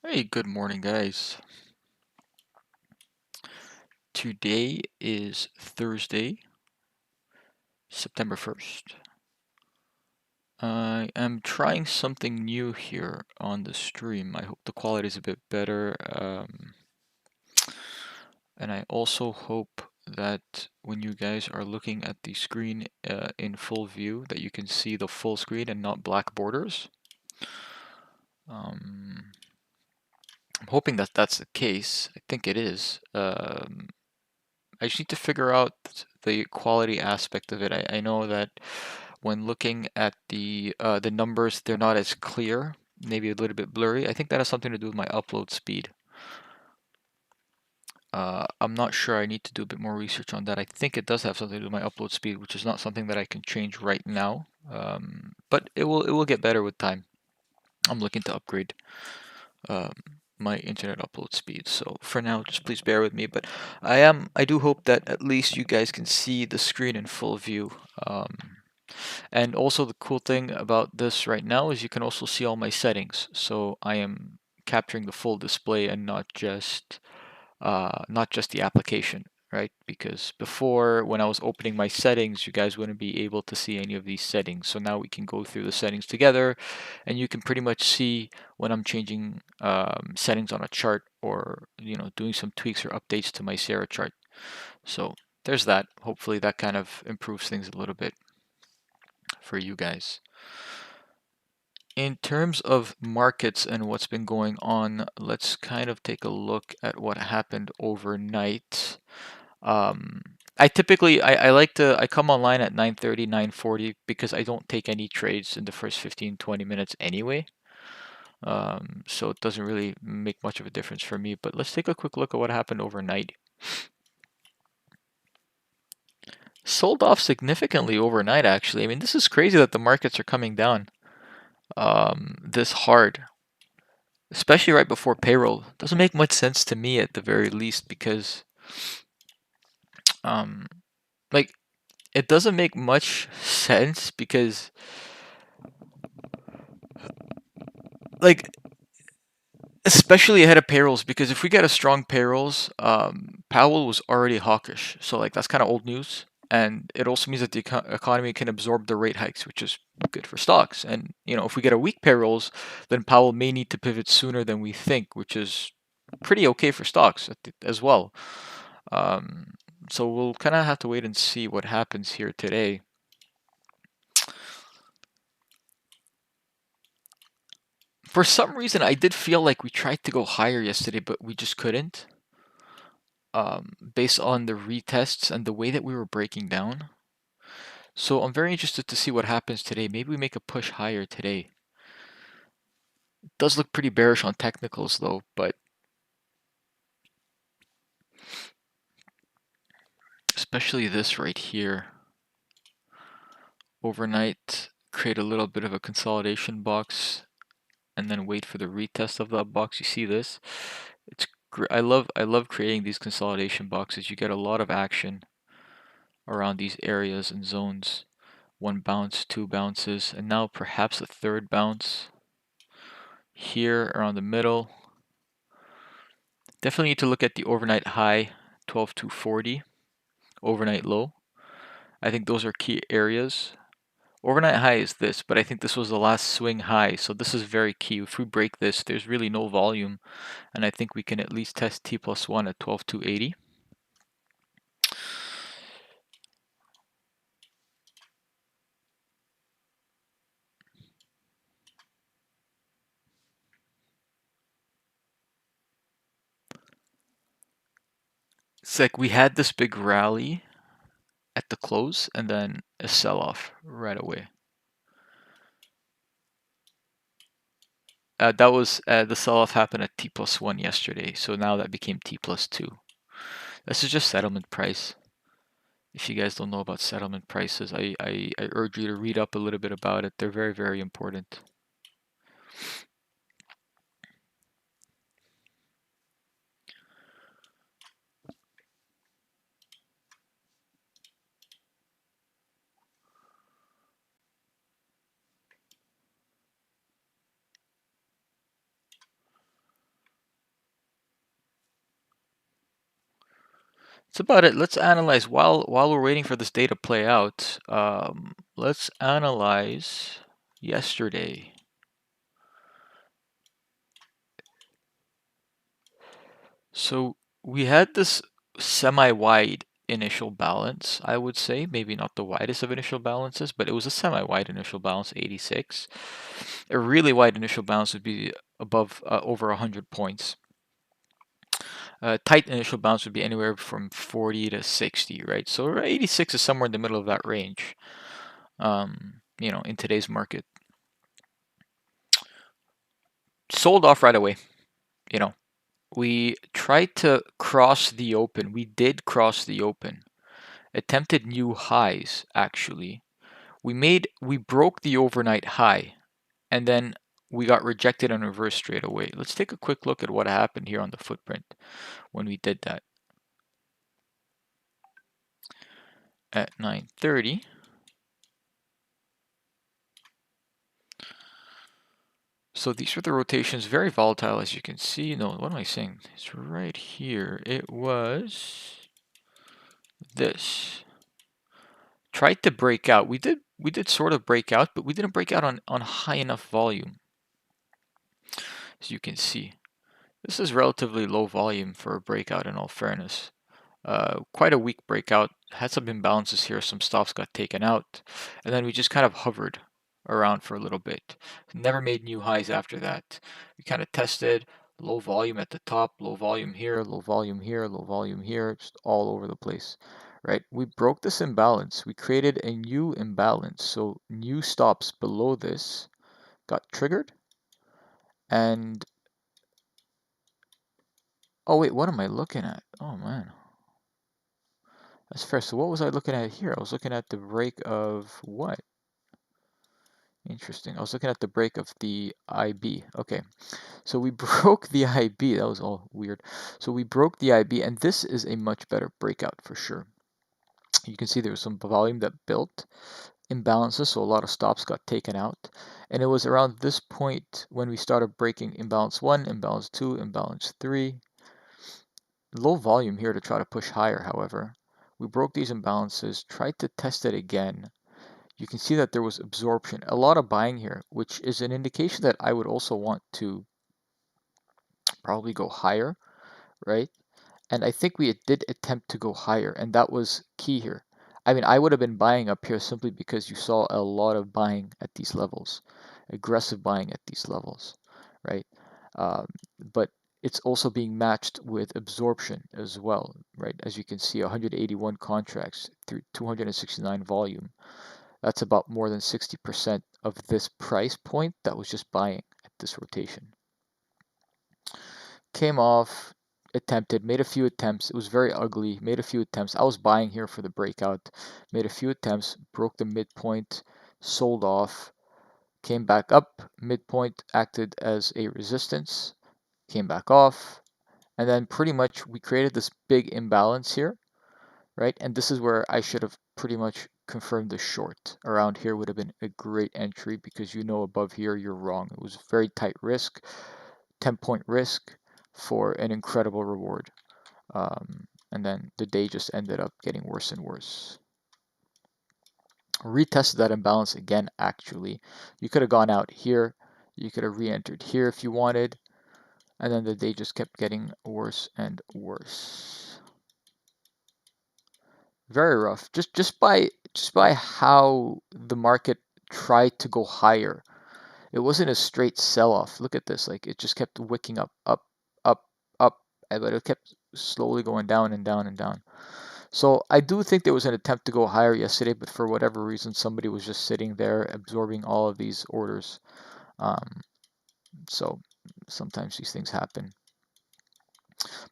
Hey, good morning, guys. Today is Thursday, September 1st. I am trying something new here on the stream. I hope the quality is a bit better. And I also hope that when you guys are looking at the screen in full view, that you can see the full screen and not black borders. I'm hoping that that's the case. I think it is. I just need to figure out the quality aspect of it. I know that when looking at the numbers, they're not as clear, maybe a little bit blurry. I think that has something to do with my upload speed. I'm not sure. I need to do a bit more research on that. I think it does have something to do with my upload speed, which is not something that I can change right now. But it will get better with time. I'm looking to upgrade um, my internet upload speed. So for now, just please bear with me. But I do hope that at least you guys can see the screen in full view. And also the cool thing about this right now is you can also see all my settings. So I am capturing the full display and not just the application, right? Because before, when I was opening my settings, you guys wouldn't be able to see any of these settings. So now we can go through the settings together, and you can pretty much see when I'm changing settings on a chart, or doing some tweaks or updates to my Sarah chart. So there's that. Hopefully that kind of improves things a little bit for you guys. In terms of markets and what's been going on, let's kind of take a look at what happened overnight. Um, I like to I come online at 9:30, 9:40 because I don't take any trades in the first 15, 20 minutes anyway. So it doesn't really make much of a difference for me. But let's take a quick look at what happened overnight. Sold off significantly overnight, actually. I mean, this is crazy that the markets are coming down this hard, especially right before payroll. Doesn't make much sense to me at the very least because um, like it doesn't make much sense because like especially ahead of payrolls, because if we get a strong payrolls, Powell was already hawkish, so like that's kind of old news, and it also means that the economy can absorb the rate hikes, which is good for stocks. And if we get a weak payrolls, then Powell may need to pivot sooner than we think, which is pretty okay for stocks as well. Um, so we'll kind of have to wait and see what happens here today. For some reason, I did feel like we tried to go higher yesterday, but we just couldn't. Based on the retests and the way that we were breaking down. So I'm very interested to see what happens today. Maybe we make a push higher today. It does look pretty bearish on technicals though, but especially this right here. Overnight, create a little bit of a consolidation box and then wait for the retest of that box. You see this? I love creating these consolidation boxes. You get a lot of action around these areas and zones. One bounce, two bounces, and now perhaps a third bounce here around the middle. Definitely need to look at the overnight high, 12,240, overnight low. I think those are key areas. Overnight high is this, but I think this was the last swing high, so this is very key. If we break this, there's really no volume, and I think we can at least test T plus 1 at 12,280. It's like we had this big rally at the close and then a sell-off right away. That was the sell-off happened at T plus 1 yesterday, so now that became T plus 2. This is just settlement price. If you guys don't know about settlement prices, I urge you to read up a little bit about it. They're very, very important. That's about it. Let's analyze while we're waiting for this day to play out. Let's analyze yesterday. So we had this semi-wide initial balance, I would say. Maybe not the widest of initial balances, but it was a semi-wide initial balance, 86. A really wide initial balance would be above over 100 points. Tight initial balance would be anywhere from 40 to 60, right? So 86 is somewhere in the middle of that range, you know, in today's market. Sold off right away, you know. We tried to cross the open. We did cross the open. Attempted new highs, actually. We broke the overnight high, and then we got rejected and reversed straight away. Let's take a quick look at what happened here on the footprint when we did that. At 9:30. So these were the rotations, very volatile as you can see. No, what am I saying? It's right here. It was this. Tried to break out. We did sort of break out, but we didn't break out on high enough volume. As you can see. This is relatively low volume for a breakout in all fairness. Quite a weak breakout. Had some imbalances here. Some stops got taken out. And then we just kind of hovered around for a little bit. Never made new highs after that. We kind of tested low volume at the top, low volume here, low volume here, low volume here, just all over the place. Right? We broke this imbalance. We created a new imbalance. So new stops below this got triggered. And oh wait, what am I looking at? Oh man. That's fair. So what was I looking at here? I was looking at the break of what? Interesting. I was looking at the break of the IB. Okay. So we broke the IB. That was all weird. So we broke the IB, and this is a much better breakout for sure. You can see there was some volume that built imbalances, so a lot of stops got taken out. And it was around this point when we started breaking imbalance 1, imbalance 2, imbalance 3. Low volume here to try to push higher, however. We broke these imbalances, tried to test it again. You can see that there was absorption, a lot of buying here, which is an indication that I would also want to probably go higher, right? And I think we did attempt to go higher, and that was key here. I mean, I would have been buying up here simply because you saw a lot of buying at these levels, aggressive buying at these levels, right? Um, but it's also being matched with absorption as well, right? As you can see, 181 contracts through 269 volume. That's about more than 60% of this price point that was just buying at this rotation. Came off, attempted, made a few attempts. It was very ugly, made a few attempts. I was buying here for the breakout, made a few attempts, broke the midpoint, sold off, came back up, midpoint acted as a resistance, came back off, and then pretty much we created this big imbalance here, right? And this is where I should have pretty much confirmed the short. Around here would have been a great entry because you know above here you're wrong. It was very tight risk, 10-point risk for an incredible reward. And then the day just ended up getting worse and worse. Retested that imbalance again, actually. You could have gone out here. You could have re-entered here if you wanted. And then the day just kept getting worse and worse. Very rough. Just by how the market tried to go higher. It wasn't a straight sell-off. Look at this. Like it just kept wicking up, up, but it kept slowly going down and down and down. So I do think there was an attempt to go higher yesterday, but for whatever reason, somebody was just sitting there absorbing all of these orders. So sometimes these things happen.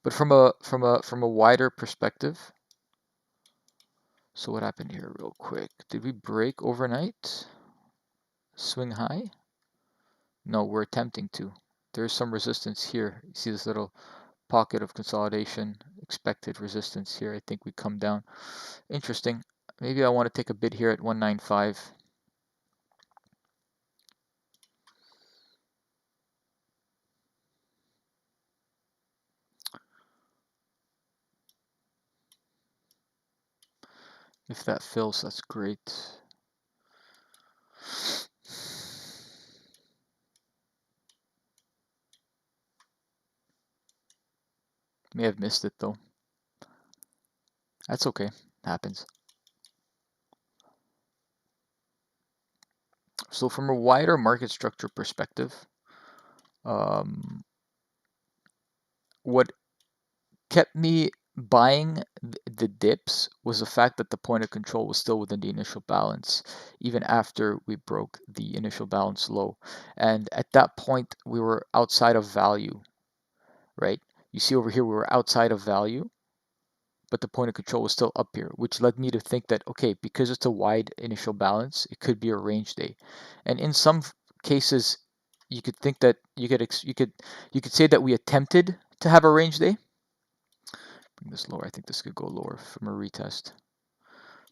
But from a wider perspective, so what happened here real quick? Did we break overnight? Swing high? No, we're attempting to. There's some resistance here. You see this little pocket of consolidation, expected resistance here. I think we come down. Interesting. Maybe I want to take a bid here at 195. If that fills, that's great. May have missed it though. That's okay. Happens. So from a wider market structure perspective, what kept me buying the dips was the fact that the point of control was still within the initial balance, even after we broke the initial balance low. And at that point, we were outside of value, right? You see over here, we were outside of value, but the point of control was still up here, which led me to think that, okay, because it's a wide initial balance, it could be a range day. And in some cases, you could think that you could say that we attempted to have a range day. Bring this lower. I think this could go lower from a retest.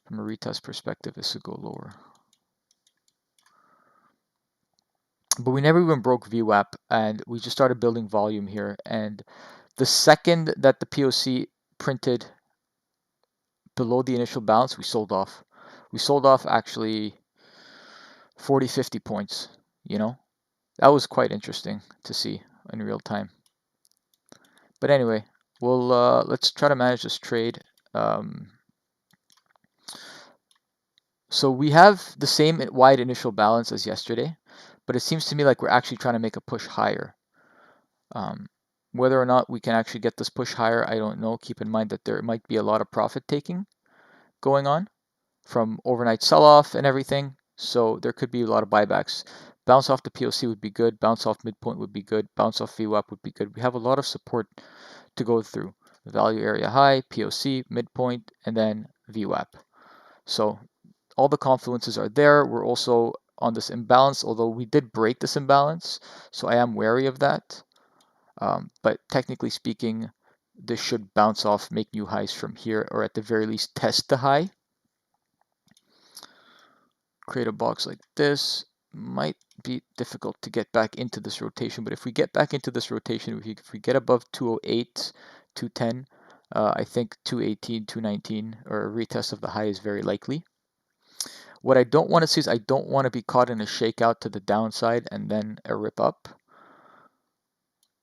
From a retest perspective, this could go lower. But we never even broke VWAP, and we just started building volume here. And the second that the POC printed below the initial balance, we sold off. We sold off actually 40, 50 points, you know? That was quite interesting to see in real time. But anyway, let's try to manage this trade. So we have the same wide initial balance as yesterday, but it seems to me like we're actually trying to make a push higher. Whether or not we can actually get this push higher, I don't know. Keep in mind that there might be a lot of profit taking going on from overnight sell-off and everything. So there could be a lot of buybacks. Bounce off the POC would be good. Bounce off midpoint would be good. Bounce off VWAP would be good. We have a lot of support to go through. Value area high, POC, midpoint, and then VWAP. So all the confluences are there. We're also on this imbalance, although we did break this imbalance. So I am wary of that. But technically speaking, this should bounce off, make new highs from here, or at the very least test the high. Create a box like this. Might be difficult to get back into this rotation, but if we get back into this rotation, if we get above 208, 210, I think 218, 219, or a retest of the high is very likely. What I don't want to see is I don't want to be caught in a shakeout to the downside and then a rip up.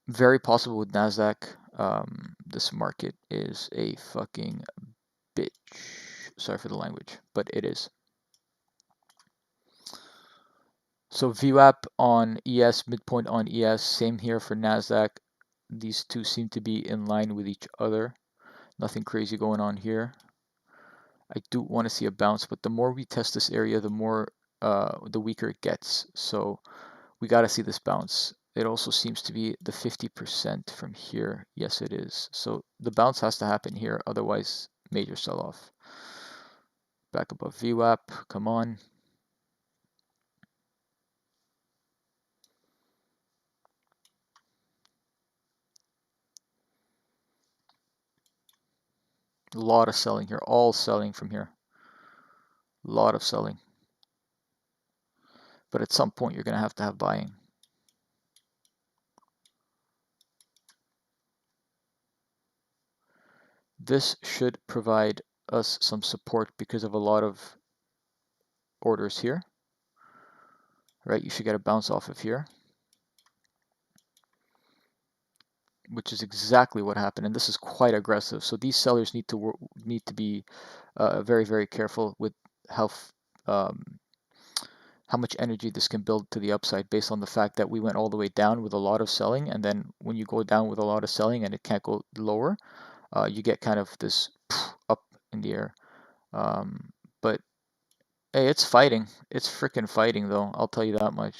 Very possible with Nasdaq. This market is a fucking bitch. Sorry for the language, but it is. So VWAP on ES, midpoint on ES, same here for Nasdaq. These two seem to be in line with each other. Nothing crazy going on here. I do want to see a bounce, but the more we test this area, the weaker it gets. So we got to see this bounce. It also seems to be the 50% from here. Yes, it is. So the bounce has to happen here, otherwise major sell-off. Back above VWAP, come on. A lot of selling here, all selling from here. A lot of selling. But at some point, you're going to have buying. This should provide us some support because of a lot of orders here. Right, you should get a bounce off of here, which is exactly what happened. And this is quite aggressive. So these sellers need to be very, very careful with how much energy this can build to the upside based on the fact that we went all the way down with a lot of selling, and then when you go down with a lot of selling and it can't go lower, you get kind of this up in the air. But hey, it's fighting. It's freaking fighting, though. I'll tell you that much.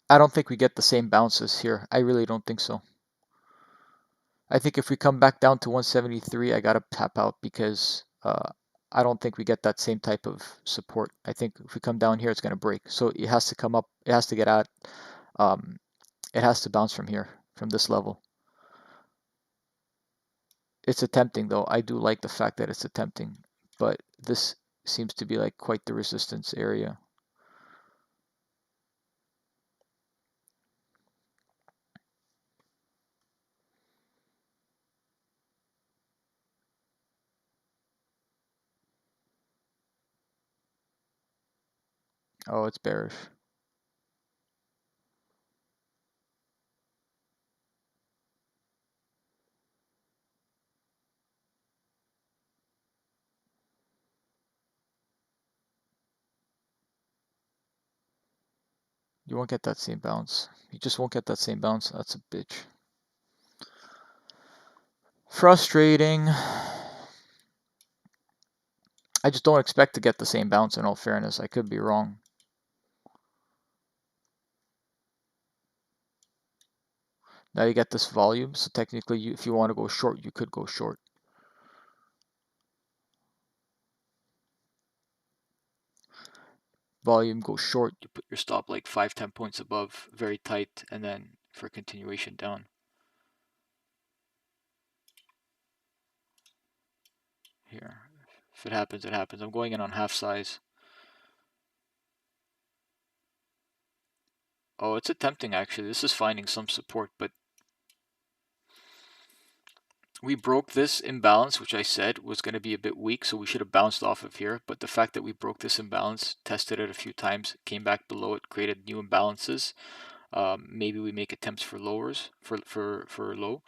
I don't think we get the same bounces here. I really don't think so. I think if we come back down to 173, I gotta tap out because I don't think we get that same type of support. I think if we come down here, it's gonna break. So it has to come up. It has to get out. It has to bounce from here, from this level. It's attempting though. I do like the fact that it's attempting, but this seems to be like quite the resistance area. Oh, it's bearish. You won't get that same bounce. You just won't get that same bounce. That's a bitch. Frustrating. I just don't expect to get the same bounce in all fairness. I could be wrong. Now you get this volume, so technically if you want to go short, you could go short. Volume, go short, you put your stop like 5-10 points above, very tight, and then for continuation down. Here, if it happens, it happens. I'm going in on half size. Oh, it's attempting actually. This is finding some support, but we broke this imbalance, which I said was going to be a bit weak, so we should have bounced off of here. But the fact that we broke this imbalance, tested it a few times, came back below it, created new imbalances. Maybe we make attempts for lowers, for low.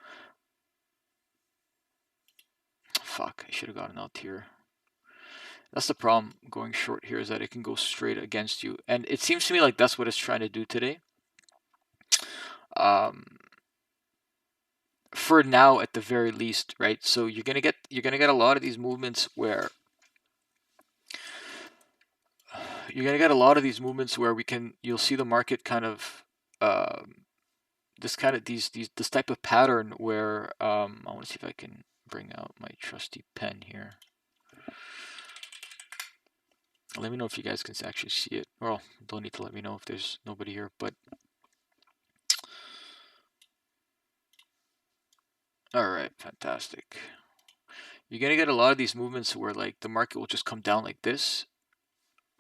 Fuck, I should have gotten out here. That's the problem going short here, is that it can go straight against you. And it seems to me like that's what it's trying to do today. For now, at the very least, right? So you're gonna get a lot of these movements where you'll see the market kind of this type of pattern where I want to see if I can bring out my trusty pen here. Let me know if you guys can actually see it. Well, don't need to let me know if there's nobody here, but all right, fantastic. You're gonna get a lot of these movements where like the market will just come down like this.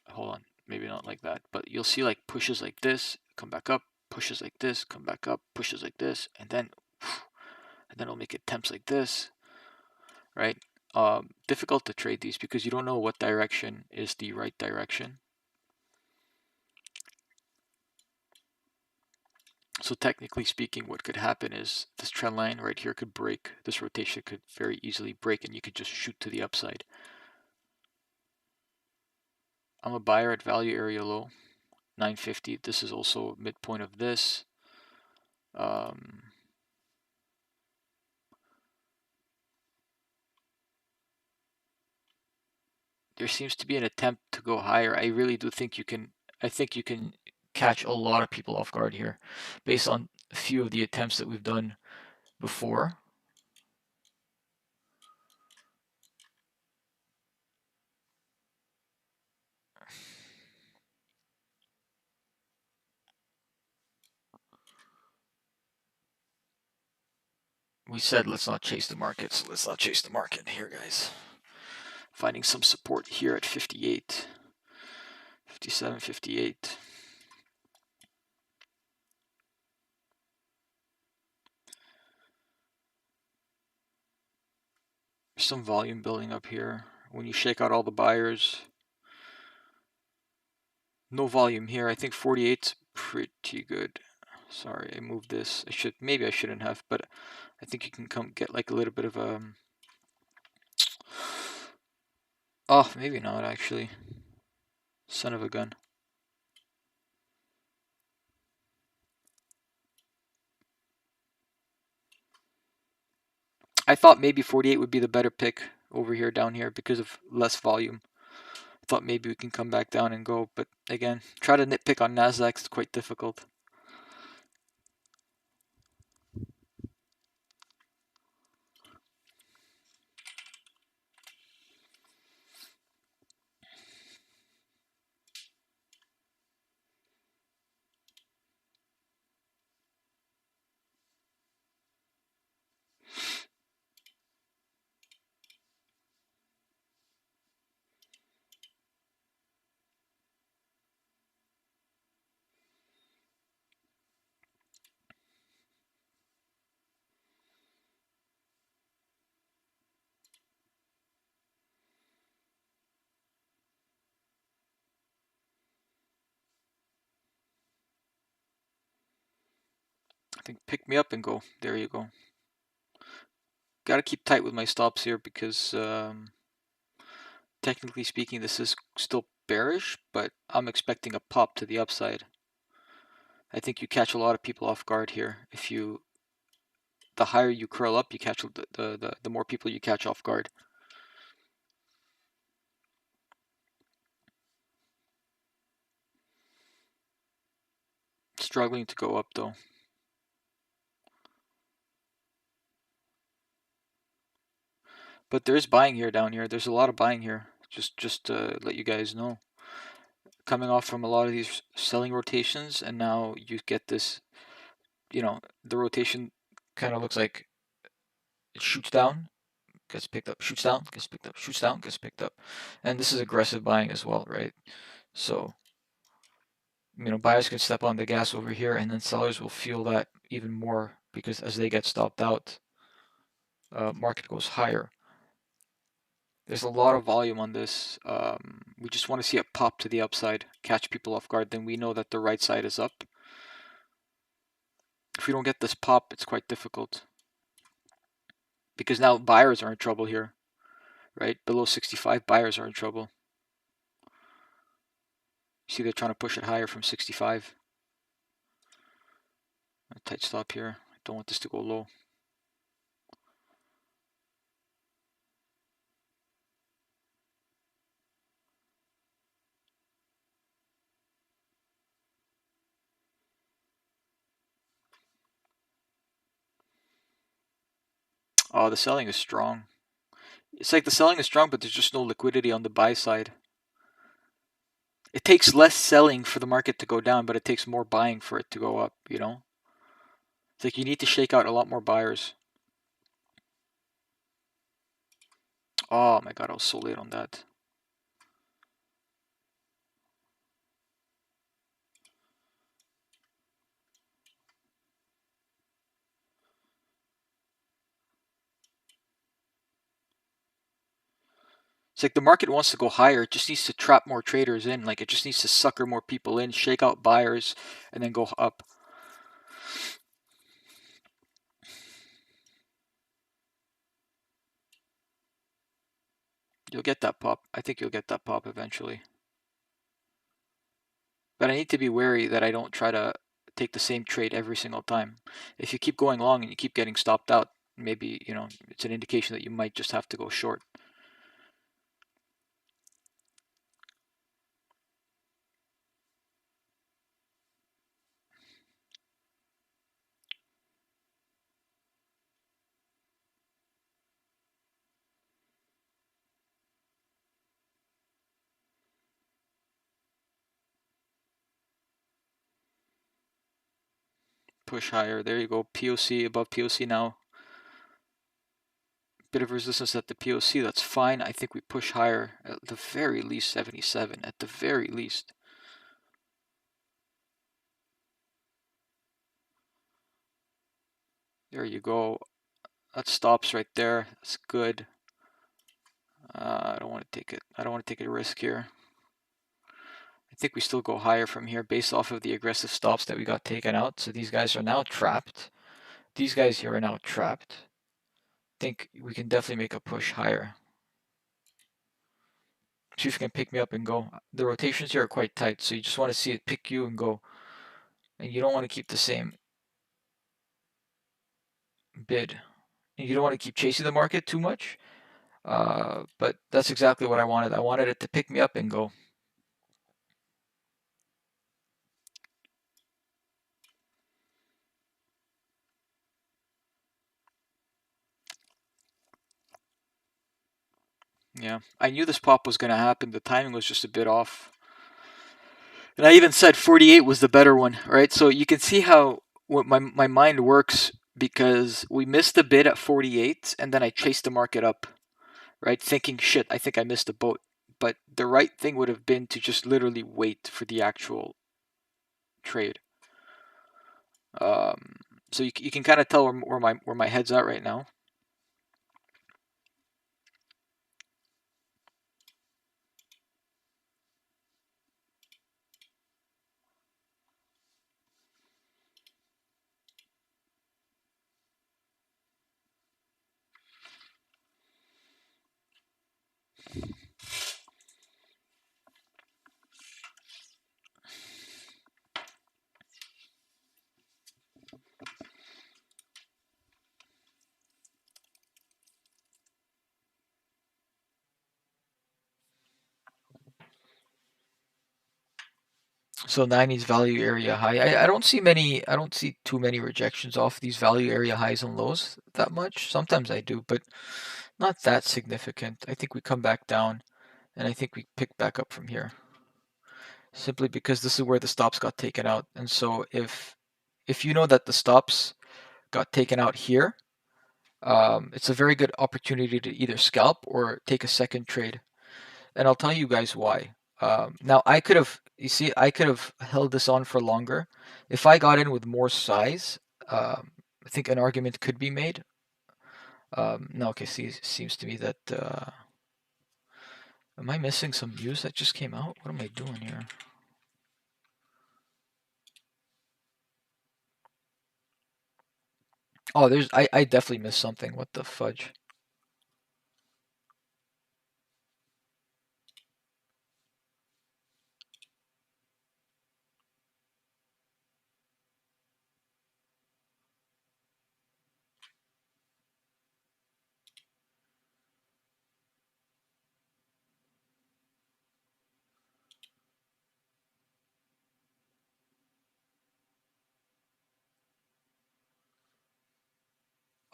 Hold on, maybe not like that, but you'll see like pushes like this, come back up, pushes like this, come back up, pushes like this, and then it'll make attempts like this, right? Difficult to trade these because you don't know what direction is the right direction. So technically speaking, what could happen is this trend line right here could break. This rotation could very easily break, and you could just shoot to the upside. I'm a buyer at value area low, 950. This is also midpoint of this. There seems to be an attempt to go higher. I really do think you can. I think you can catch a lot of people off guard here, based on a few of the attempts that we've done before. We said let's not chase the market, so let's not chase the market here, guys. Finding some support here at 58, 57, 58. There's some volume building up here. When you shake out all the buyers, no volume here. I think 48's pretty good. Sorry, I moved this. Maybe I shouldn't have, but I think you can come get like a little bit of a. Oh, maybe not actually. Son of a gun. I thought maybe 48 would be the better pick over here, down here, because of less volume. I thought maybe we can come back down and go, but again, try to nitpick on Nasdaq is quite difficult. think pick me up and go. There you go. Got to keep tight with my stops here because technically speaking, this is still bearish, but I'm expecting a pop to the upside. I think you catch a lot of people off guard here. If you, the higher you curl up, you catch the more people you catch off guard. Struggling to go up though. But there's buying here down here. There's a lot of buying here. Just to let you guys know. Coming off from a lot of these selling rotations, and now you get this, you know, the rotation kind of looks like it shoots down, gets picked up, shoots down, gets picked up, shoots down, gets picked up. And this is aggressive buying as well, right? So, you know, buyers can step on the gas over here, and then sellers will feel that even more because as they get stopped out, market goes higher. There's a lot of volume on this. We just want to see it pop to the upside, catch people off guard. Then we know that the right side is up. If we don't get this pop, it's quite difficult. Because now buyers are in trouble here, right? Below 65, buyers are in trouble. See, they're trying to push it higher from 65. A tight stop here. I don't want this to go low. Oh, the selling is strong. It's like the selling is strong, but there's just no liquidity on the buy side. It takes less selling for the market to go down, but it takes more buying for it to go up, you know? It's like you need to shake out a lot more buyers. Oh my god, I was so late on that. It's like the market wants to go higher. It just needs to trap more traders in. Like it just needs to sucker more people in, shake out buyers, and then go up. You'll get that pop. I think you'll get that pop eventually. But I need to be wary that I don't try to take the same trade every single time. If you keep going long and you keep getting stopped out, maybe, you know, it's an indication that you might just have to go short. Push higher. There you go. POC above POC now. Bit of resistance at the POC. That's fine. I think we push higher. At the very least 77. At the very least. There you go. That stops right there. That's good. I don't want to take it. I don't want to take a risk here. I think we still go higher from here based off of the aggressive stops that we got taken out. So these guys are now trapped. These guys here are now trapped. I think we can definitely make a push higher. See if you can pick me up and go. The rotations here are quite tight, so you just want to see it pick you and go. And you don't want to keep the same bid. And you don't want to keep chasing the market too much. But that's exactly what I wanted. I wanted it to pick me up and go. Yeah, I knew this pop was going to happen. The timing was just a bit off. And I even said 48 was the better one, right? So you can see how what my mind works because we missed a bid at 48 and then I chased the market up, right? Thinking, shit, I think I missed a boat. But the right thing would have been to just literally wait for the actual trade. Um, so you can kind of tell where my head's at right now. So 90's value area high. I don't see many, I don't see too many rejections off these value area highs and lows that much. Sometimes I do, but not that significant. I think we come back down and I think we pick back up from here. Simply because this is where the stops got taken out. And so if you know that the stops got taken out here, it's a very good opportunity to either scalp or take a second trade. And I'll tell you guys why. Now I could have, you see, I could have held this on for longer. If I got in with more size, I think an argument could be made. No, okay, see, seems to me that, am I missing some news that just came out? What am I doing here? Oh, I definitely missed something. What the fudge?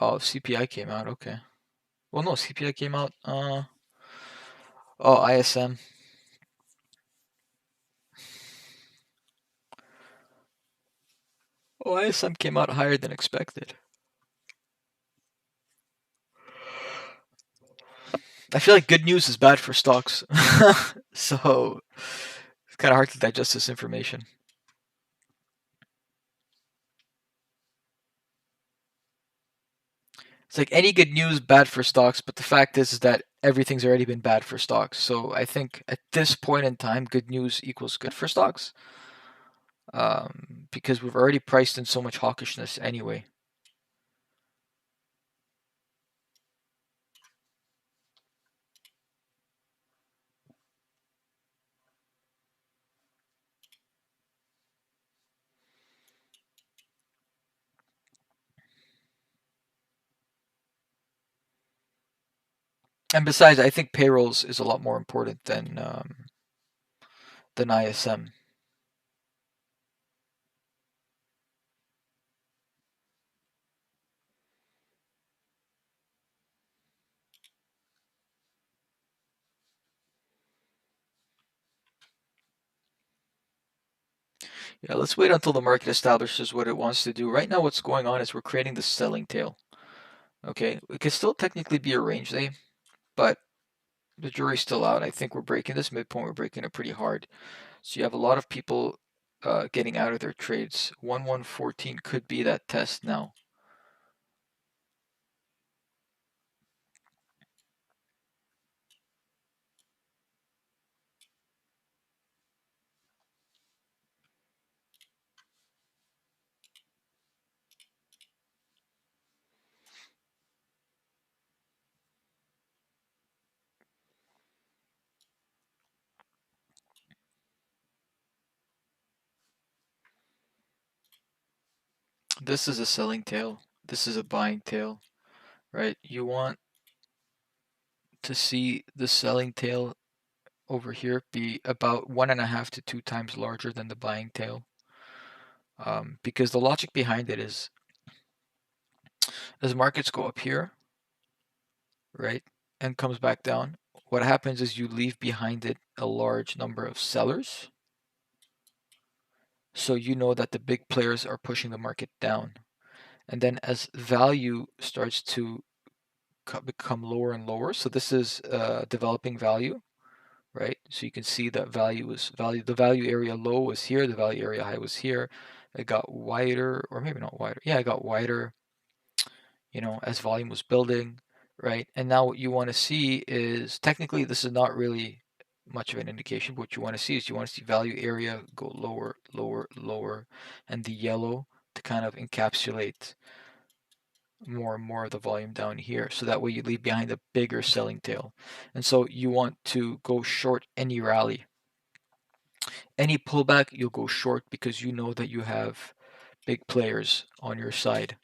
Oh, CPI came out. Okay. Well, no, CPI came out. Oh, ISM. Oh, ISM came out higher than expected. I feel like good news is bad for stocks. So it's kind of hard to digest this information. It's like any good news bad for stocks, but the fact is that everything's already been bad for stocks. So I think at this point in time, good news equals good for stocks, because we've already priced in so much hawkishness anyway. And besides, I think payrolls is a lot more important than ISM. Yeah, let's wait until the market establishes what it wants to do. Right now, what's going on is we're creating the selling tail. Okay, it could still technically be a range day, but the jury's still out. I think we're breaking this midpoint. We're breaking it pretty hard. So you have a lot of people getting out of their trades. 1114 could be that test now. This is a selling tail. This is a buying tail, right? You want to see the selling tail over here be about 1.5 to 2 times larger than the buying tail. Because the logic behind it is as markets go up here, right, and comes back down, what happens is you leave behind it a large number of sellers. So you know that the big players are pushing the market down. And then as value starts to become lower and lower, so this is developing value, right? So you can see that the value area low was here, the value area high was here. It got wider, or maybe not wider. Yeah, it got wider, as volume was building, right? And now what you want to see is technically this is not really much of an indication, but what you want to see is you want to see value area go lower, lower, lower, and the yellow to kind of encapsulate more and more of the volume down here. So that way you leave behind a bigger selling tail. And so you want to go short any rally. Any pullback, you'll go short because you know that you have big players on your side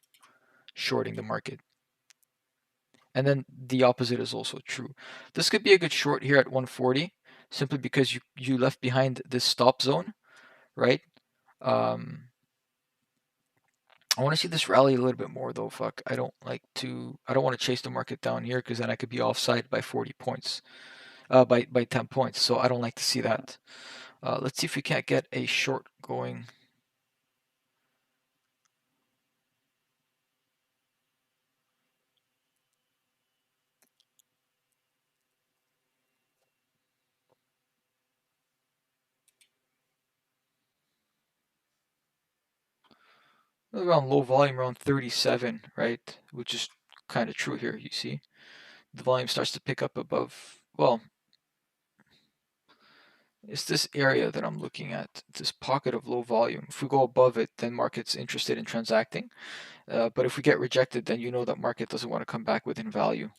shorting the market. And then the opposite is also true. This could be a good short here at 140 simply because you left behind this stop zone, right? I want to see this rally a little bit more though. Fuck, I don't want to chase the market down here because then I could be offside by 40 points, by 10 points. So I don't like to see that. Let's see if we can't get a short going. Around low volume, around 37, right? Which is kind of true here, you see. The volume starts to pick up above, well, it's this area that I'm looking at, this pocket of low volume. If we go above it, then market's interested in transacting. But if we get rejected, then you know that market doesn't want to come back within value.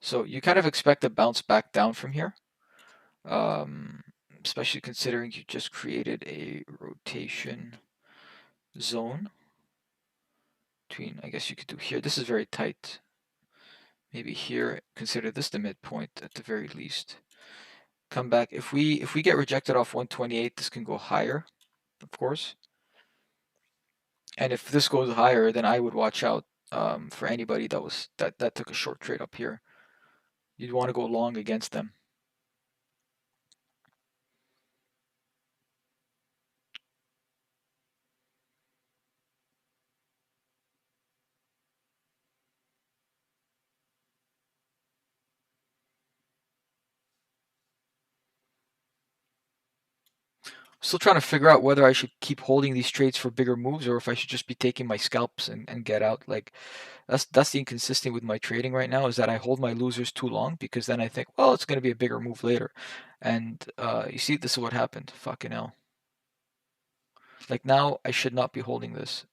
So you kind of expect a bounce back down from here, um, especially considering you just created a rotation zone between, I guess you could do here. This is very tight. Maybe here, consider this the midpoint at the very least. Come back. If we get rejected off 128, this can go higher, of course. And if this goes higher, then I would watch out for anybody that took a short trade up here. You'd want to go long against them. Still trying to figure out whether I should keep holding these trades for bigger moves or if I should just be taking my scalps and get out. Like that's the inconsistent with my trading right now, is that I hold my losers too long because then I think, well, it's going to be a bigger move later. And you see, this is what happened. Fucking hell. Like now I should not be holding this.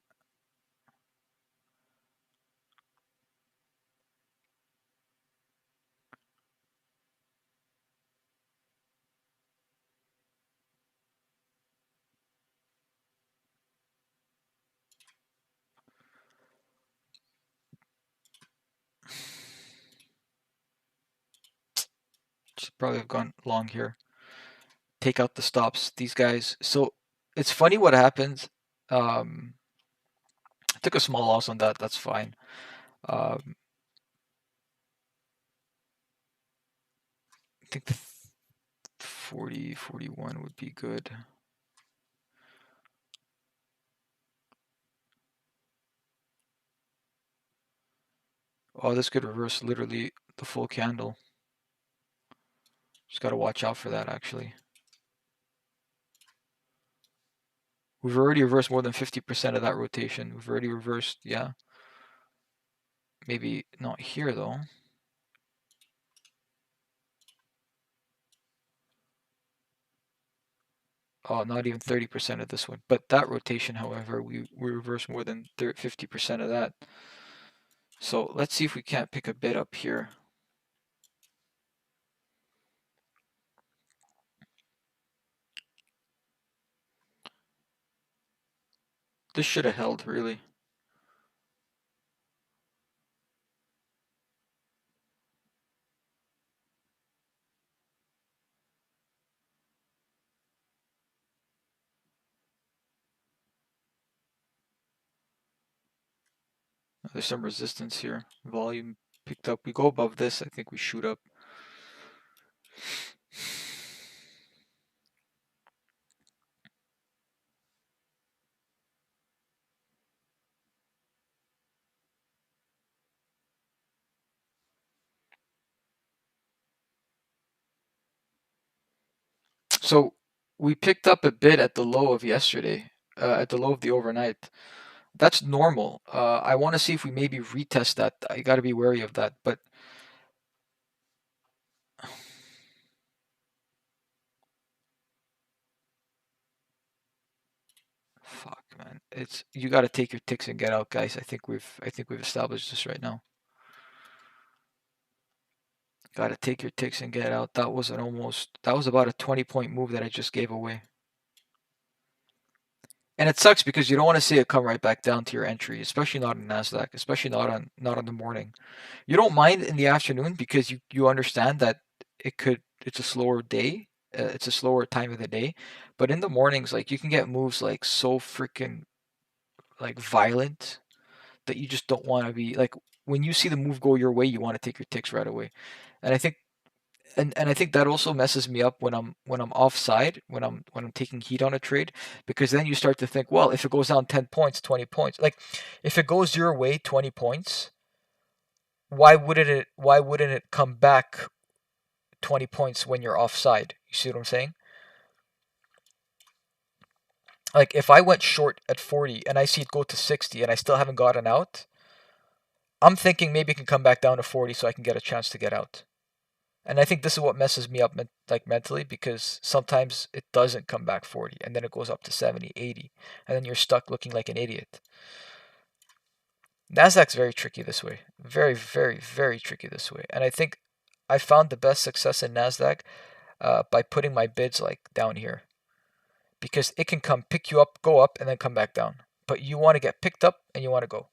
Should probably have gone long here. Take out the stops. These guys. So it's funny what happens. I took a small loss on that. That's fine. Um, I think 40, 41 would be good. Oh, this could reverse literally the full candle. Just got to watch out for that, actually. We've already reversed more than 50% of that rotation. We've already reversed, yeah. Maybe not here, though. Oh, not even 30% of this one. But that rotation, however, we reversed more than 50% of that. So let's see if we can't pick a bid up here. This should have held, really. There's some resistance here. Volume picked up. We go above this, I think we shoot up. So we picked up a bid at the low of yesterday, at the low of the overnight. That's normal. I want to see if we maybe retest that. I got to be wary of that. But fuck, man, it's you got to take your ticks and get out, guys. I think we've established this right now. Got to take your ticks and get out. That was about a 20-point move that I just gave away. And it sucks because you don't want to see it come right back down to your entry, especially not in Nasdaq, especially not on the morning. You don't mind in the afternoon because you understand that it's a slower day it's a slower time of the day. But in the mornings, like you can get moves like so freaking like violent that you just don't want to be like when you see the move go your way, you want to take your ticks right away. And I think and I think that also messes me up when I'm offside, when I'm taking heat on a trade, because then you start to think, well, if it goes down 10 points, 20 points, like if it goes your way 20 points, why wouldn't it come back 20 points when you're offside? You see what I'm saying? Like if I went short at 40 and I see it go to 60 and I still haven't gotten out, I'm thinking maybe it can come back down to 40 so I can get a chance to get out. And I think this is what messes me up like mentally, because sometimes it doesn't come back 40 and then it goes up to 70, 80, and then you're stuck looking like an idiot. Nasdaq's very tricky this way. Very, very, very tricky this way. And I think I found the best success in Nasdaq by putting my bids like down here, because it can come pick you up, go up, and then come back down. But you want to get picked up and you want to go.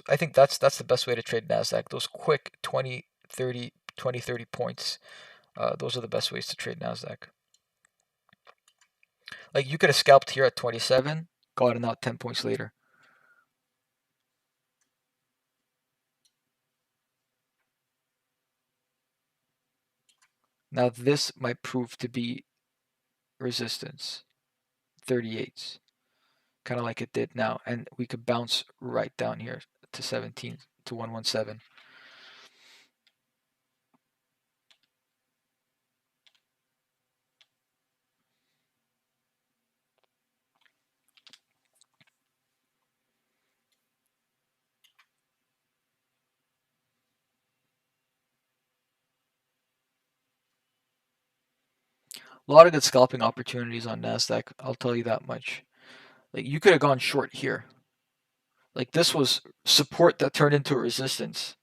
I think that's the best way to trade Nasdaq. Those quick 20, 30, 20, 30 points. Those are the best ways to trade Nasdaq. Like you could have scalped here at 27, gotten out 10 points later. Now this might prove to be resistance, 38s, kind of like it did now, and we could bounce right down here to 17, to 117. A lot of good scalping opportunities on Nasdaq, I'll tell you that much. Like you could have gone short here. Like this was support that turned into resistance,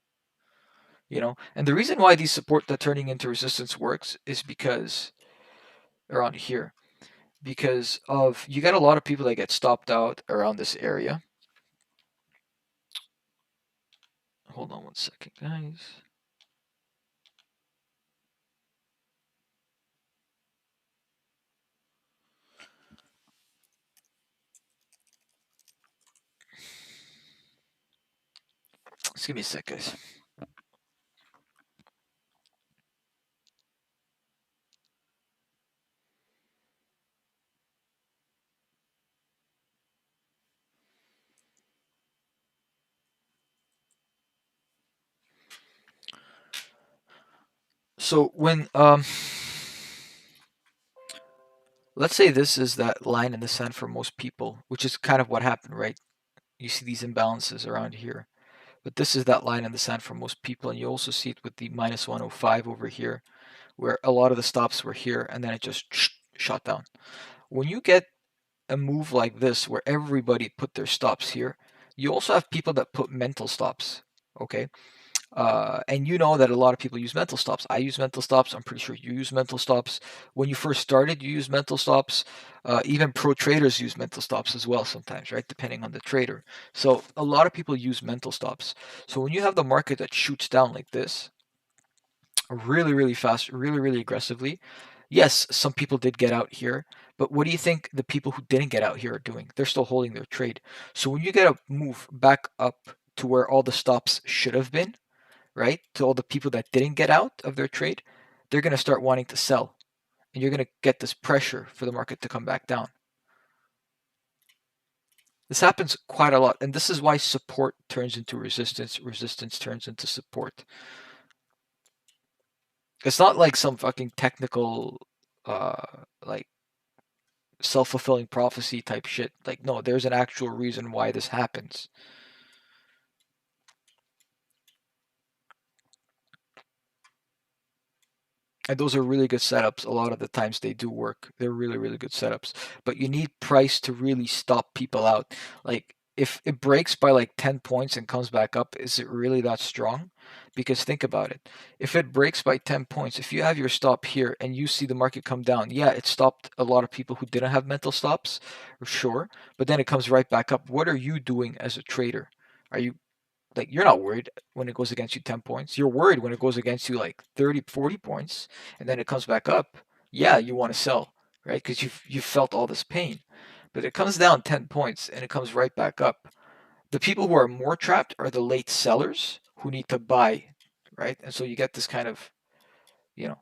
And the reason why these support that turning into resistance works is because around here, because of you get a lot of people that get stopped out around this area. Hold on one second, guys. Just give me a sec, guys. So when let's say this is that line in the sand for most people, which is kind of what happened, right? You see these imbalances around here. But this is that line in the sand for most people, and you also see it with the minus 105 over here, where a lot of the stops were here, and then it just shot down. When you get a move like this, where everybody put their stops here, you also have people that put mental stops, okay? And you know that a lot of people use mental stops. I use mental stops. I'm pretty sure you use mental stops. When you first started, you use mental stops. Even pro traders use mental stops as well sometimes, right? Depending on the trader. So a lot of people use mental stops. So when you have the market that shoots down like this, really, really fast, really, really aggressively, yes, some people did get out here. But what do you think the people who didn't get out here are doing? They're still holding their trade. So when you get a move back up to where all the stops should have been, right, to all the people that didn't get out of their trade, they're going to start wanting to sell. And you're going to get this pressure for the market to come back down. This happens quite a lot. And this is why support turns into resistance, resistance turns into support. It's not like some fucking technical, like self-fulfilling prophecy type shit. Like, no, there's an actual reason why this happens. And those are really good setups. A lot of the times they do work. They're really, really good setups. But you need price to really stop people out. Like if it breaks by like 10 points and comes back up, is it really that strong? Because think about it. If it breaks by 10 points, if you have your stop here and you see the market come down, yeah, it stopped a lot of people who didn't have mental stops, sure. But then it comes right back up. What are you doing as a trader? Are you Like, you're not worried when it goes against you 10 points. You're worried when it goes against you like 30, 40 points, and then it comes back up. Yeah, you want to sell, right? Because you've felt all this pain. But it comes down 10 points and it comes right back up. The people who are more trapped are the late sellers who need to buy, right? And so you get this kind of, you know,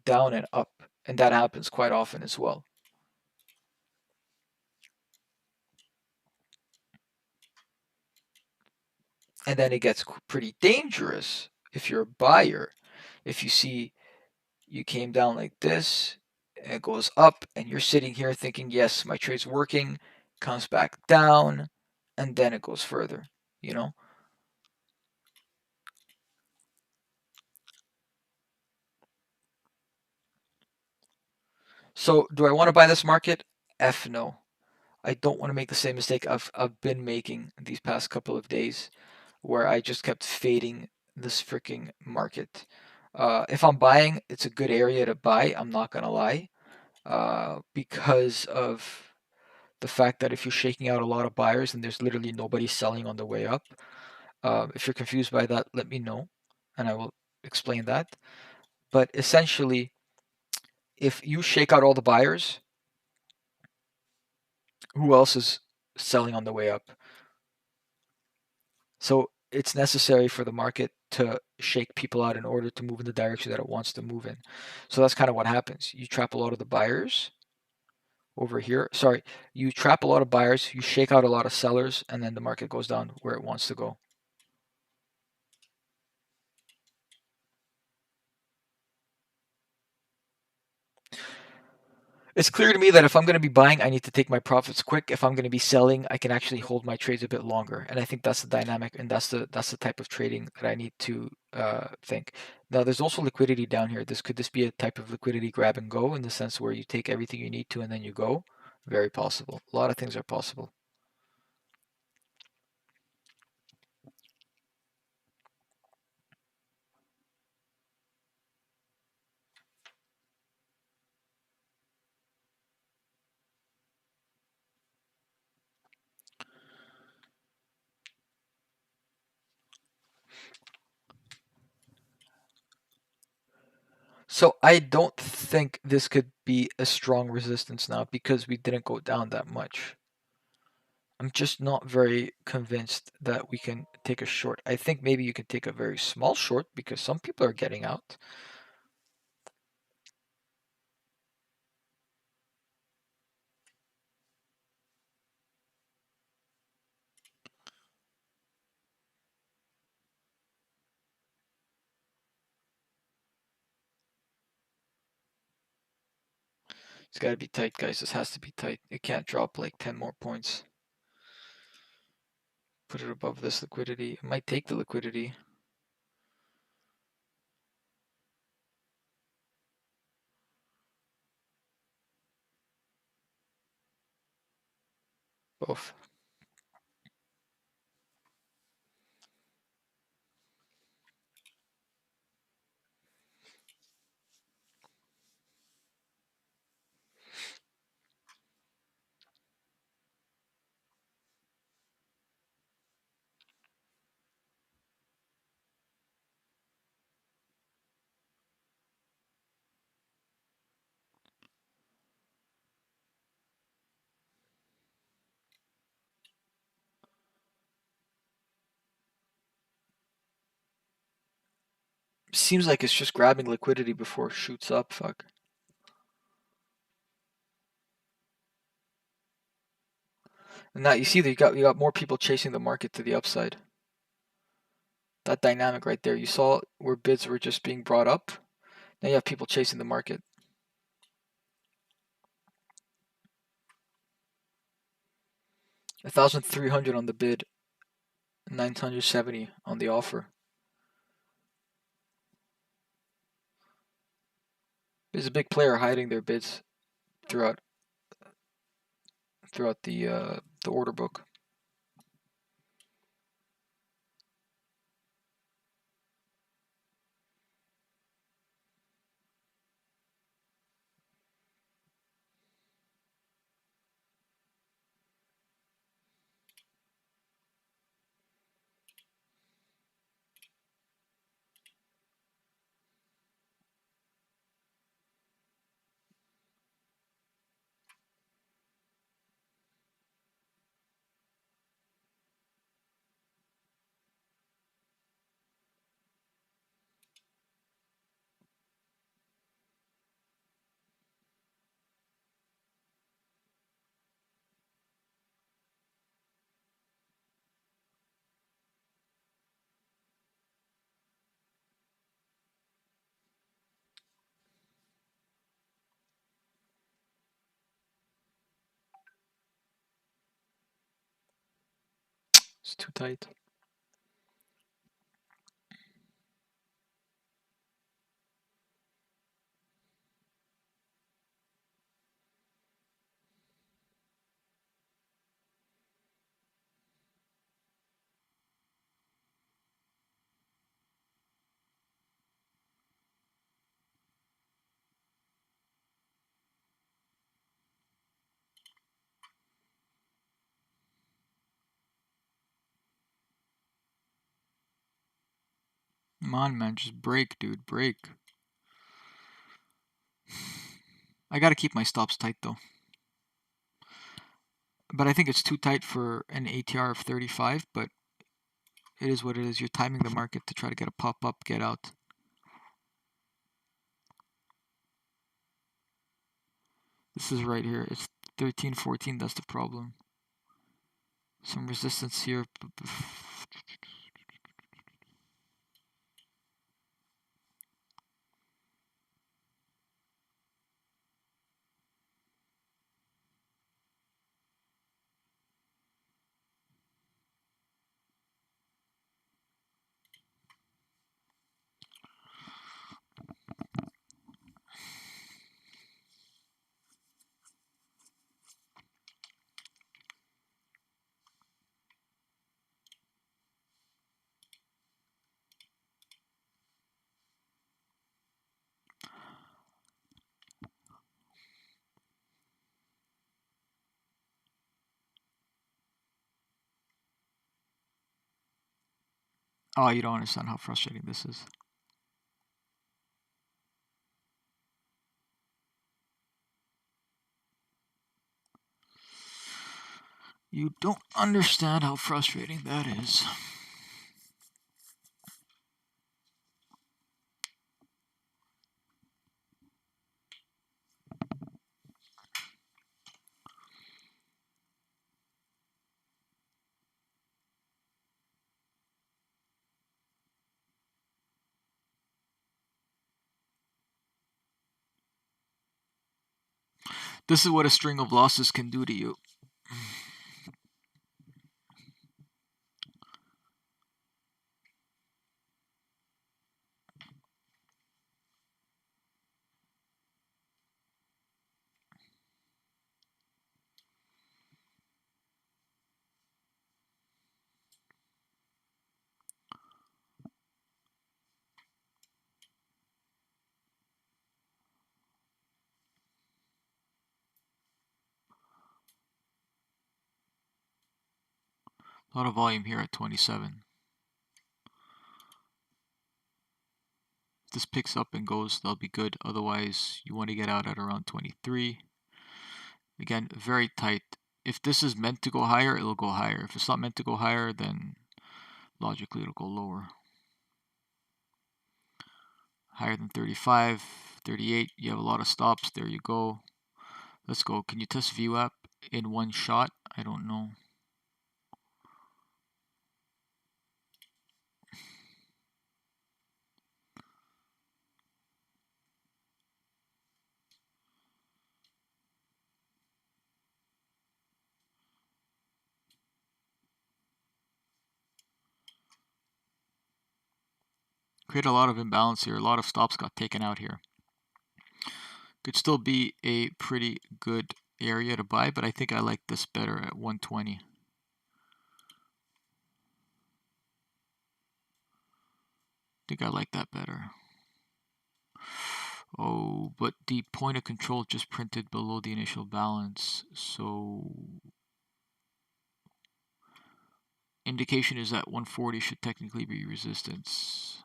down and up, and that happens quite often as well. And then it gets pretty dangerous if you're a buyer. If you see you came down like this, and it goes up, and you're sitting here thinking, yes, my trade's working, comes back down, and then it goes further, you know? So, do I want to buy this market? F no. I don't want to make the same mistake I've been making these past couple of days, where I just kept fading this freaking market. If I'm buying, it's a good area to buy. I'm not gonna lie, because of the fact that if you're shaking out a lot of buyers and there's literally nobody selling on the way up. If you're confused by that, let me know, and I will explain that. But essentially, if you shake out all the buyers, who else is selling on the way up? So it's necessary for the market to shake people out in order to move in the direction that it wants to move in. So that's kind of what happens. You trap a lot of the buyers over here. Sorry, you trap a lot of buyers, you shake out a lot of sellers, and then the market goes down where it wants to go. It's clear to me that if I'm going to be buying, I need to take my profits quick. If I'm going to be selling, I can actually hold my trades a bit longer. And I think that's the dynamic, and that's the type of trading that I need to think. Now, there's also liquidity down here. Could this be a type of liquidity grab and go in the sense where you take everything you need to and then you go? Very possible. A lot of things are possible. So I don't think this could be a strong resistance now because we didn't go down that much. I'm just not very convinced that we can take a short. I think maybe you can take a very small short because some people are getting out. It's got to be tight, guys. This has to be tight. It can't drop like 10 more points. Put it above this liquidity. It might take the liquidity. Both. Seems like it's just grabbing liquidity before it shoots up. Fuck. And now you see that you got more people chasing the market to the upside. That dynamic right there. You saw where bids were just being brought up. Now you have people chasing the market. 1,300 on the bid, 970 on the offer. There's a big player hiding their bids throughout the order book. It's too tight. Come on, man, just break, dude, break. I gotta keep my stops tight though. But I think it's too tight for an ATR of 35, but it is what it is. You're timing the market to try to get a pop-up, get out. This is right here. It's 13, 14, that's the problem. Some resistance here. Oh, you don't understand how frustrating this is. You don't understand how frustrating that is. This is what a string of losses can do to you. A lot of volume here at 27. If this picks up and goes, that'll be good. Otherwise, you want to get out at around 23. Again, very tight. If this is meant to go higher, it'll go higher. If it's not meant to go higher, then logically it'll go lower. Higher than 35, 38. You have a lot of stops. There you go. Let's go. Can you test VWAP in one shot? I don't know. Create a lot of imbalance here. A lot of stops got taken out here. Could still be a pretty good area to buy, but I think I like this better at 120. I think I like that better. Oh, but the point of control just printed below the initial balance. So indication is that 140 should technically be resistance.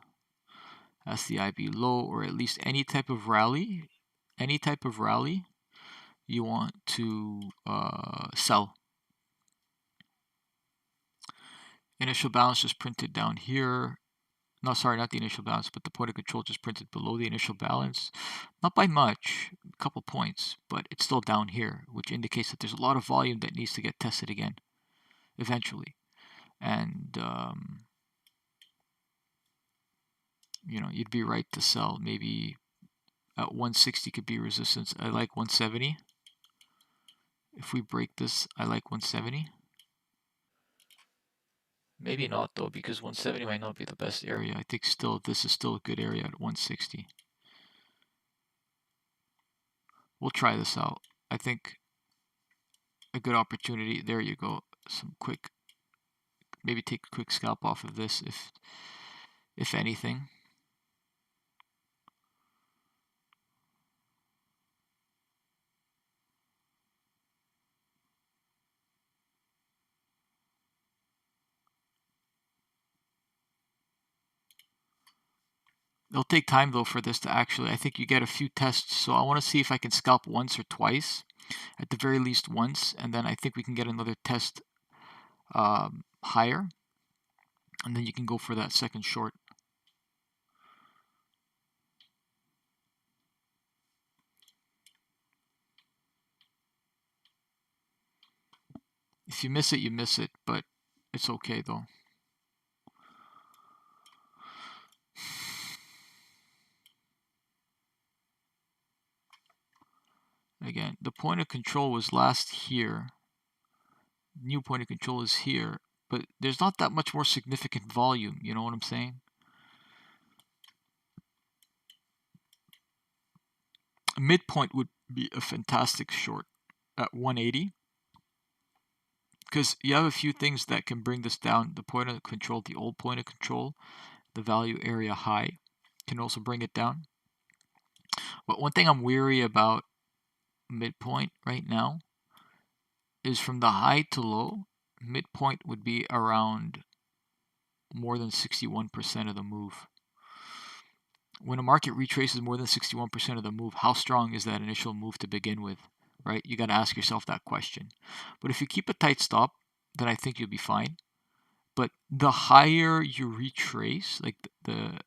That's the IB low, or at least any type of rally. Any type of rally you want to sell. Initial balance just printed down here. No, sorry, not the initial balance, but the point of control just printed below the initial balance. Not by much, a couple points, but it's still down here, which indicates that there's a lot of volume that needs to get tested again, eventually. And, you know, you'd be right to sell. Maybe at 160 could be resistance. I like 170. If we break this, I like 170. Maybe not though, because 170 might not be the best area. I think still this is still a good area at 160. We'll try this out. I think a good opportunity. There you go. Some quick, maybe take a quick scalp off of this if anything. It'll take time though for this to actually, I think you get a few tests. So I want to see if I can scalp once or twice, at the very least once, and then I think we can get another test higher, and then you can go for that second short. If you miss it, you miss it, but it's okay though. Again, the point of control was last here. New point of control is here, but there's not that much more significant volume, you know what I'm saying? A midpoint would be a fantastic short at 180, because you have a few things that can bring this down. The point of control, the old point of control, the value area high can also bring it down. But one thing I'm weary about midpoint right now is from the high to low, midpoint would be around more than 61% of the move. When a market retraces more than 61% of the move, how strong is that initial move to begin with, right? You got to ask yourself that question. But if you keep a tight stop, then I think you'll be fine. But the higher you retrace, like the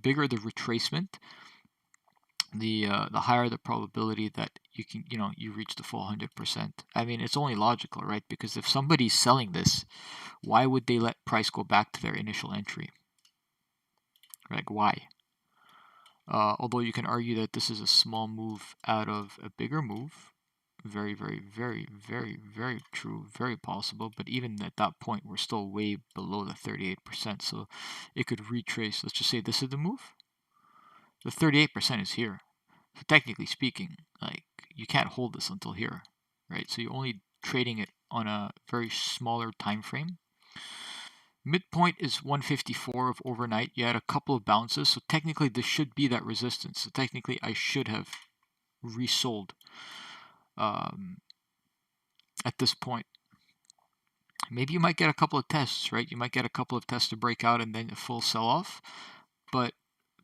bigger the retracement, the higher the probability that you reach the full 100%. I mean, it's only logical, right? Because if somebody's selling this, why would they let price go back to their initial entry? Like, why? Although you can argue that this is a small move out of a bigger move. Very, very, very, very, very true, very possible. But even at that point, we're still way below the 38%. So it could retrace. Let's just say this is the move. The 38% is here. So technically speaking, like, you can't hold this until here, right? So you're only trading it on a very smaller time frame. Midpoint is 154 of overnight. You had a couple of bounces, so technically this should be that resistance. So technically I should have resold at this point. Maybe you might get a couple of tests, right? You might get a couple of tests to break out and then a full sell-off. But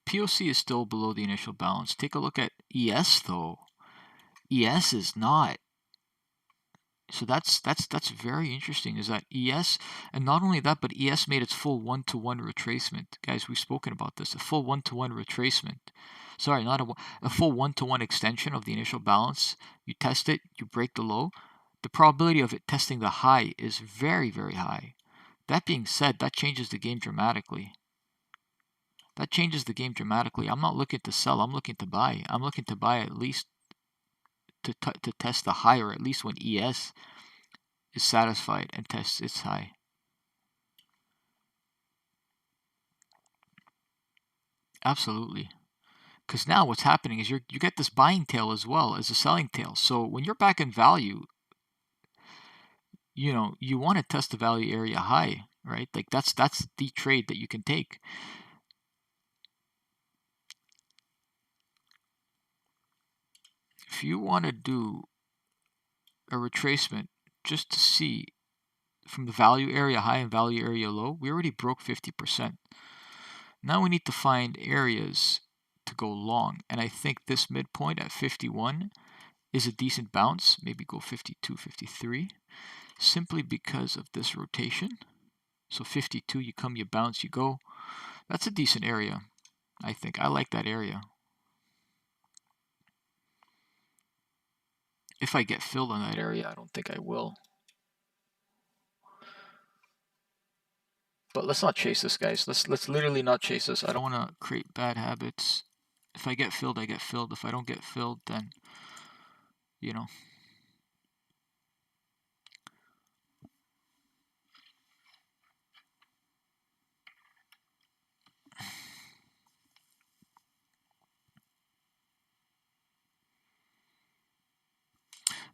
POC is still below the initial balance. Take a look at ES though. ES is not. So that's very interesting, is that ES, and not only that, but ES made its full one-to-one retracement. Guys, we've spoken about this, a full one-to-one retracement. Sorry, not a full one-to-one extension of the initial balance. You test it, you break the low. The probability of it testing the high is very, very high. That being said, that changes the game dramatically. That changes the game dramatically. I'm not looking to sell, I'm looking to buy. I'm looking to buy at least to test the high, or at least when ES is satisfied and tests its high. Absolutely. Because now what's happening is you get this buying tail as well as a selling tail. So when you're back in value, you want to test the value area high, right? Like that's the trade that you can take. If you want to do a retracement just to see from the value area high and value area low, we already broke 50%. Now we need to find areas to go long, and I think this midpoint at 51 is a decent bounce. Maybe go 52, 53, simply because of this rotation. So 52, you come, you bounce, you go. That's a decent area, I think. I like that area. If I get filled on that area, I don't think I will. But let's not chase this, guys. Let's literally not chase this. I don't want to create bad habits. If I get filled, I get filled. If I don't get filled, then, you know.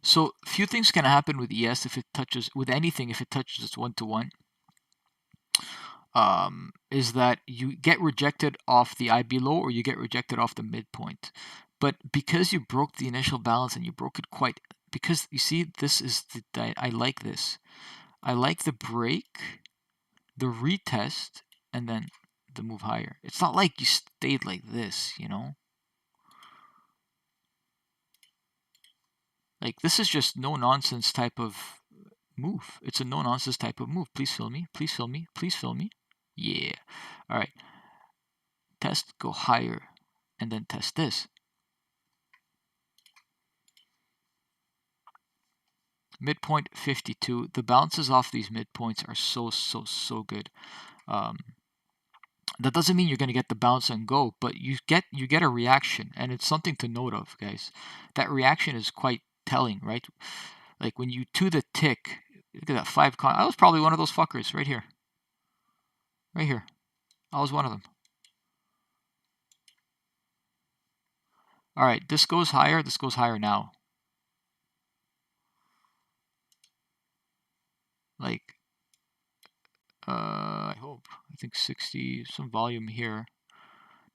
So few things can happen with ES if it touches, with anything if it touches its 1-to-1. Is that you get rejected off the IB low or you get rejected off the midpoint. But because you broke the initial balance and you broke it quite, because you see, this is I like this. I like the break, the retest, and then the move higher. It's not like you stayed like this, you know? Like, this is just no nonsense type of move. It's a no nonsense type of move. Please fill me. Please fill me. Please fill me. Yeah. All right. Test, go higher, and then test this. Midpoint 52. The bounces off these midpoints are so good. That doesn't mean you're going to get the bounce and go, but you get a reaction, and it's something to note of, guys. That reaction is quite telling, right? Like when you to the tick, look at that 5 con. I was probably one of those fuckers right here. Right here. I was one of them. All right, this goes higher. This goes higher now. Like, I hope. I think 60, some volume here.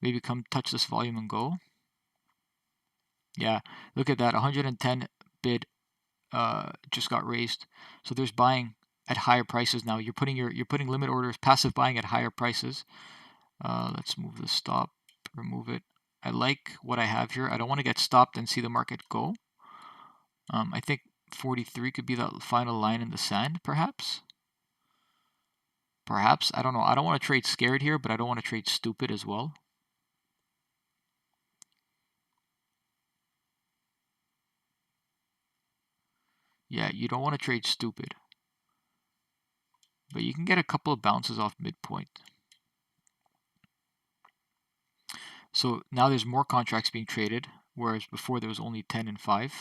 Maybe come touch this volume and go. Yeah, look at that. 110 bid just got raised. So there's buying at higher prices now. You're putting limit orders, passive buying at higher prices. Let's move the stop, remove it. I like what I have here. I don't want to get stopped and see the market go. I think 43 could be the final line in the sand, perhaps. Perhaps, I don't know. I don't want to trade scared here, but I don't want to trade stupid as well. Yeah, you don't want to trade stupid. But you can get a couple of bounces off midpoint. So now there's more contracts being traded, whereas before there was only 10 and 5.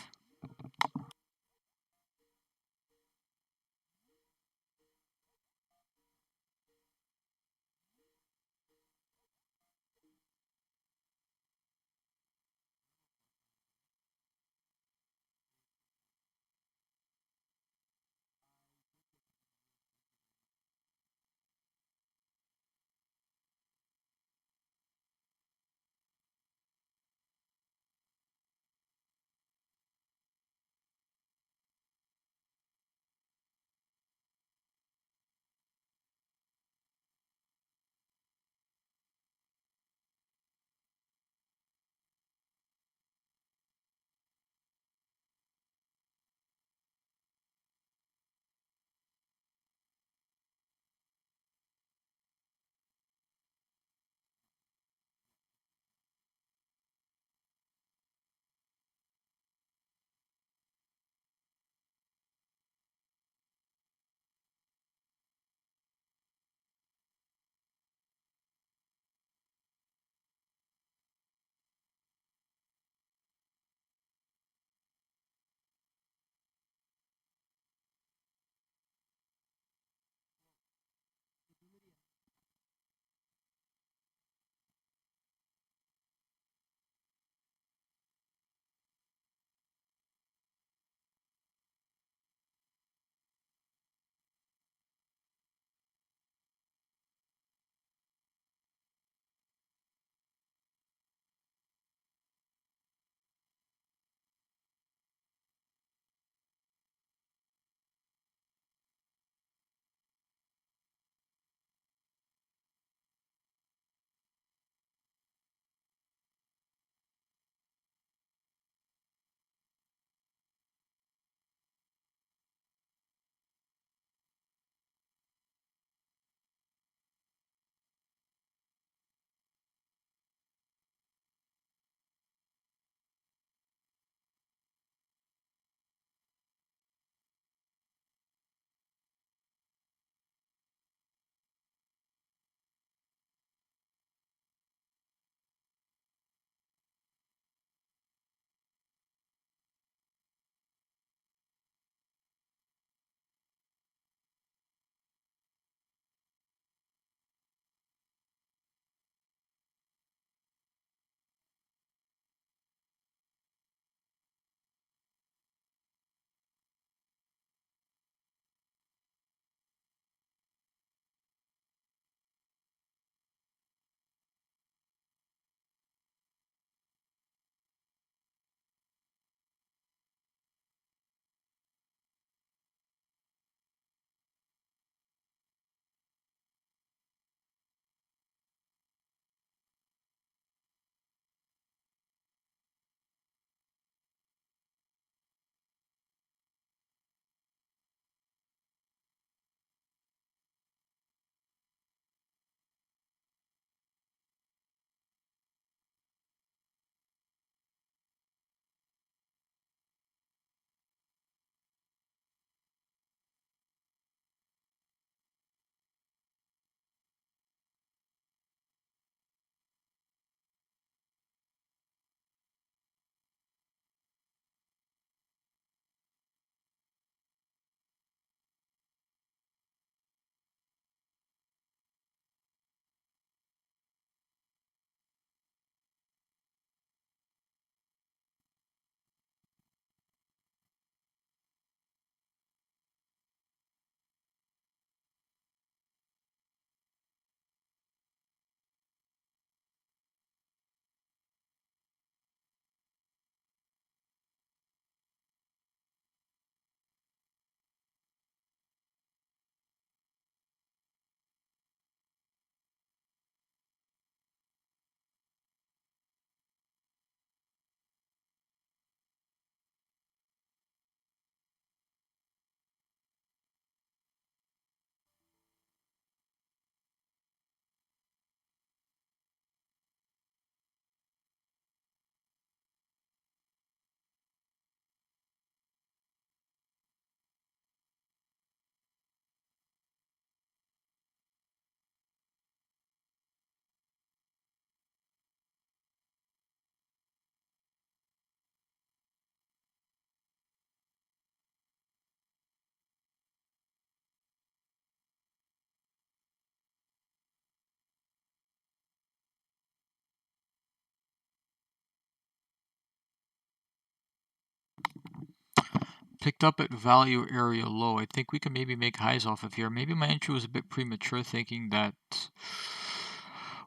Picked up at value area low. I think we can maybe make highs off of here. Maybe my entry was a bit premature, thinking that...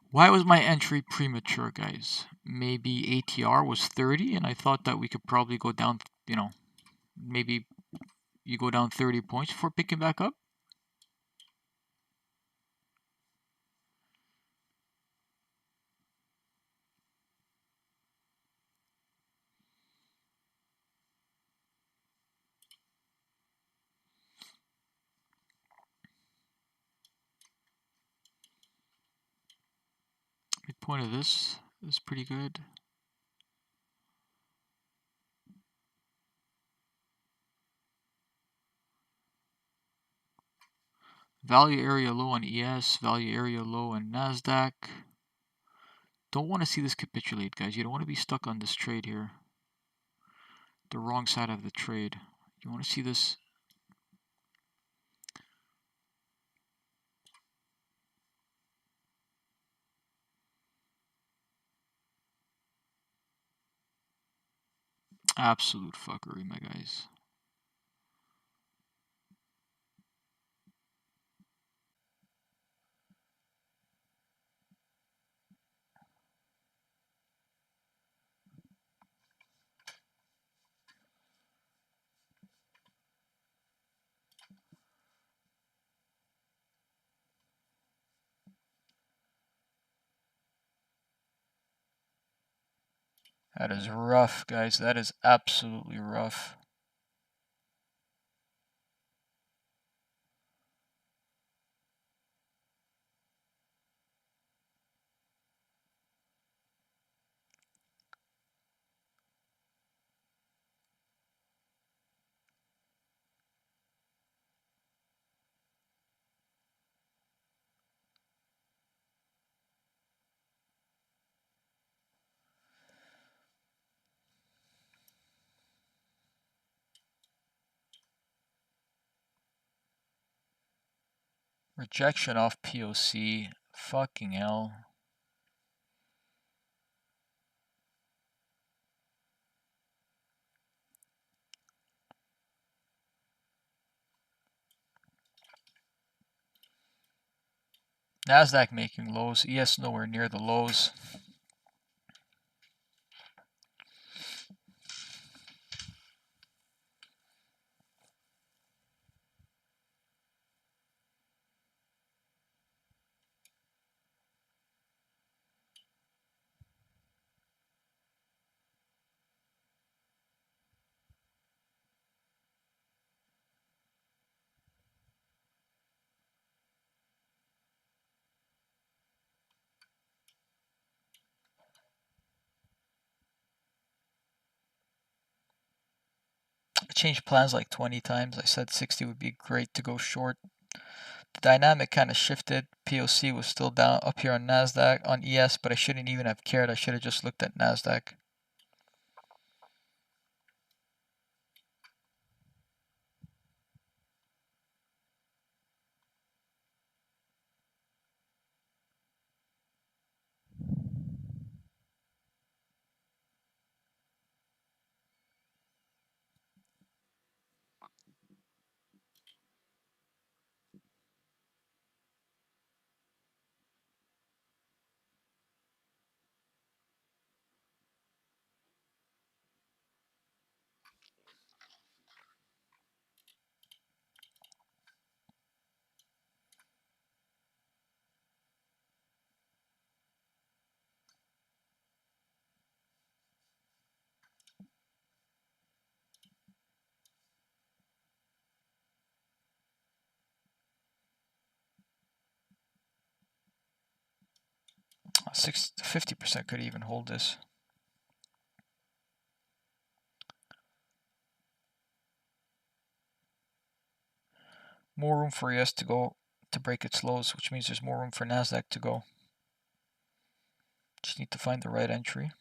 Why was my entry premature, guys? Maybe ATR was 30, and I thought that we could probably go down, you know, maybe you go down 30 points before picking back up. Midpoint of this is pretty good. Value area low on ES, value area low on Nasdaq. Don't want to see this capitulate, guys. You don't want to be stuck on this trade here. The wrong side of the trade. You want to see this. Absolute fuckery, my guys. That is rough, guys. That is absolutely rough. Rejection off POC. Fucking hell. Nasdaq making lows. ES nowhere near the lows. I changed plans like 20 times. I said 60 would be great to go short. The dynamic kind of shifted. POC was still down up here on Nasdaq, on ES, but I shouldn't even have cared. I should have just looked at Nasdaq. Oh, 50% could even hold this. More room for ES to go to break its lows, which means there's more room for Nasdaq to go. Just need to find the right entry.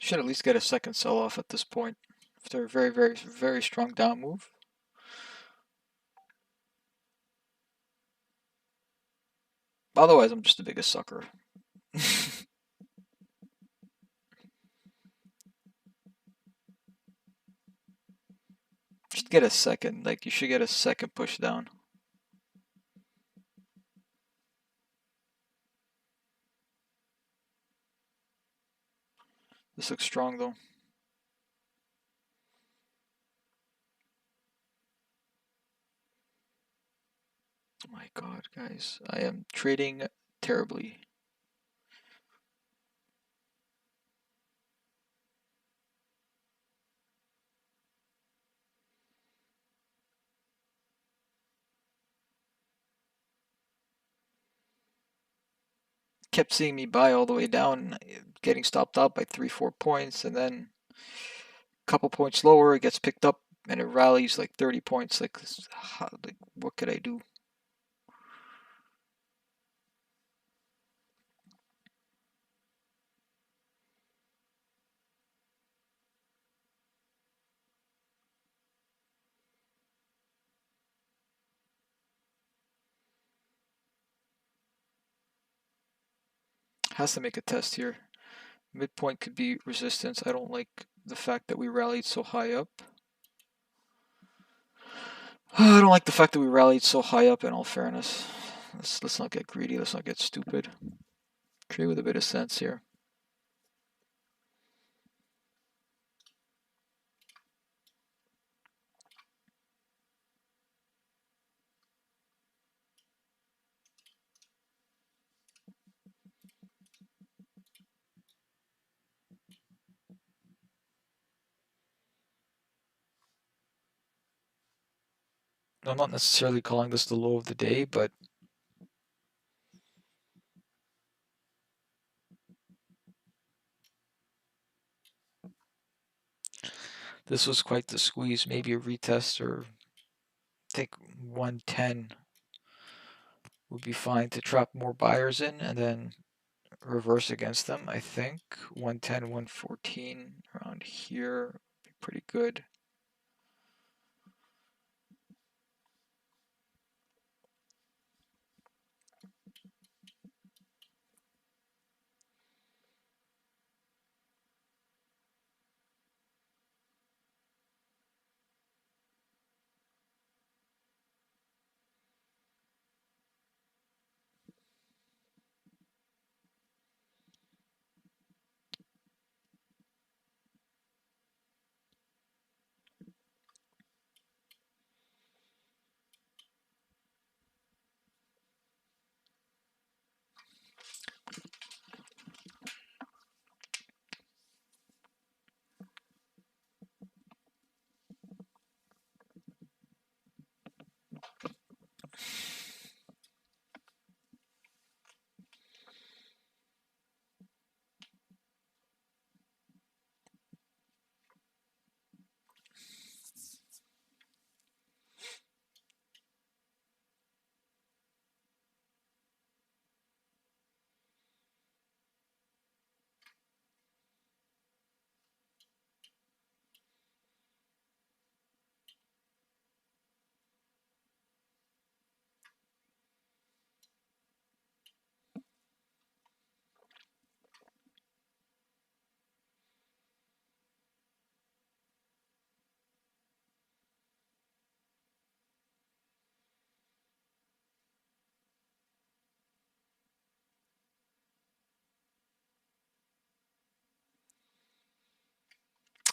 Should at least get a second sell-off at this point. After a very, very, very strong down move. Otherwise, I'm just the biggest sucker. Just get a second, like you should get a second push down. This looks strong though. Oh my god, guys, I am trading terribly. Kept seeing me buy all the way down, getting stopped out by 3-4 points, and then a couple points lower, it gets picked up and it rallies like 30 points. Like what could I do? Has to make a test here. Midpoint could be resistance. I don't like the fact that we rallied so high up. I don't like the fact that we rallied so high up, in all fairness. Let's not get greedy. Let's not get stupid. Trade with a bit of sense here. I'm not necessarily calling this the low of the day, but this was quite the squeeze. Maybe a retest, or I think 110 would be fine to trap more buyers in and then reverse against them. I think 110, 114 around here would be pretty good.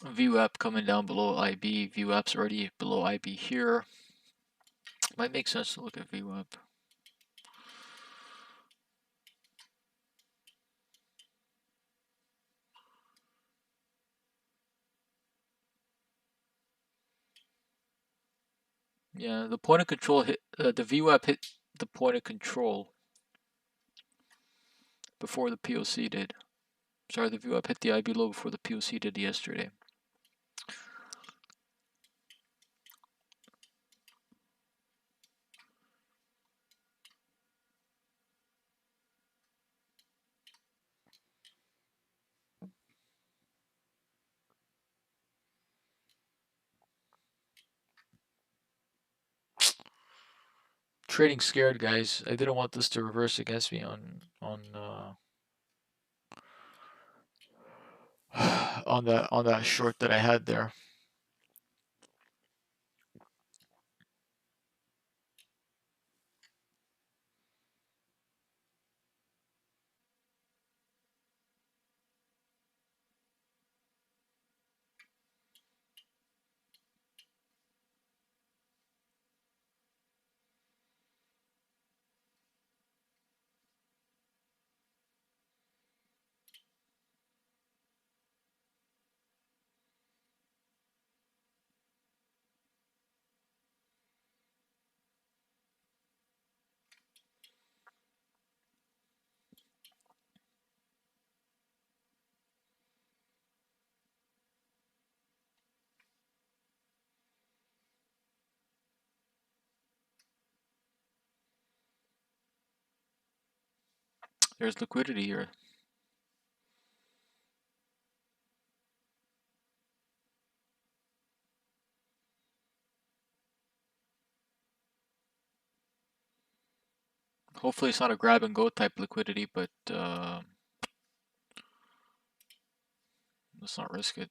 VWAP coming down below IB. VWAP's already below IB here. Might make sense to look at VWAP. Yeah, the point of control hit, the VWAP hit the point of control before the POC did. Sorry, the VWAP hit the IB low before the POC did yesterday. Trading scared, guys. I didn't want this to reverse against me on that short that I had there. There's liquidity here. Hopefully it's not a grab and go type liquidity, but let's not risk it.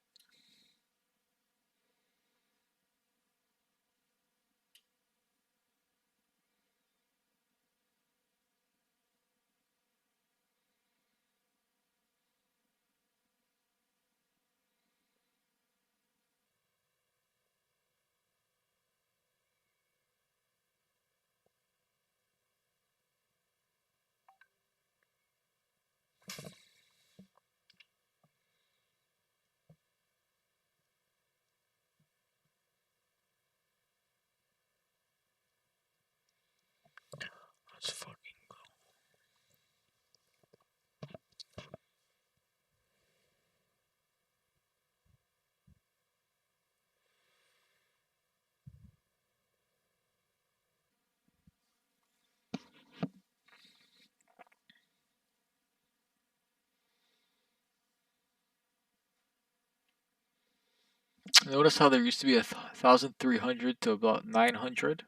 Let's fucking notice how there used to be 1,300 to about 900.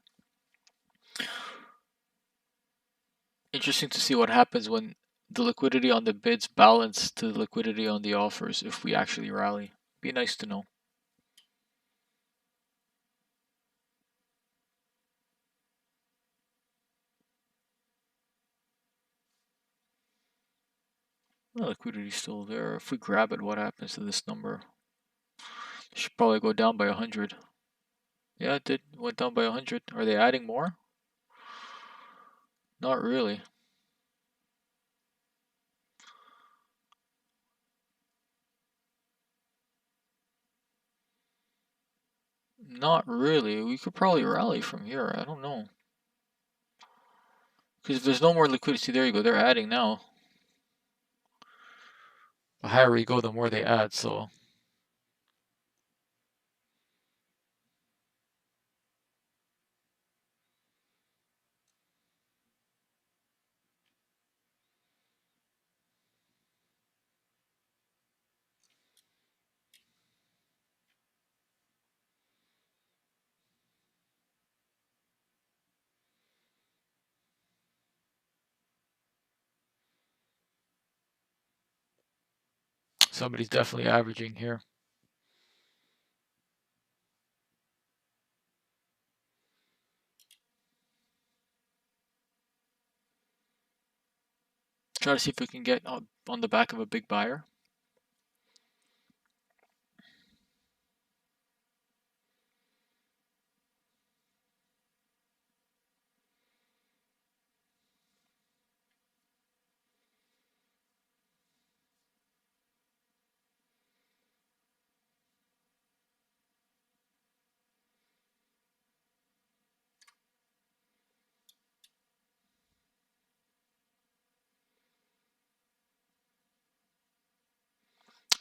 Interesting to see what happens when the liquidity on the bids balance to the liquidity on the offers if we actually rally. Be nice to know. Well, liquidity's still there. If we grab it, what happens to this number? It should probably go down by 100. Yeah, it did. It went down by 100. Are they adding more? Not really. Not really. We could probably rally from here. I don't know. Because if there's no more liquidity, there you go. They're adding now. The higher we go, the more they add, so. Somebody's definitely averaging here. Try to see if we can get on the back of a big buyer.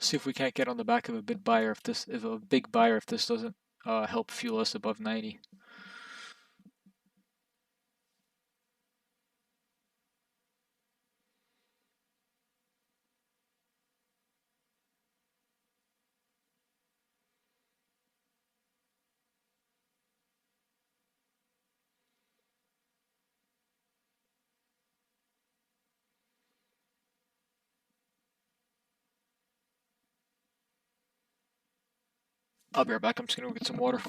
See if we can't get on the back of a big buyer if this doesn't help fuel us above 90. I'll be right back. I'm just gonna go get some water.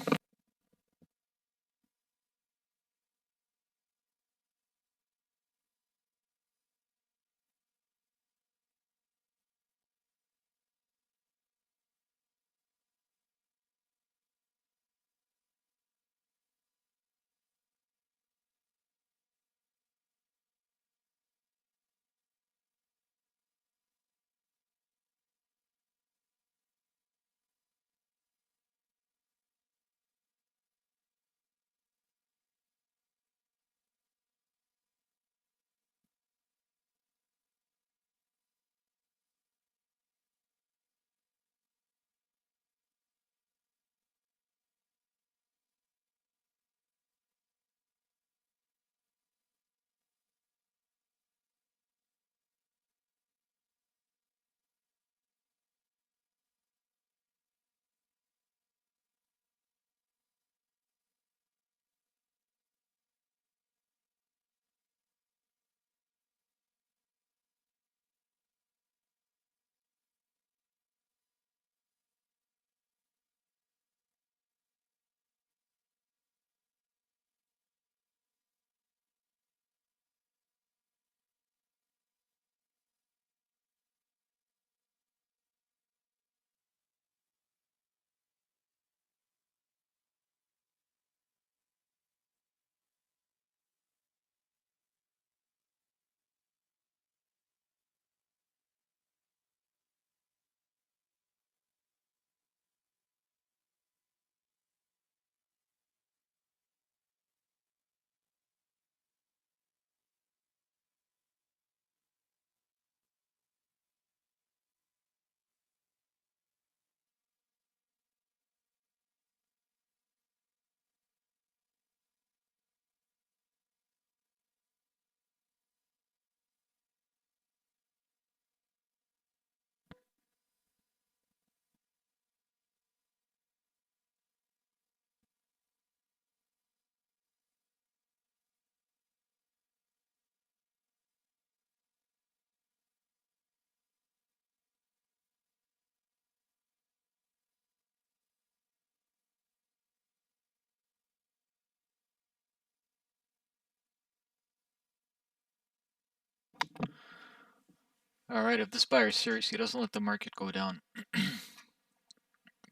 Alright, if this buyer is serious, he doesn't let the market go down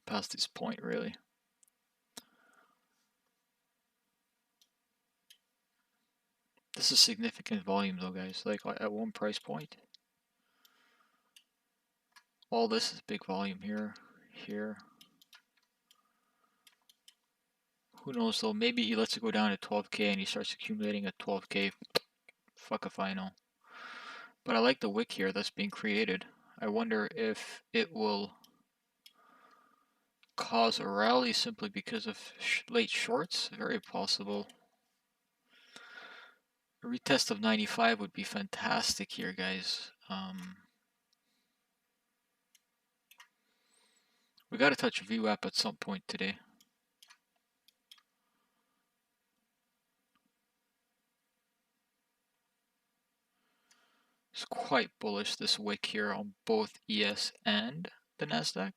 past this point, really. This is significant volume though, guys. Like at one price point. All this is big volume here, here. Who knows though, maybe he lets it go down to 12k and he starts accumulating at 12k. Fuck if I know. But I like the wick here that's being created. I wonder if it will cause a rally simply because of late shorts. Very possible. A retest of 95 would be fantastic here, guys. We got to touch VWAP at some point today. It's quite bullish, this wick here on both ES and the Nasdaq.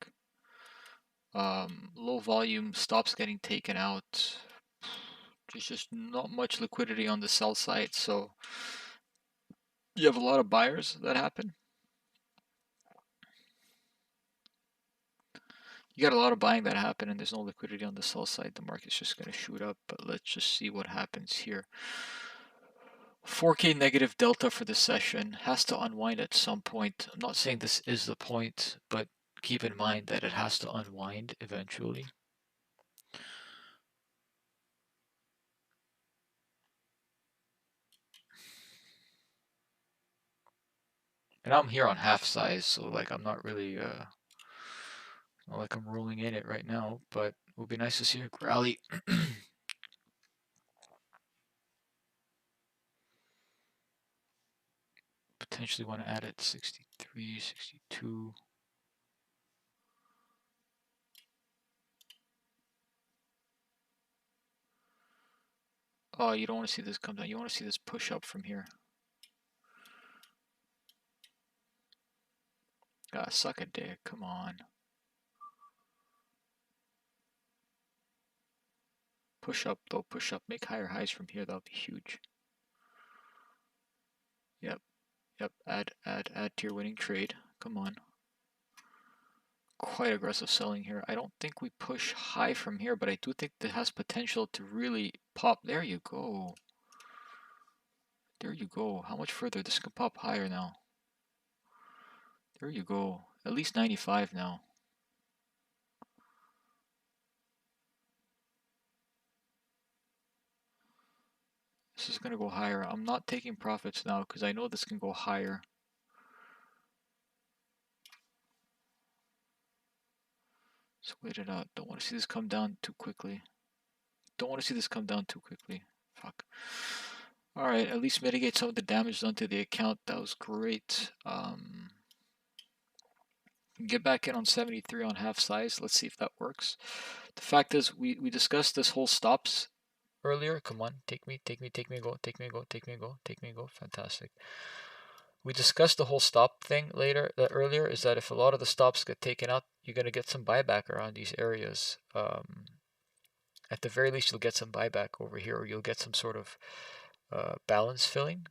Low volume, stops getting taken out. There's just not much liquidity on the sell side, so you have a lot of buyers that happen. You got a lot of buying that happen and there's no liquidity on the sell side. The market's just going to shoot up, but let's just see what happens here. 4K negative delta for the session has to unwind at some point. I'm not saying this is the point, but keep in mind that it has to unwind eventually. And I'm here on half size, so like I'm not really not like I'm rolling in it right now, but it would be nice to see a rally. Potentially want to add it 63, 62. Oh, you don't want to see this come down. You want to see this push up from here. Ah, suck a dick. Come on. Push up though, push up. Make higher highs from here. That would be huge. Yep, yep. Add to your winning trade. Come on. Quite aggressive selling here. I don't think we push high from here, but I do think that has potential to really pop. There you go. There you go. How much further? This can pop higher now. There you go. At least 95 now. This is going to go higher. I'm not taking profits now because I know this can go higher. Let's wait it out. Don't want to see this come down too quickly. Don't want to see this come down too quickly. Fuck. Alright, at least mitigate some of the damage done to the account. That was great. Get back in on 73 on half size. Let's see if that works. The fact is, we discussed this whole stops earlier. Come on, take me, go, take me, go, take me, go. Fantastic. We discussed the whole stop thing earlier, is that if a lot of the stops get taken out, you're going to get some buyback around these areas. At the very least, you'll get some buyback over here, or you'll get some sort of balance filling.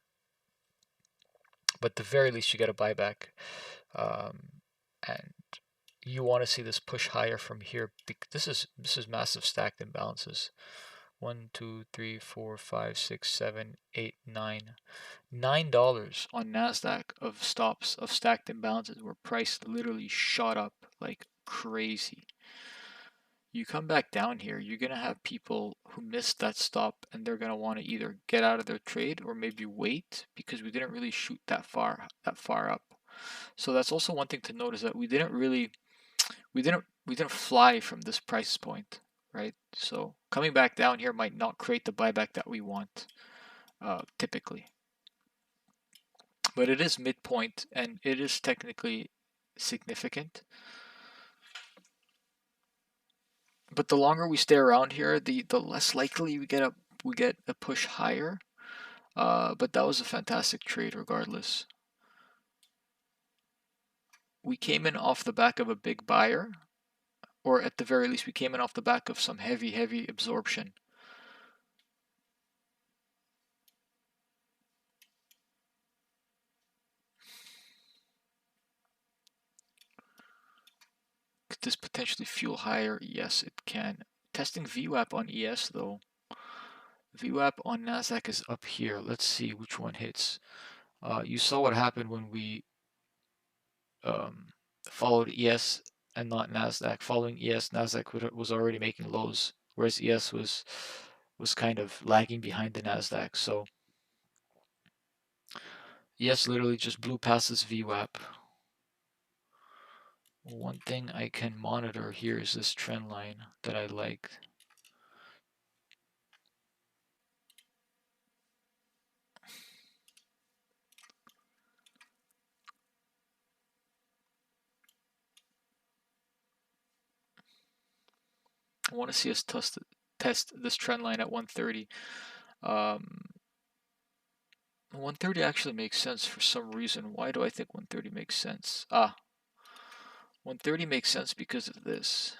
But at the very least, you get a buyback. And you want to see this push higher from here. This is massive stacked imbalances. 1, 2, 3, 4, 5, 6, 7, 8, 9. $9 on Nasdaq of stops of stacked imbalances where price literally shot up like crazy. You come back down here, you're gonna have people who missed that stop and they're gonna want to either get out of their trade or maybe wait because we didn't really shoot that far up. So that's also one thing to notice, that we didn't fly from this price point, right? So coming back down here might not create the buyback that we want typically. But it is midpoint and it is technically significant. But the longer we stay around here, the less likely we get a push higher. But that was a fantastic trade regardless. We came in off the back of a big buyer, or at the very least we came in off the back of some heavy absorption. Could this potentially fuel higher? Yes, it can. Testing VWAP on ES though. VWAP on Nasdaq is up here. Let's see which one hits. You saw what happened when we followed ES and not Nasdaq. Following ES, Nasdaq was already making lows, whereas ES was kind of lagging behind the Nasdaq. So ES literally just blew past this VWAP. One thing I can monitor here is this trend line that I like. I want to see us test this trend line at 130. 130 actually makes sense for some reason. Why do I think 130 makes sense? 130 makes sense because of this.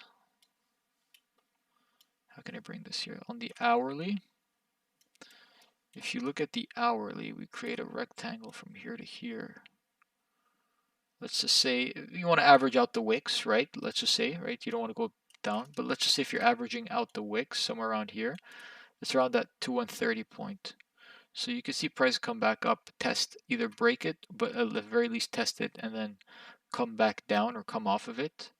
How can I bring this here? On the hourly, if you look at the hourly, we create a rectangle from here to here. Let's just say you want to average out the wicks, right? Let's just say, right? You don't want to go down, but let's just say if you're averaging out the wicks somewhere around here, it's around that 130 point. So you can see price come back up, test, either break it, but at the very least test it, and then come back down or come off of it.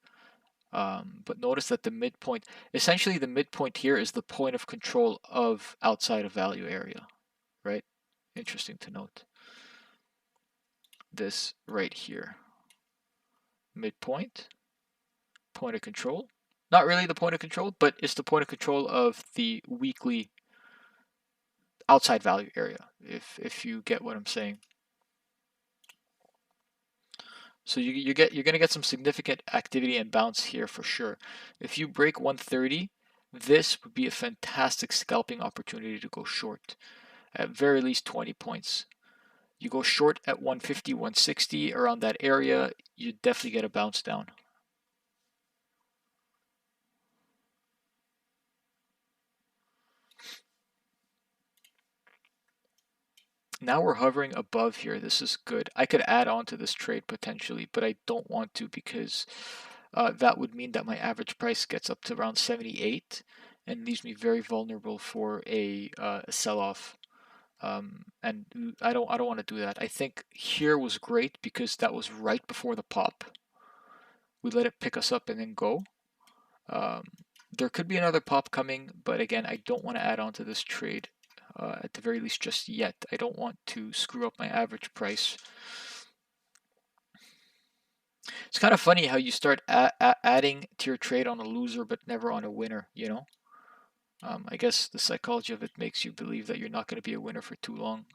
But notice that the midpoint, essentially the midpoint here is the point of control of outside of value area, right? Interesting to note. This right here. Midpoint, point of control. Not really the point of control, but it's the point of control of the weekly outside value area, if you get what I'm saying. So you're gonna get some significant activity and bounce here for sure. If you break 130, this would be a fantastic scalping opportunity to go short, at very least 20 points. You go short at 150, 160, around that area, you definitely get a bounce down. Now we're hovering above here. This is good. I could add on to this trade potentially, but I don't want to because that would mean that my average price gets up to around 78 and leaves me very vulnerable for a sell-off. And I don't want to do that. I think here was great because that was right before the pop. We let it pick us up and then go. Um, there could be another pop coming, but again, I don't want to add on to this trade at the very least just yet. I don't want to screw up my average price. It's kind of funny how you start adding to your trade on a loser but never on a winner, you know? I guess the psychology of it makes you believe that you're not going to be a winner for too long.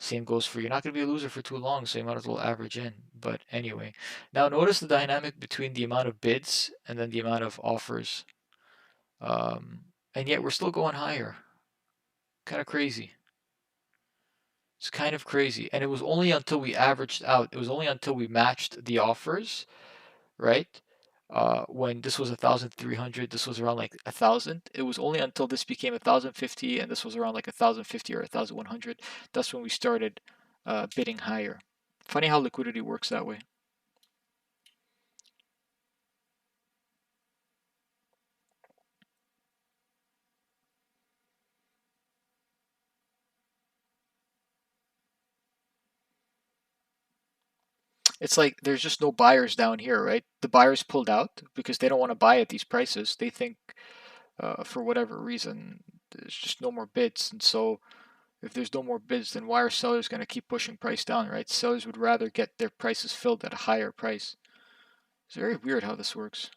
Same goes for you're not going to be a loser for too long, so you might as well average in. But anyway, now notice the dynamic between the amount of bids and then the amount of offers. And yet we're still going higher. Kind of crazy. It's kind of crazy. And it was only until we averaged out, it was only until we matched the offers, right? When this was 1,300, this was around like 1,000. It was only until this became 1,050 and this was around like 1,050 or 1,100. That's when we started bidding higher. Funny how liquidity works that way. It's like there's just no buyers down here, right? The buyers pulled out because they don't want to buy at these prices. They think for whatever reason there's just no more bids, and so if there's no more bids, then why are sellers going to keep pushing price down, right? Sellers would rather get their prices filled at a higher price. It's very weird how this works.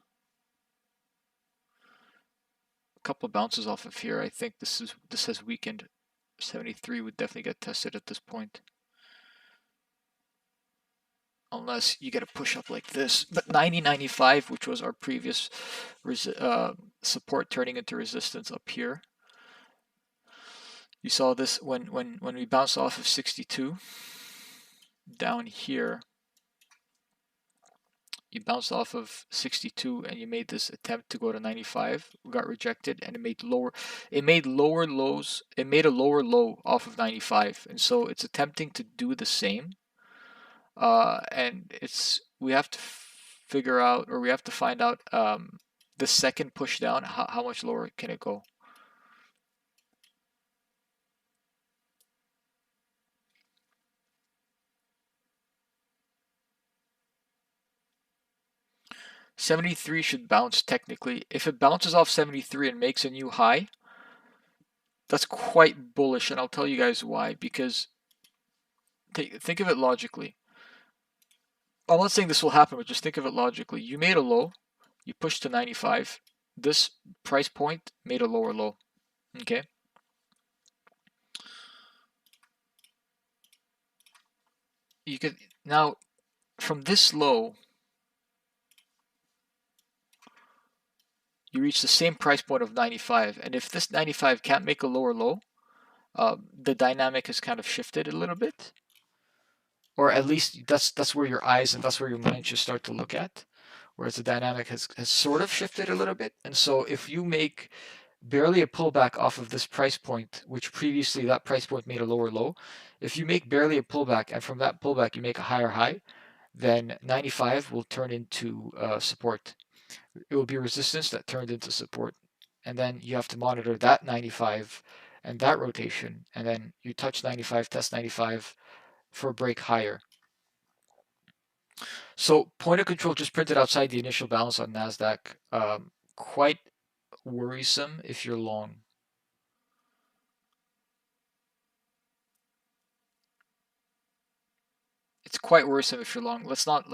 A couple of bounces off of here. I think this has weakened. 73 would definitely get tested at this point. Unless you get a push up like this. But 90.95, which was our previous support turning into resistance up here. You saw this when we bounced off of 62 down here. You bounced off of 62 and you made this attempt to go to 95. We got rejected and it made lower lows. It made a lower low off of 95, and so it's attempting to do the same. And we have to figure out, or we have to find out the second push down, how much lower can it go. $73 should bounce technically. If it bounces off 73 and makes a new high, that's quite bullish, and I'll tell you guys why. Because think of it logically. I'm not saying this will happen, but just think of it logically. You made a low, you pushed to 95. This price point made a lower low. Okay. You could now from this low, you reach the same price point of 95, and if this 95 can't make a lower low, the dynamic has kind of shifted a little bit, or at least that's where your eyes and that's where your mind should start to look at, whereas the dynamic has sort of shifted a little bit. And so if you make barely a pullback off of this price point, which previously that price point made a lower low, if you make barely a pullback and from that pullback you make a higher high, then 95 will turn into support. It will be resistance that turned into support. And then you have to monitor that 95 and that rotation. And then you touch 95, test 95 for a break higher. So point of control just printed outside the initial balance on Nasdaq. Quite worrisome if you're long. It's quite worrisome if you're long. Let's not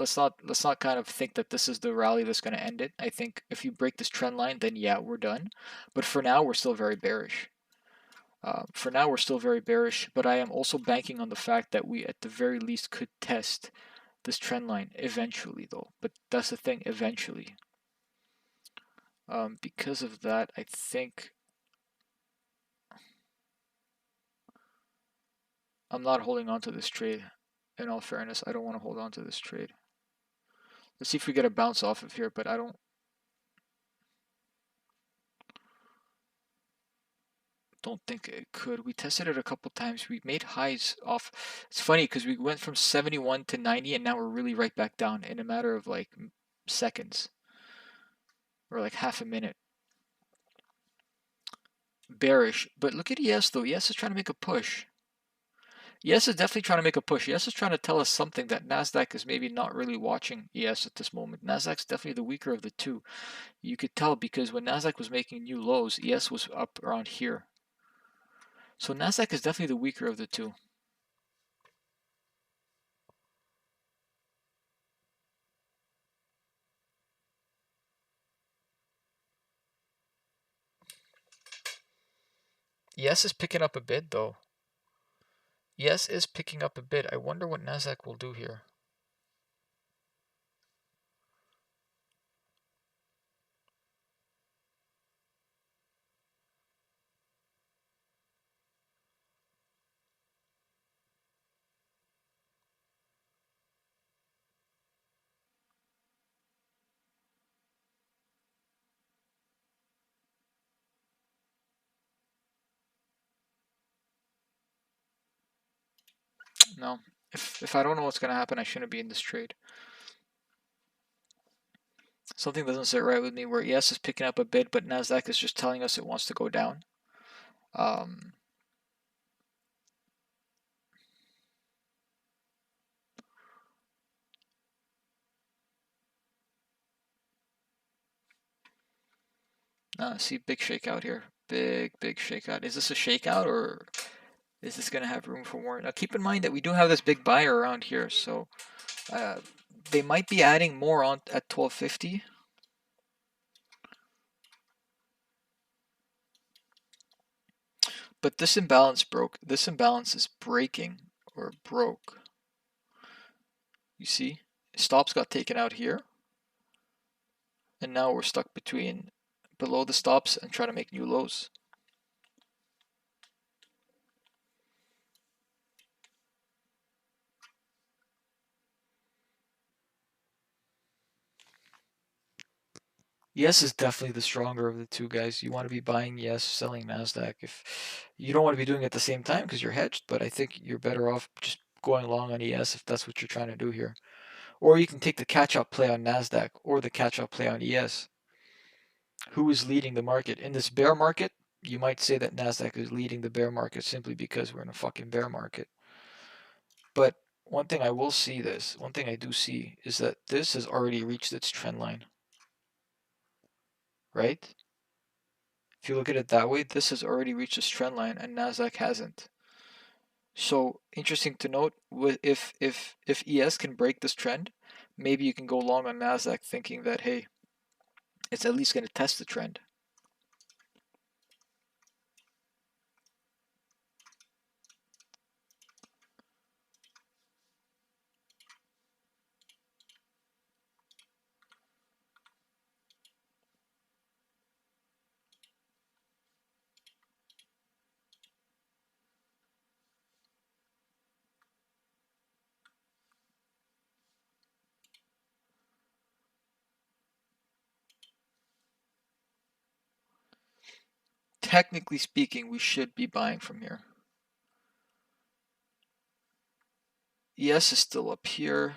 kind of think that this is the rally that's going to end it. I think if you break this trend line, then yeah, we're done. But for now, we're still very bearish. But I am also banking on the fact that we, at the very least, could test this trend line eventually, though. But that's the thing, eventually. Because of that, I think I'm not holding on to this trade. In all fairness, I don't want to hold on to this trade. Let's see if we get a bounce off of here, but I don't. Don't think it could. We tested it a couple times. We made highs off. It's funny because we went from 71 to 90 and now we're really right back down in a matter of like seconds or like half a minute. Bearish. But look at ES though. ES is trying to make a push. ES is definitely trying to make a push. ES is trying to tell us something that Nasdaq is maybe not really watching ES at this moment. Nasdaq's definitely the weaker of the two. You could tell because when Nasdaq was making new lows, ES was up around here. So Nasdaq is definitely the weaker of the two. ES is picking up a bit though. ES is picking up a bit. I wonder what Nasdaq will do here. No. If I don't know what's going to happen, I shouldn't be in this trade. Something doesn't sit right with me where ES is picking up a bit, but Nasdaq is just telling us it wants to go down. See, big shakeout here. Big shakeout. Is this a shakeout or is this going to have room for more? Now keep in mind that we do have this big buyer around here, so they might be adding more on at 1250. But this imbalance broke. This imbalance is breaking or broke. You see, stops got taken out here. And now we're stuck between below the stops and trying to make new lows. Yes is definitely the stronger of the two guys. You want to be buying yes, selling Nasdaq. If you don't want to be doing it at the same time because you're hedged, but I think you're better off just going long on ES if that's what you're trying to do here. Or you can take the catch-up play on Nasdaq or the catch-up play on ES. Who is leading the market? In this bear market, you might say that Nasdaq is leading the bear market simply because we're in a fucking bear market. But one thing I will see one thing I do see is that this has already reached its trend line. Right? If you look at it that way, this has already reached its trend line and Nasdaq hasn't. So interesting to note, if ES can break this trend, maybe you can go long on Nasdaq thinking that, hey, it's at least going to test the trend. Technically speaking, we should be buying from here. ES is still up here.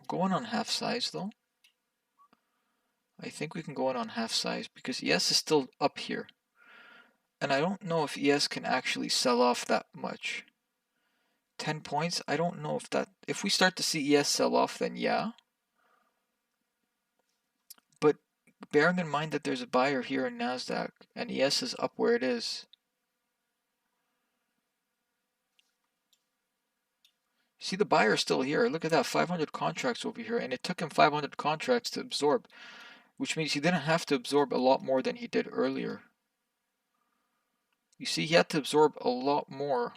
Going on half size though. I think we can go in on half size because ES is still up here. And I don't know if ES can actually sell off that much. 10 points, I don't know if we start to see ES sell off, then yeah. But bearing in mind that there's a buyer here in Nasdaq and ES is up where it is. See, the buyer is still here. Look at that, 500 contracts over here, and it took him 500 contracts to absorb, which means he didn't have to absorb a lot more than he did earlier. You see, he had to absorb a lot more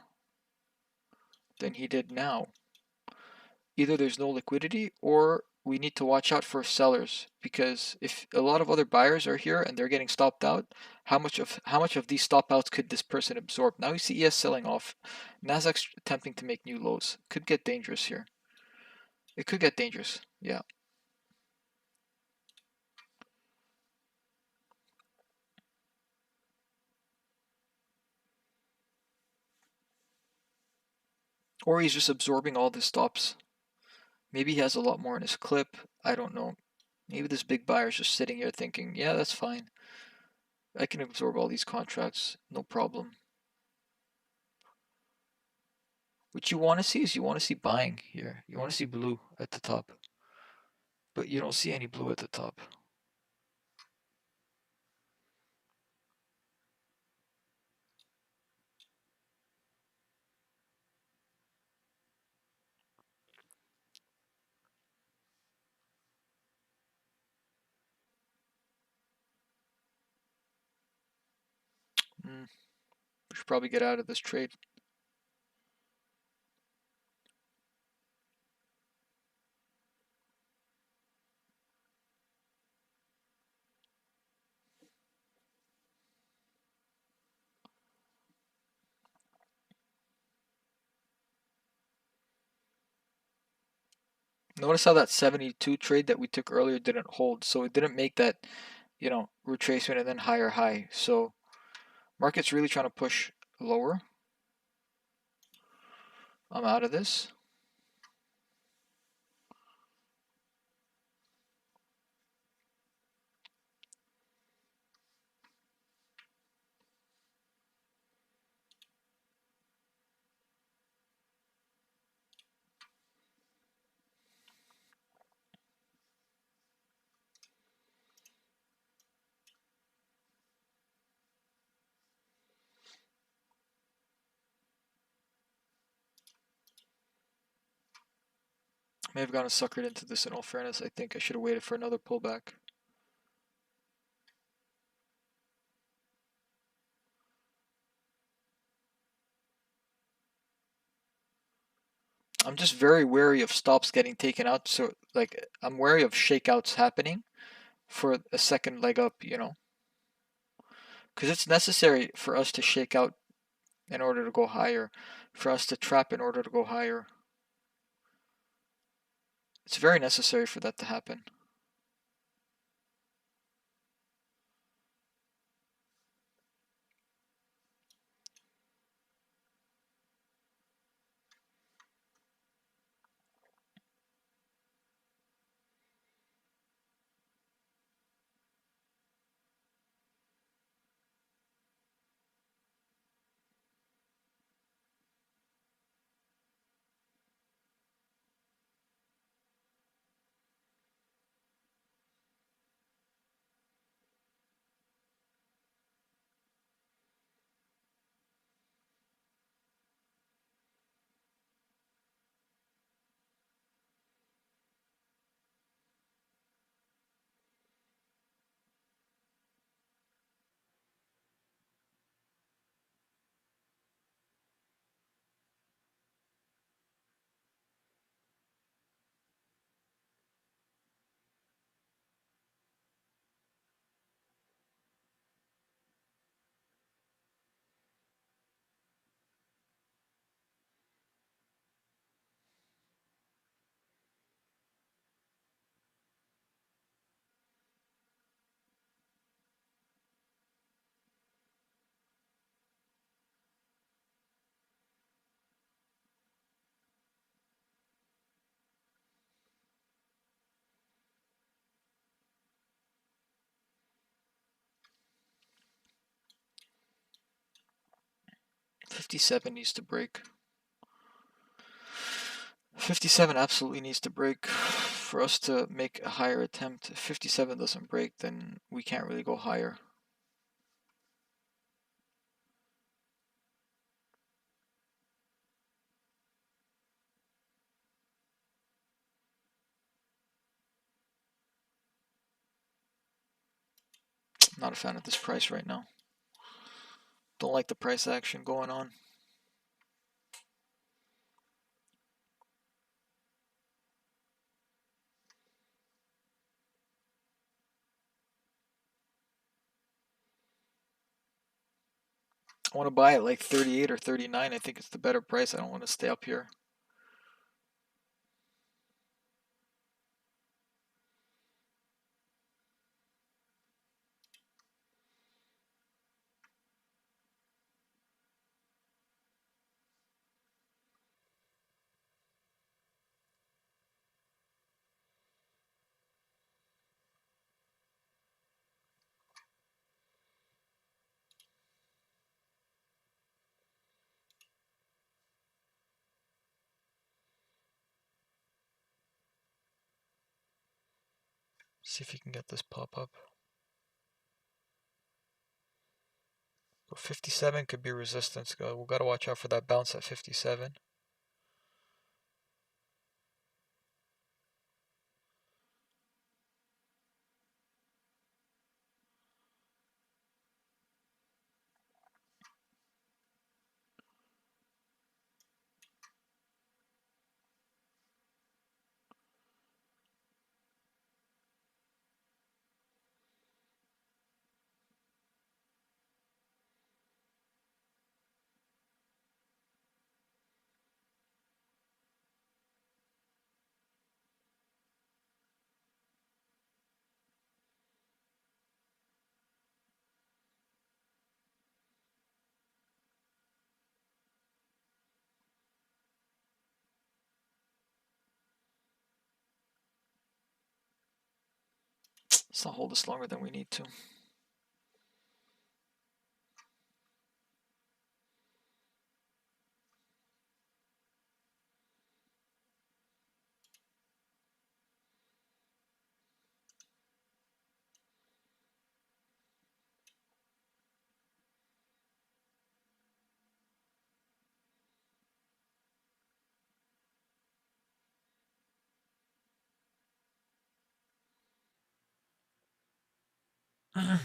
than he did now. Either there's no liquidity or we need to watch out for sellers, because if a lot of other buyers are here and they're getting stopped out, how much of these stop outs could this person absorb? Now you see ES selling off. Nasdaq's attempting to make new lows. Could get dangerous here. It could get dangerous. Yeah. Or he's just absorbing all the stops. Maybe he has a lot more in his clip. I don't know. Maybe this big buyer is just sitting here thinking, yeah, that's fine. I can absorb all these contracts, no problem. What you want to see is you want to see buying here. You want to see blue at the top. But you don't see any blue at the top. We should probably get out of this trade. Notice how that 72 trade that we took earlier didn't hold. So it didn't make that, retracement and then higher high. So market's really trying to push lower. I'm out of this. May have gotten suckered into this in all fairness. I think I should have waited for another pullback. I'm just very wary of stops getting taken out. So, like, I'm wary of shakeouts happening for a second leg up, because it's necessary for us to shake out in order to go higher, for us to trap in order to go higher. It's very necessary for that to happen. $57 needs to break. 57 absolutely needs to break for us to make a higher attempt. If 57 doesn't break, then we can't really go higher. I'm not a fan of this price right now. Don't like the price action going on. I want to buy at like 38 or 39. I think it's the better price. I don't want to stay up here. See if you can get this pop up. So 57 could be resistance. We've got to watch out for that bounce at 57. Let's not hold this longer than we need to.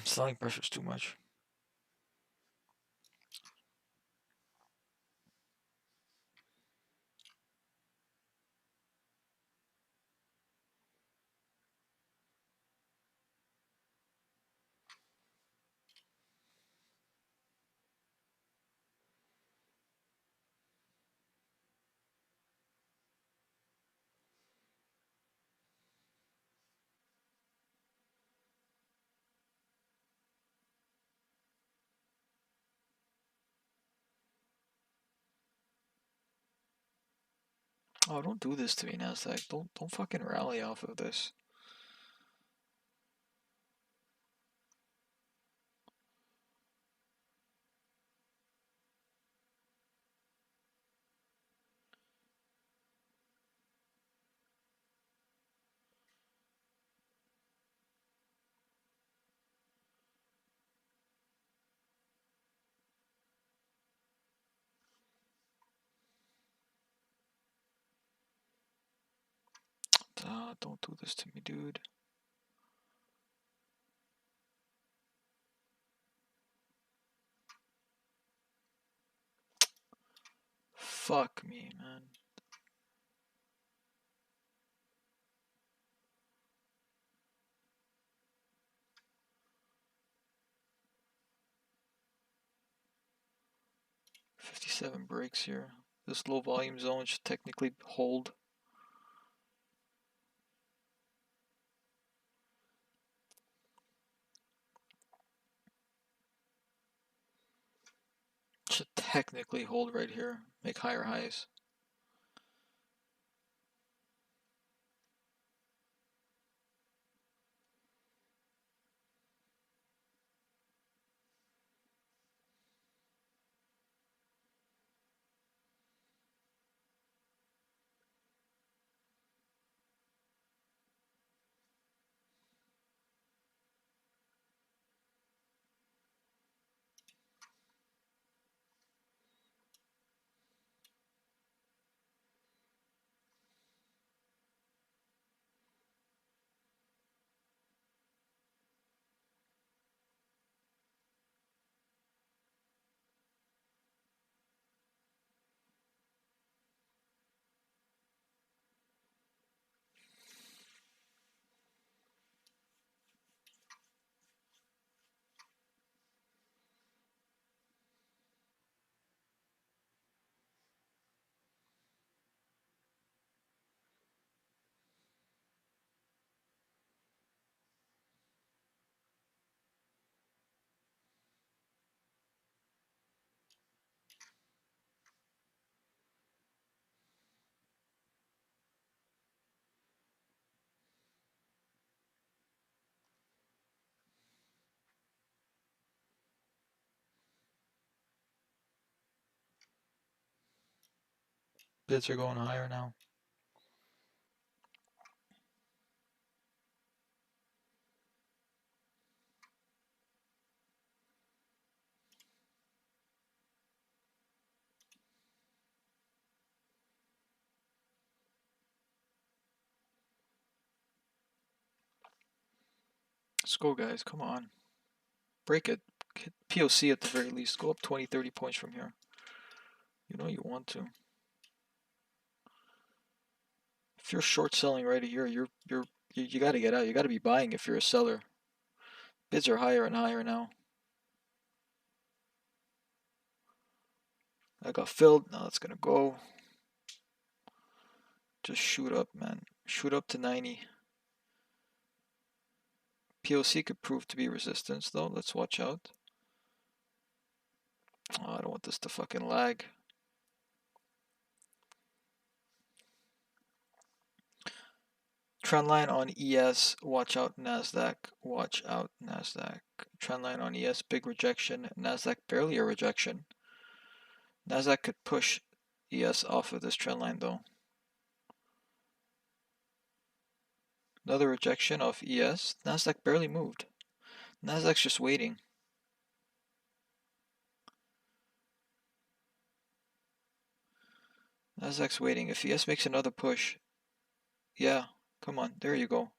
Selling pressure's too much. Oh, don't do this to me, Nasdaq. Don't fucking rally off of this. Don't do this to me, dude. Fuck me, man. $57 breaks here. This low volume zone should technically hold. Should technically hold right here. Make higher highs. Bids are going higher now. Let's go, guys. Come on. Break it. Hit POC at the very least. Go up 20, 30 points from here. You know you want to. If you're short selling right here, you got to get out. You got to be buying if you're a seller. Bids are higher and higher now. I got filled. Now it's gonna go. Just shoot up, man. Shoot up to 90. POC could prove to be resistance, though. Let's watch out. Oh, I don't want this to fucking lag. Trendline on ES, watch out Nasdaq, watch out Nasdaq. Trendline on ES, big rejection. Nasdaq, barely a rejection. Nasdaq could push ES off of this trendline though. Another rejection off ES. Nasdaq barely moved. Nasdaq's just waiting. Nasdaq's waiting. If ES makes another push, yeah, come on, there you go.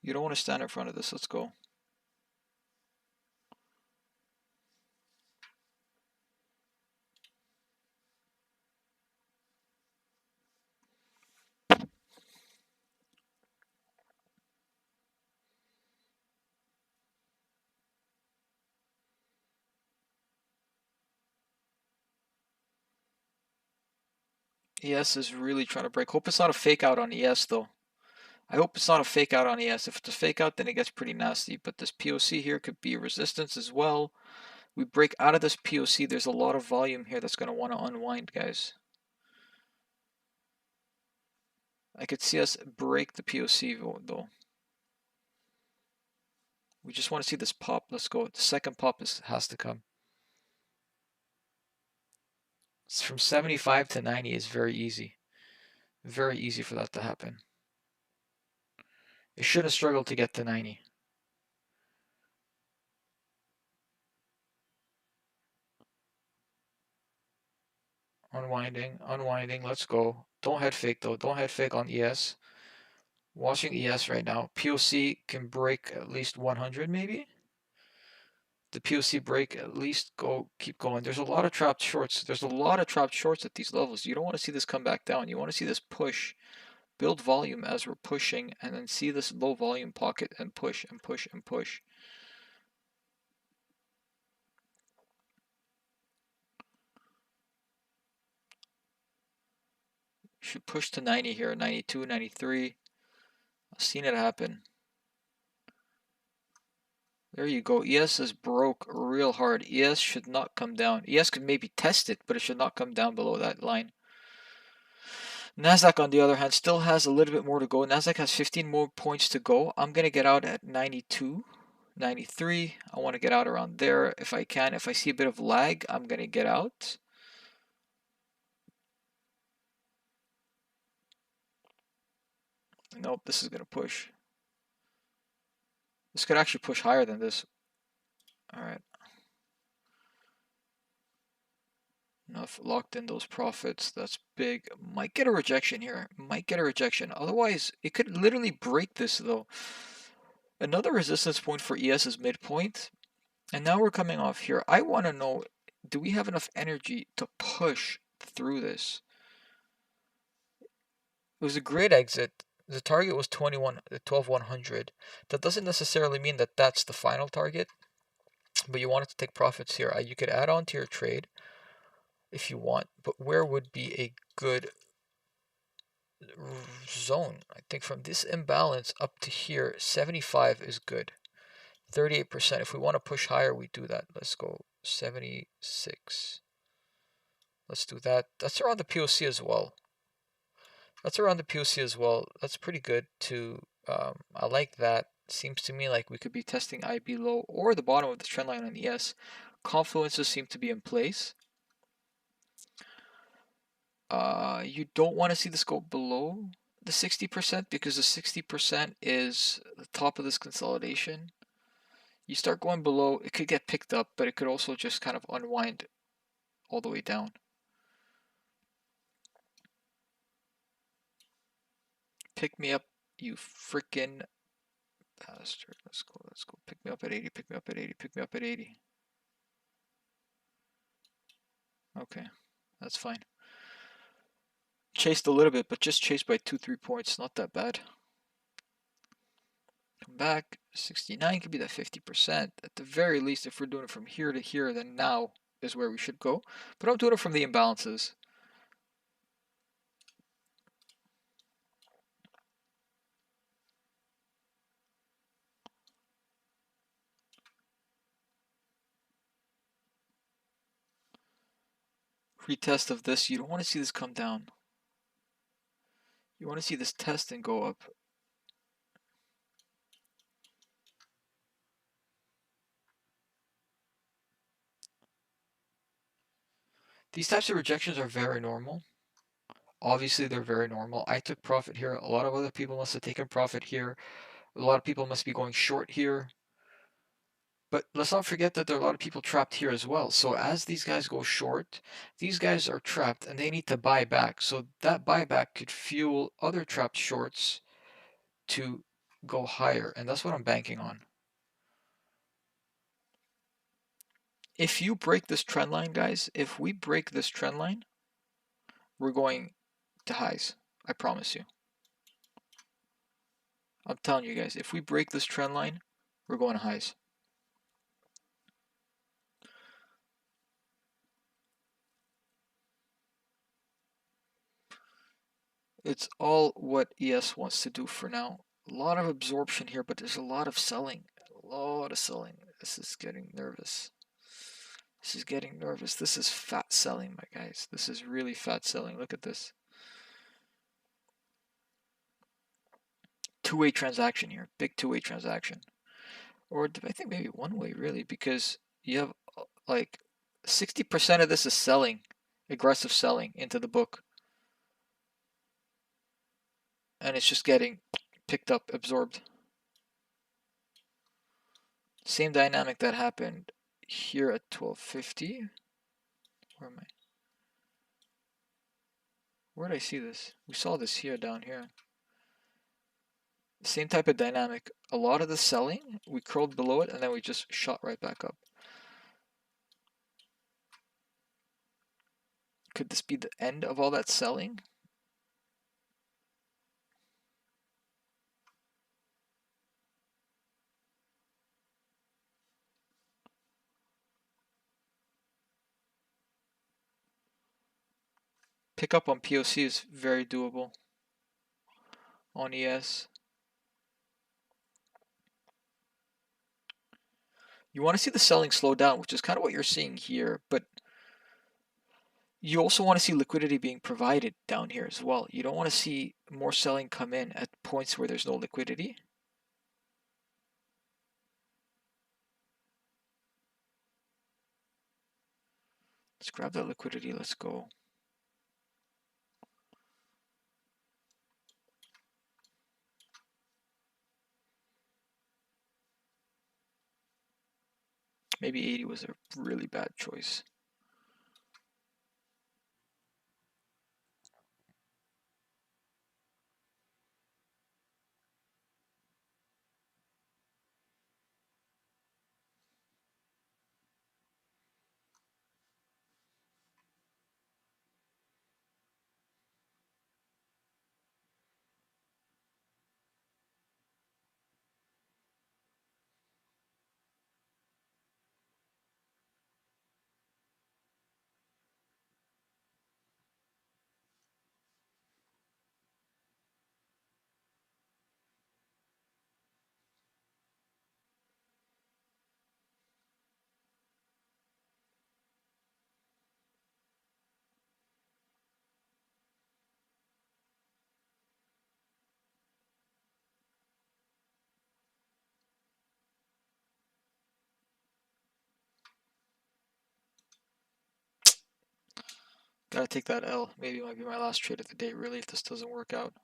You don't want to stand in front of this. Let's go. ES is really trying to break. Hope it's not a fake out on ES though. I hope it's not a fake out on ES. If it's a fake out, then it gets pretty nasty. But this POC here could be resistance as well. We break out of this POC. There's a lot of volume here that's going to want to unwind, guys. I could see us break the POC though. We just want to see this pop. Let's go. The second pop has to come. It's from 75 to 90 is very easy. Very easy for that to happen. It shouldn't struggle to get to 90. Unwinding, unwinding, let's go. Don't head fake though. Don't head fake on ES. Watching ES right now. POC can break at least 100 maybe. The POC break at least keep going. There's a lot of trapped shorts. There's a lot of trapped shorts at these levels. You don't want to see this come back down. You want to see this push, build volume as we're pushing, and then see this low volume pocket and push and push and push. Should push to 90 here, 92, 93. I've seen it happen. There you go. ES is broke real hard. ES should not come down. ES could maybe test it, but it should not come down below that line. Nasdaq, on the other hand, still has a little bit more to go. Nasdaq has 15 more points to go. I'm going to get out at 92, 93. I want to get out around there if I can. If I see a bit of lag, I'm going to get out. Nope, this is going to push. This could actually push higher than this. All right. Enough, locked in those profits. That's big. Might get a rejection here. Might get a rejection. Otherwise, it could literally break this though. Another resistance point for ES is midpoint. And now we're coming off here. I want to know, do we have enough energy to push through this? It was a great exit. The target was 12,100. That doesn't necessarily mean that that's the final target, but you wanted to take profits here. You could add on to your trade if you want, but where would be a good zone? I think from this imbalance up to here, 75 is good. 38%. If we want to push higher, we do that. Let's go 76. Let's do that. That's around the POC as well. That's around the POC as well. That's pretty good too. I like that. Seems to me like we could be testing IB low or the bottom of the trend line on ES. Confluences seem to be in place. You don't want to see this go below the 60% because the 60% is the top of this consolidation. You start going below, it could get picked up, but it could also just kind of unwind all the way down. Pick me up, you freaking faster. Let's go. Let's go. Pick me up at 80. Pick me up at 80. Pick me up at 80. Okay, that's fine. Chased a little bit, but just chased by 2-3 points. Not that bad. Come back. 69 could be that 50%. At the very least, if we're doing it from here to here, then now is where we should go. But I'm doing it from the imbalances. Retest of this. You don't want to see this come down. You want to see this test and go up. These types of rejections are very normal. Obviously, they're very normal. I took profit here. A lot of other people must have taken profit here. A lot of people must be going short here. But let's not forget that there are a lot of people trapped here as well. So as these guys go short, these guys are trapped and they need to buy back. So that buyback could fuel other trapped shorts to go higher. And that's what I'm banking on. If you break this trend line, guys, if we break this trend line, we're going to highs. I promise you. I'm telling you guys, if we break this trend line, we're going to highs. It's all what ES wants to do for now. A lot of absorption here, but there's a lot of selling. A lot of selling. This is getting nervous. This is getting nervous. This is fat selling, my guys. This is really fat selling. Look at this. Two-way transaction here. Big two-way transaction. Or I think maybe one-way, really, because you have like 60% of this is selling. Aggressive selling into the book. And it's just getting picked up, absorbed. Same dynamic that happened here at 1250. Where am I? Where did I see this? We saw this here, down here. Same type of dynamic. A lot of the selling, we curled below it, and then we just shot right back up. Could this be the end of all that selling? Pick up on POC is very doable. On ES. You want to see the selling slow down, which is kind of what you're seeing here, but you also want to see liquidity being provided down here as well. You don't want to see more selling come in at points where there's no liquidity. Let's grab that liquidity. Let's go. Maybe 80 was a really bad choice. Gotta take that L. Maybe it might be my last trade of the day, really, if this doesn't work out.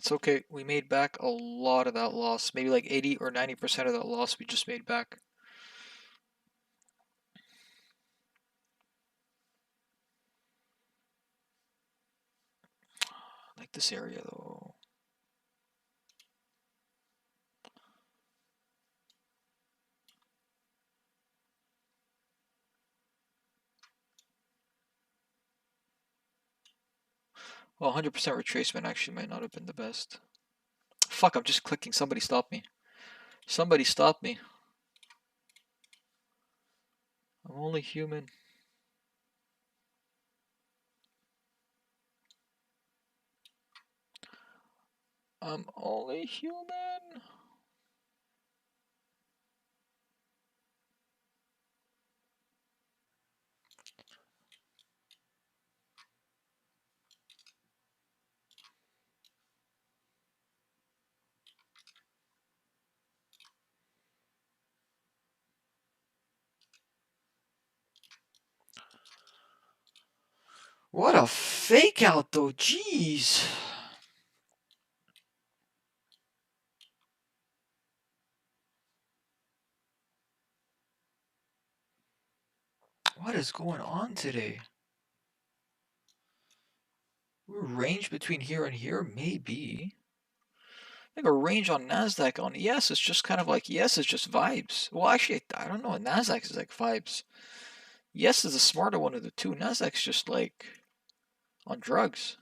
It's okay. We made back a lot of that loss. Maybe like 80 or 90% of that loss we just made back. I like this area though. Well, 100% retracement actually might not have been the best. Fuck, I'm just clicking. Somebody stop me. Somebody stop me. I'm only human. I'm only human. What a fake out though, jeez. What is going on today? We're range between here and here, maybe. I think a range on Nasdaq on ES is just kind of like ES is just vibes. Well, actually, I don't know. Nasdaq is like vibes. ES is the smarter one of the two. Nasdaq's just like on drugs.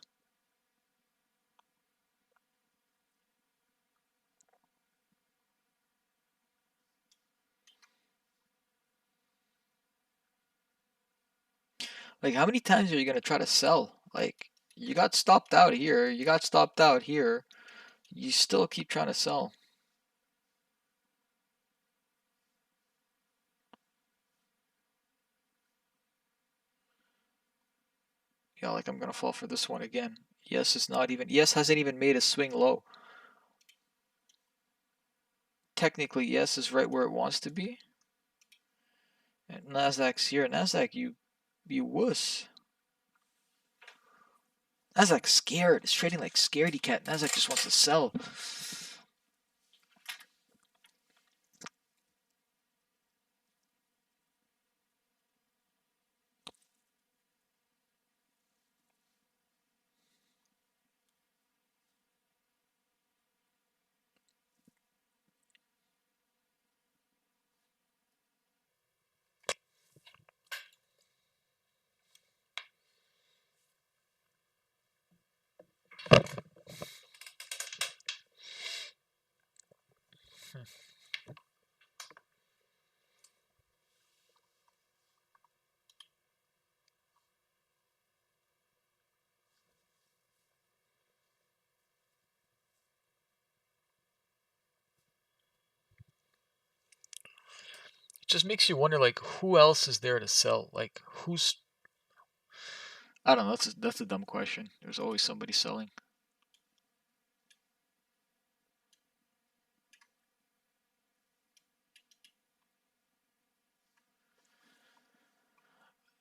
Like, how many times are you gonna try to sell? Like, you got stopped out here. You got stopped out here. You still keep trying to sell. Yeah, like I'm gonna fall for this one again. Yes, it's not even. Yes, hasn't even made a swing low. Technically, yes is right where it wants to be. And Nasdaq's here. Nasdaq, you wuss. Nasdaq's scared. It's trading like scaredy cat. Nasdaq just wants to sell. It just makes you wonder, like, who else is there to sell? Like, who's... I don't know. That's a dumb question. There's always somebody selling.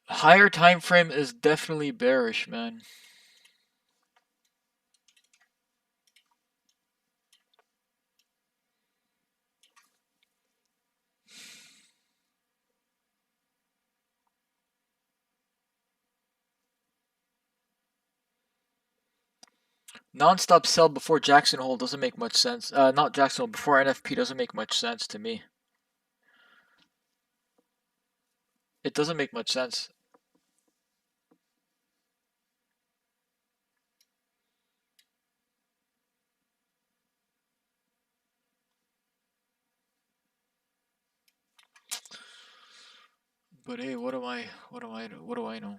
Higher time frame is definitely bearish, man. Non-stop sell before Jackson Hole doesn't make much sense. Not Jackson Hole, before NFP doesn't make much sense to me. It doesn't make much sense. But hey, what do I know?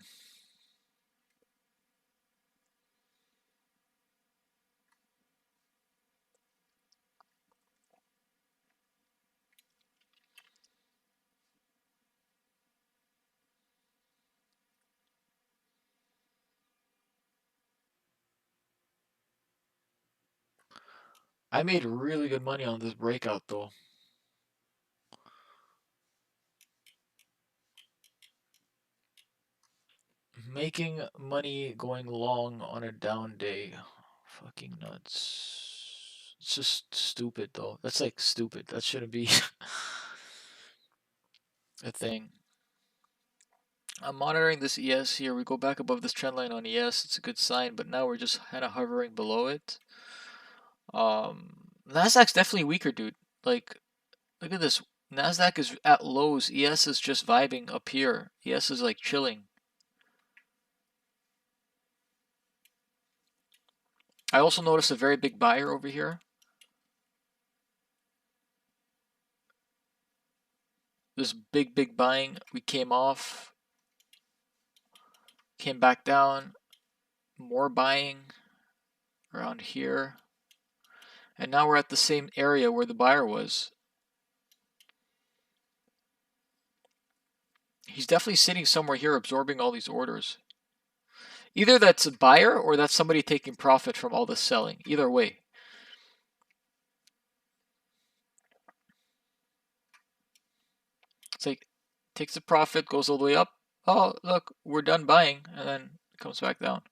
I made really good money on this breakout though. Making money going long on a down day. Fucking nuts. It's just stupid though. That's like stupid. That shouldn't be a thing. I'm monitoring this ES here. We go back above this trend line on ES. It's a good sign, but now we're just kind of hovering below it. Nasdaq's definitely weaker, dude. Like, look at this. Nasdaq is at lows. ES is just vibing up here. ES is like chilling. I also noticed a very big buyer over here. This big buying. We came off. Came back down. More buying around here. And now we're at the same area where the buyer was. He's definitely sitting somewhere here absorbing all these orders. Either that's a buyer or that's somebody taking profit from all this selling. Either way. It's like, takes the profit, goes all the way up. Oh, look, we're done buying. And then it comes back down.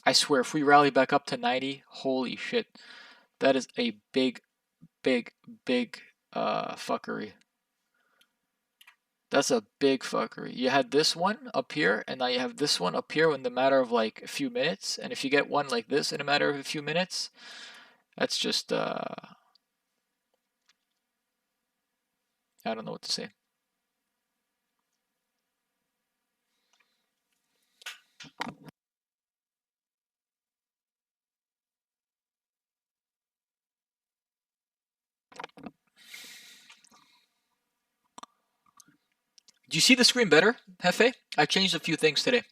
I swear, if we rally back up to 90, holy shit. That is a big fuckery. That's a big fuckery. You had this one up here, and now you have this one up here in the matter of like a few minutes. And if you get one like this in a matter of a few minutes, that's just, I don't know what to say. Do you see the screen better, Hefe? I changed a few things today.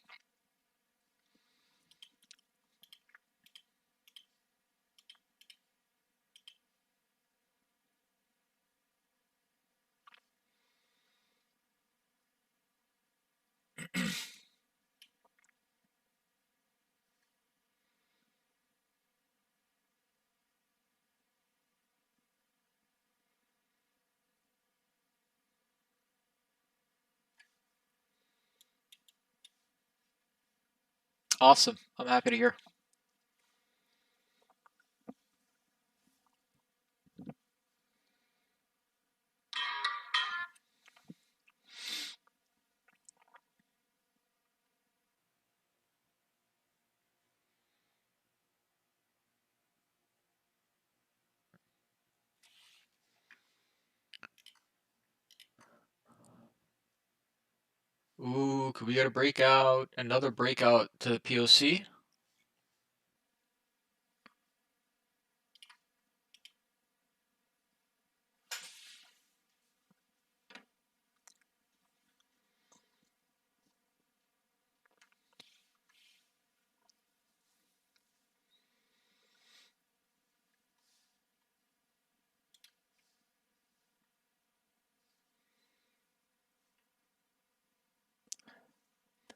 Awesome. I'm happy to hear. Ooh, could we get a breakout? Another breakout to the POC?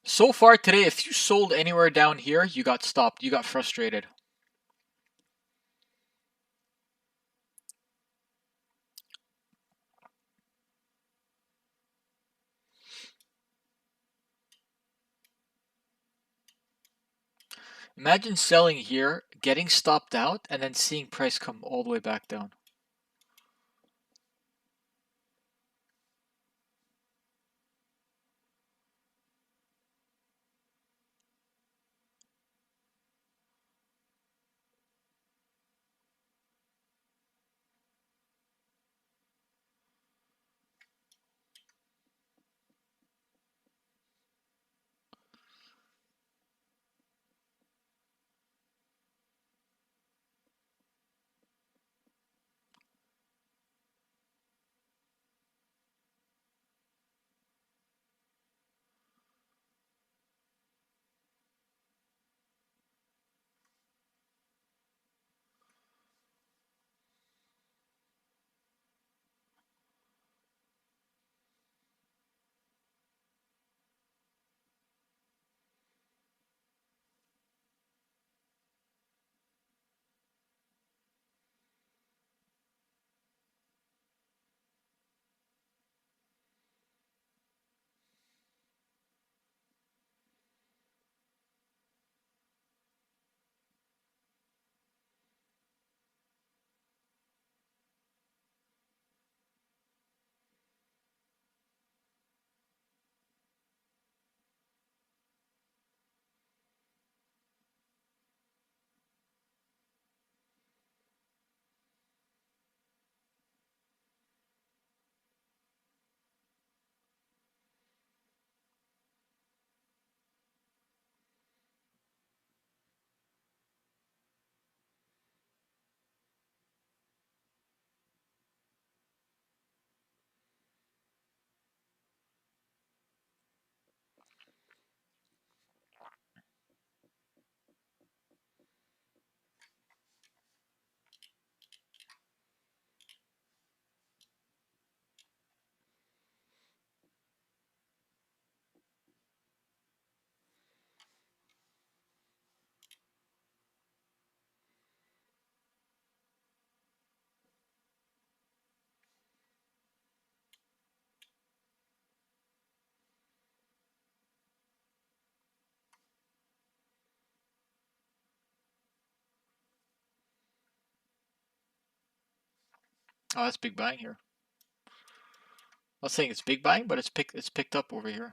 So far today, if you sold anywhere down here, you got stopped. You got frustrated. Imagine selling here, getting stopped out, and then seeing price come all the way back down. Oh, that's big buying here. I'm not saying it's big buying, but it's picked up over here.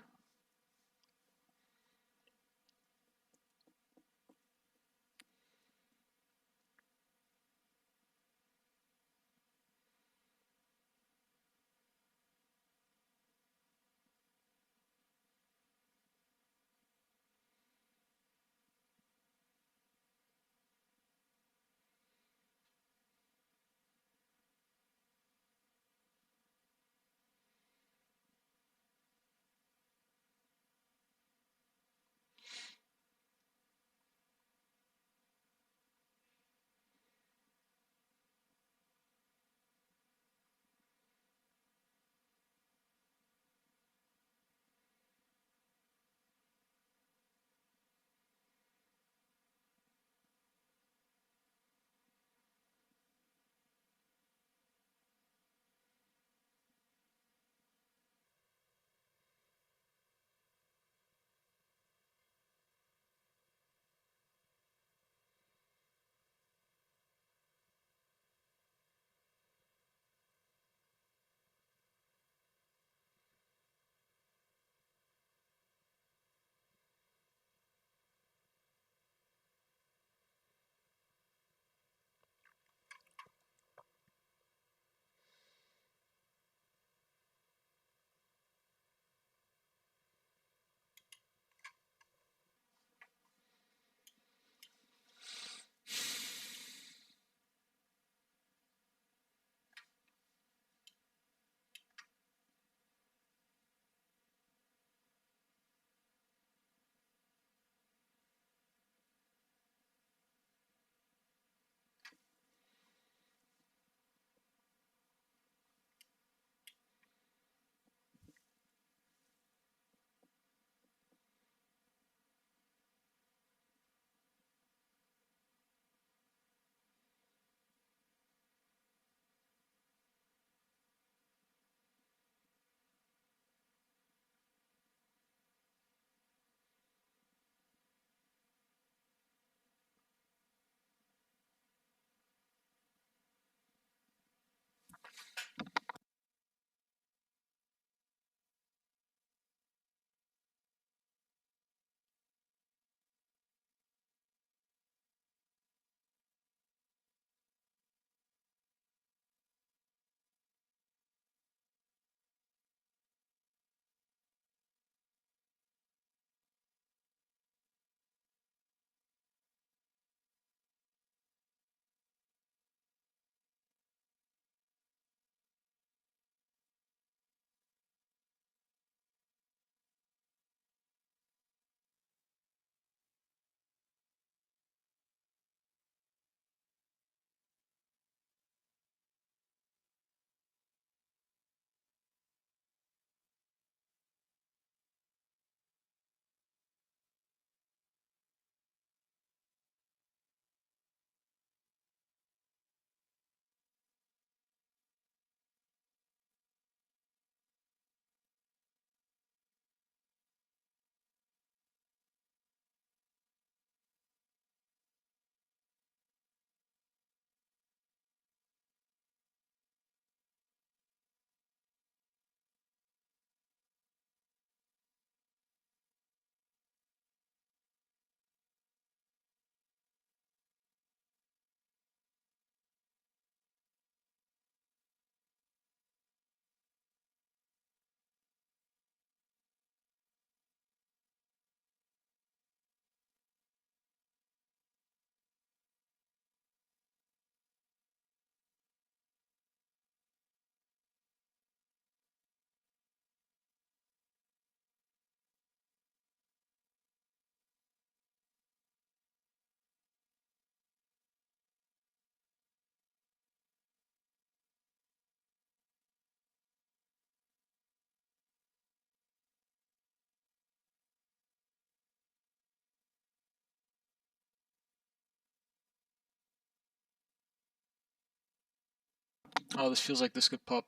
Oh, this feels like this could pop.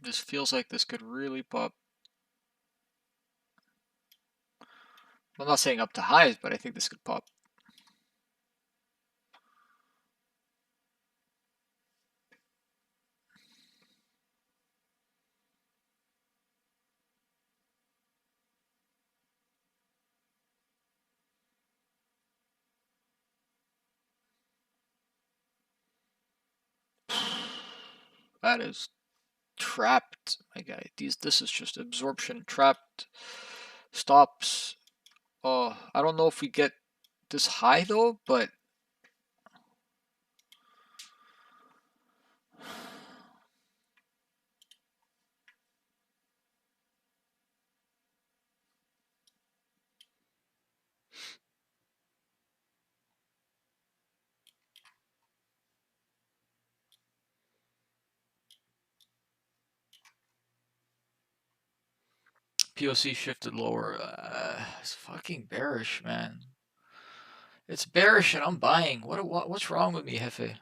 This feels like this could really pop. I'm not saying up to highs, but I think this could pop. That is trapped, my guy. This is just absorption trapped. Stops. Oh, I don't know if we get this high though, but POC shifted lower. It's fucking bearish, man. It's bearish and I'm buying. What's wrong with me, Hefe?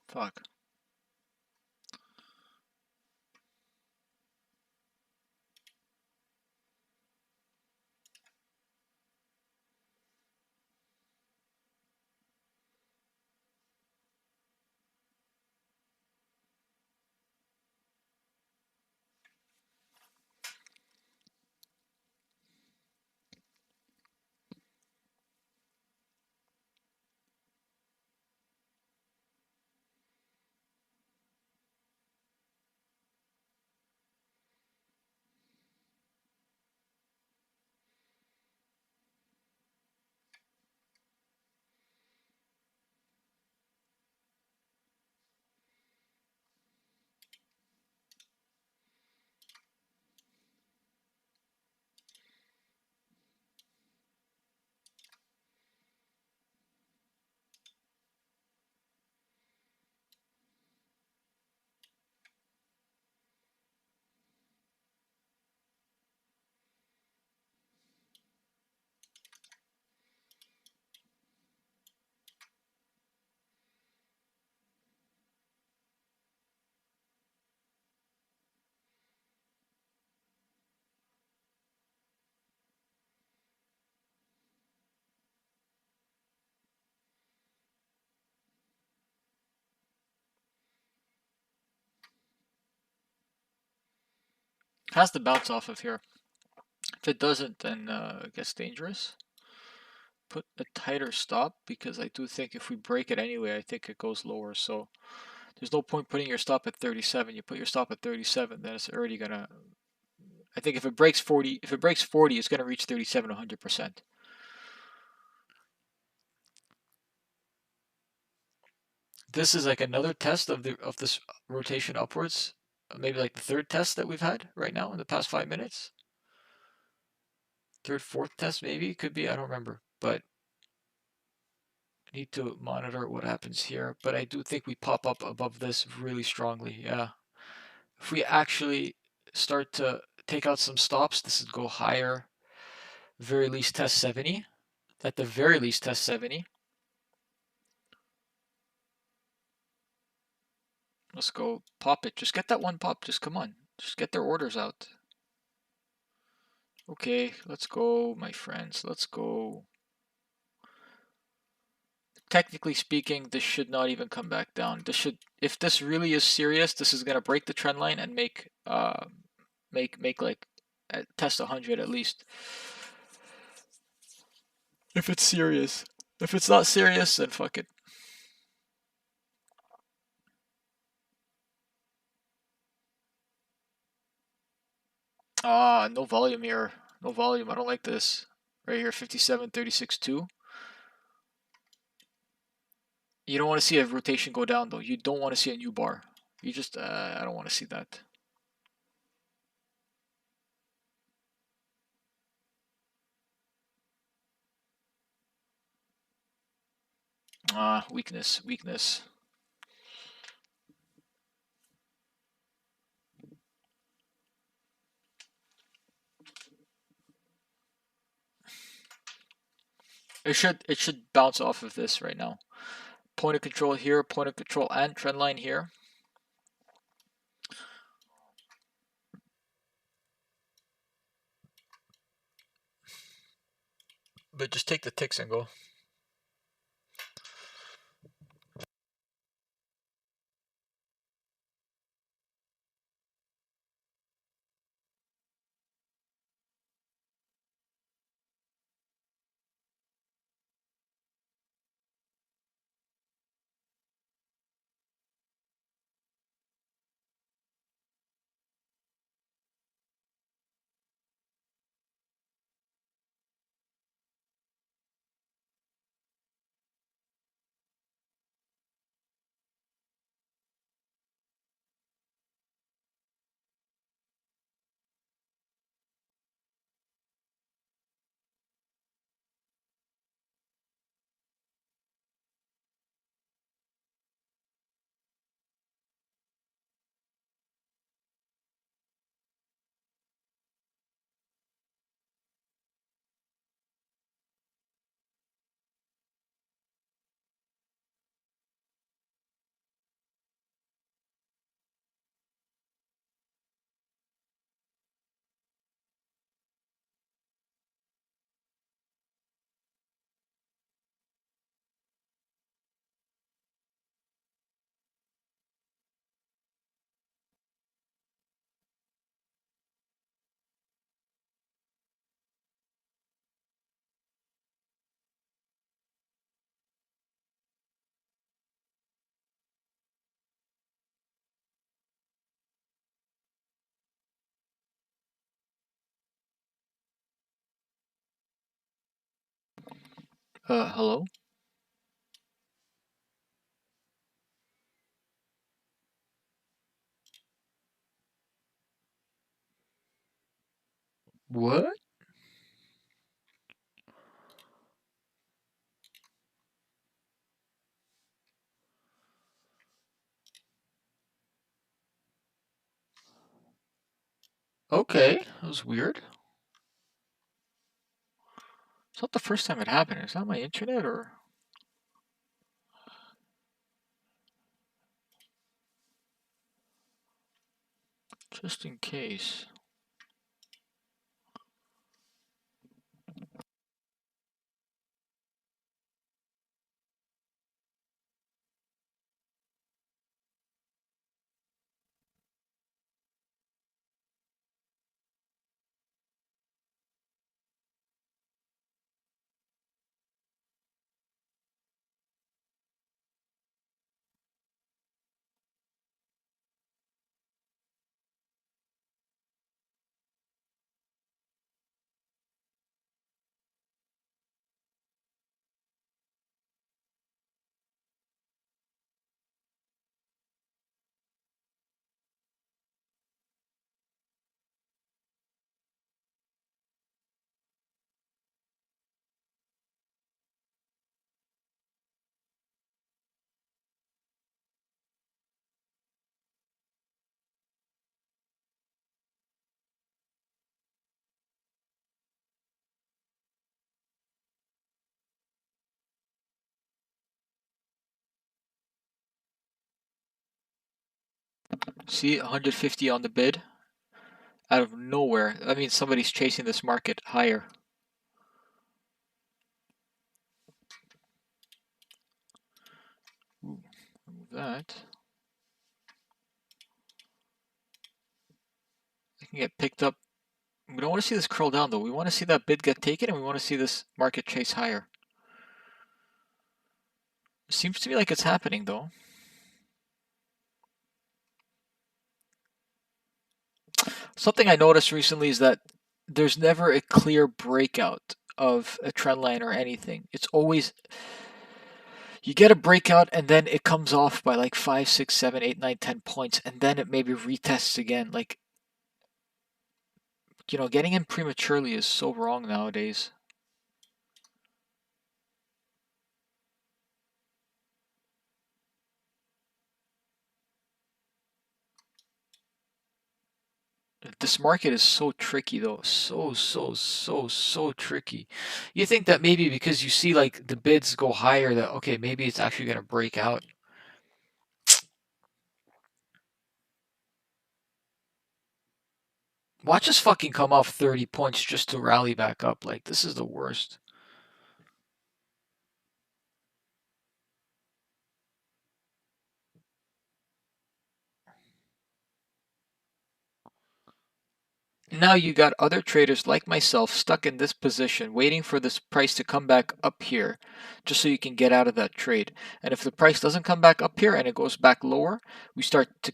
Fuck. Has to bounce off of here. If it doesn't, then it gets dangerous. Put a tighter stop because I do think if we break it anyway, I think it goes lower. So there's no point putting your stop at 37. You put your stop at 37, then it's already gonna. I think if it breaks 40, it's gonna reach 37 100%. This is like another test of this rotation upwards. Maybe like the third test that we've had right now in the past 5 minutes. Third, fourth test maybe could be. I don't remember, but need to monitor what happens here. But I do think we pop up above this really strongly. Yeah, if we actually start to take out some stops, this would go higher. Very least test 70. At the very least test 70. Let's go pop it. Just get that one pop. Just come on. Just get their orders out. Okay, let's go, my friends. Let's go. Technically speaking, this should not even come back down. This should, if this really is serious, this is gonna break the trend line and make like test 100 at least. If it's serious. If it's not serious, then fuck it. Ah, no volume here. No volume. I don't like this. Right here, 57.36.2. You don't want to see a rotation go down though. You don't want to see a new bar. You just, I don't want to see that. Ah, weakness, weakness. It should bounce off of this right now. Point of control here, point of control and trend line here. But just take the ticks and go. Hello? What? Okay, that was weird. It's not the first time it happened. Is that my internet or just in case? See, 150 on the bid out of nowhere. That means somebody's chasing this market higher. Ooh, remove that. It can get picked up. We don't want to see this curl down though. We want to see that bid get taken and we want to see this market chase higher. It seems to me like it's happening though. Something I noticed recently is that there's never a clear breakout of a trend line or anything. It's always you get a breakout and then it comes off by like 5, 6, 7, 8, 9, 10 points, and then it maybe retests again. Like, getting in prematurely is so wrong nowadays. This market is so tricky though. So tricky. You think that maybe because you see like the bids go higher that okay, maybe it's actually gonna break out. Watch us fucking come off 30 points just to rally back up. Like this is the worst. Now you got other traders like myself stuck in this position waiting for this price to come back up here just so you can get out of that trade. And if the price doesn't come back up here and it goes back lower, we start to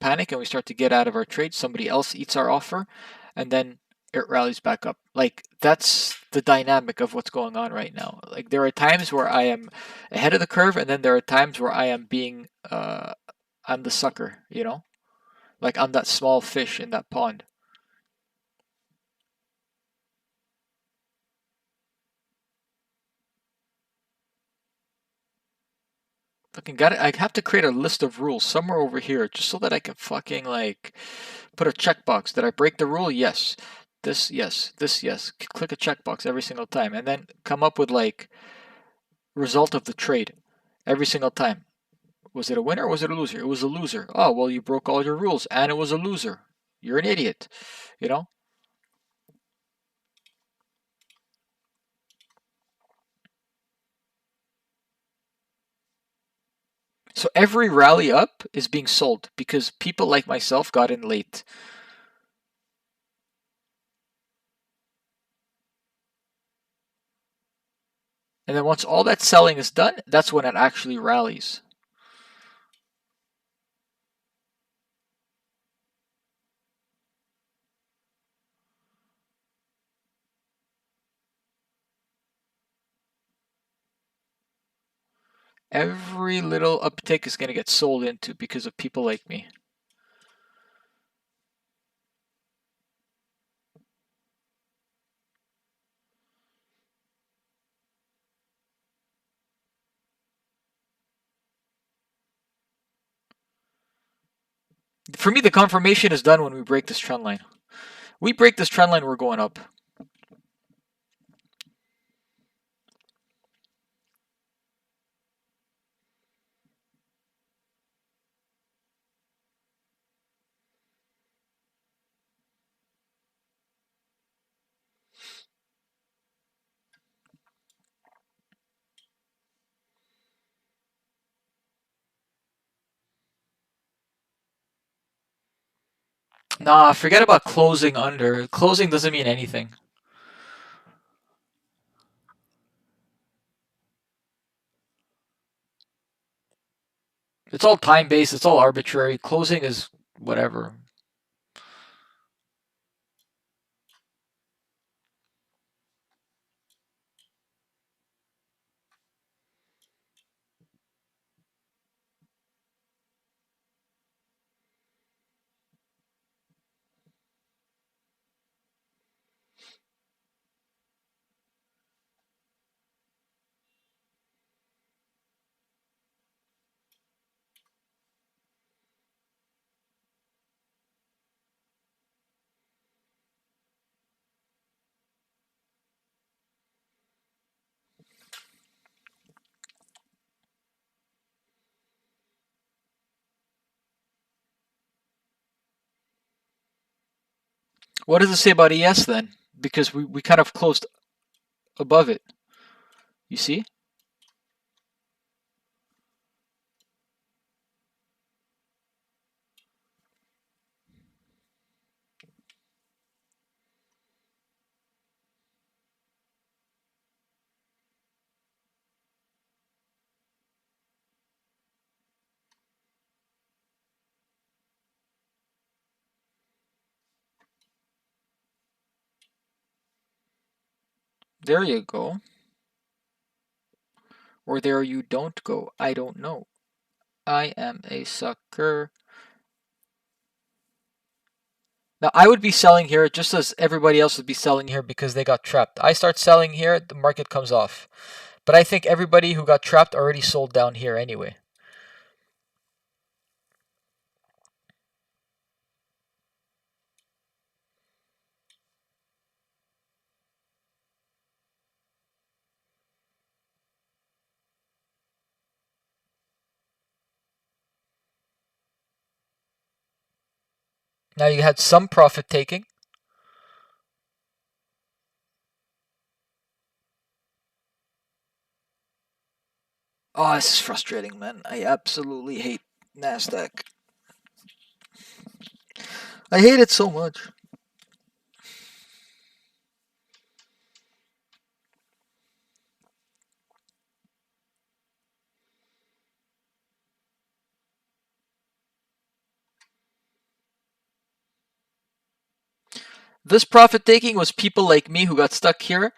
panic and we start to get out of our trade. Somebody else eats our offer and then it rallies back up. Like that's the dynamic of what's going on right now. Like there are times where I am ahead of the curve and then there are times where I am being I'm the sucker, you know? Like I'm that small fish in that pond. Fucking got it. I have to create a list of rules somewhere over here just so that I can fucking like put a checkbox. Did I break the rule? Yes. This, yes. This, yes. Click a checkbox every single time and then come up with like result of the trade every single time. Was it a winner or was it a loser? It was a loser. Oh, well, you broke all your rules and it was a loser. You're an idiot, you know? So every rally up is being sold because people like myself got in late. And then once all that selling is done, that's when it actually rallies. Every little uptick is going to get sold into because of people like me. For me, the confirmation is done when we break this trend line. We break this trend line, we're going up. Nah, forget about closing under. Closing doesn't mean anything. It's all time-based, it's all arbitrary. Closing is whatever. What does it say about ES then? Because we kind of closed above it. You see? There you go. Or there you don't go. I don't know. I am a sucker. Now, I would be selling here just as everybody else would be selling here because they got trapped. I start selling here, the market comes off. But I think everybody who got trapped already sold down here anyway. Now you had some profit taking. Oh, this is frustrating, man. I absolutely hate Nasdaq. I hate it so much. This profit taking was people like me who got stuck here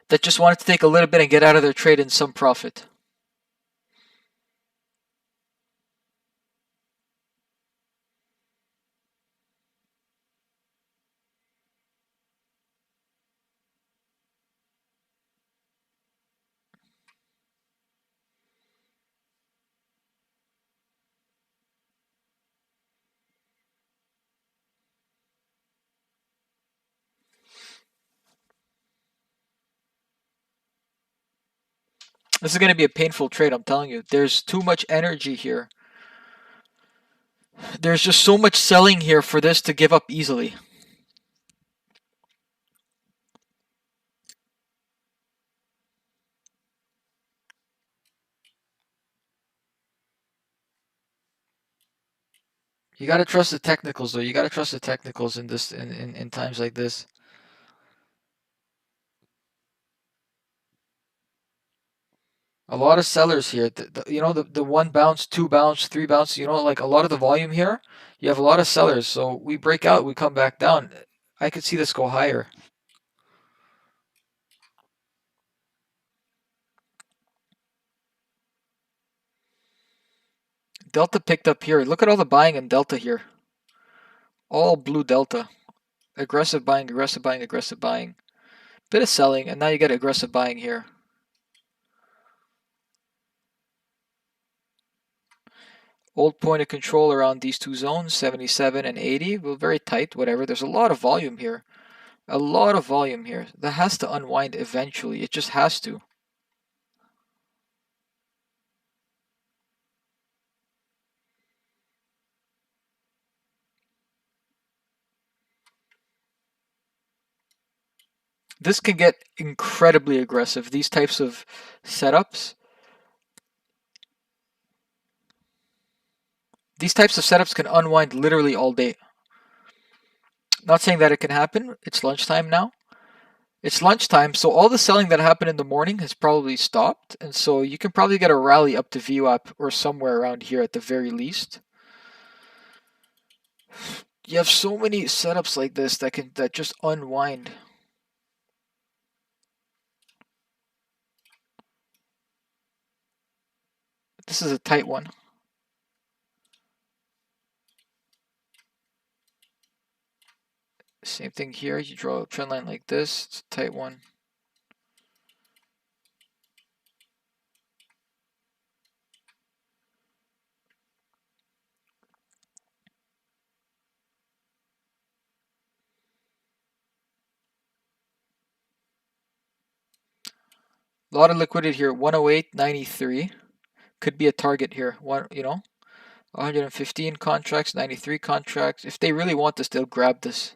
that just wanted to take a little bit and get out of their trade in some profit. This is going to be a painful trade, I'm telling you. There's too much energy here. There's just so much selling here for this to give up easily. You gotta trust the technicals, though. You gotta trust the technicals in this in times like this. A lot of sellers here. You know, the one bounce, two bounce, three bounce. You know, like a lot of the volume here. You have a lot of sellers. So we break out, we come back down. I could see this go higher. Delta picked up here. Look at all the buying in Delta here. All blue Delta. Aggressive buying, aggressive buying, aggressive buying. Bit of selling, and now you get aggressive buying here. Old point of control around these two zones, 77 and 80. Well, very tight, whatever. There's a lot of volume here. A lot of volume here. That has to unwind eventually. It just has to. This can get incredibly aggressive. These types of setups. These types of setups can unwind literally all day. Not saying that it can happen. It's lunchtime now. It's lunchtime, so all the selling that happened in the morning has probably stopped, and so you can probably get a rally up to VWAP or somewhere around here at the very least. You have so many setups like this that just unwind. This is a tight one. Same thing here. You draw a trend line like this. It's a tight one. A lot of liquidity here. 108.93 could be a target here. 115 contracts, 93 contracts. If they really want this, they'll grab this.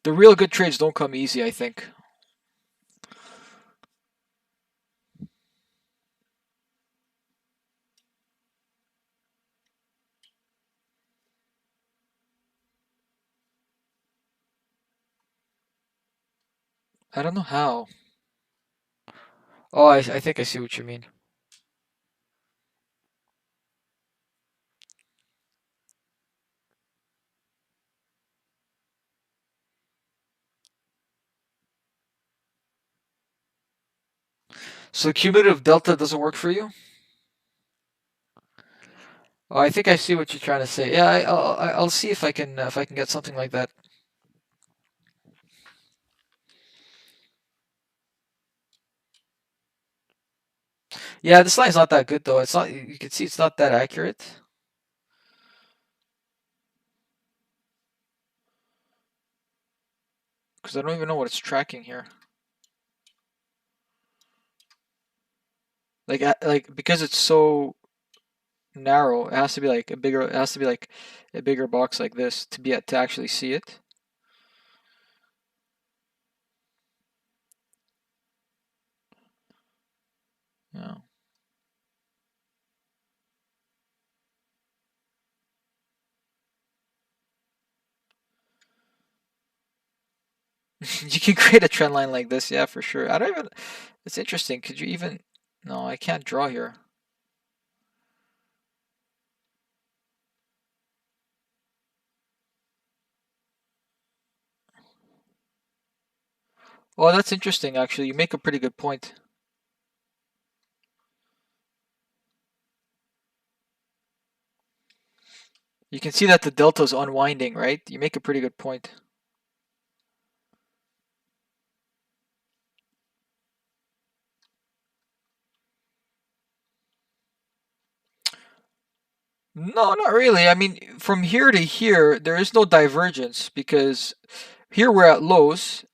The real good trades don't come easy, I think. I don't know how. Oh, I think I see what you mean. So cumulative delta doesn't work for you? Oh, I think I see what you're trying to say. Yeah, I'll see if I can get something like that. Yeah, this line's not that good though. It's not. You can see it's not that accurate. Because I don't even know what it's tracking here. Like because it's so narrow, it has to be like a bigger. It has to be like a bigger box like this to actually see it. Yeah. You can create a trend line like this, yeah, for sure. I don't even. It's interesting. Could you even? No, I can't draw here. Oh, that's interesting, actually. You make a pretty good point. You can see that the delta's unwinding, right? You make a pretty good point. No, not really. I mean, from here to here, there is no divergence because here we're at lows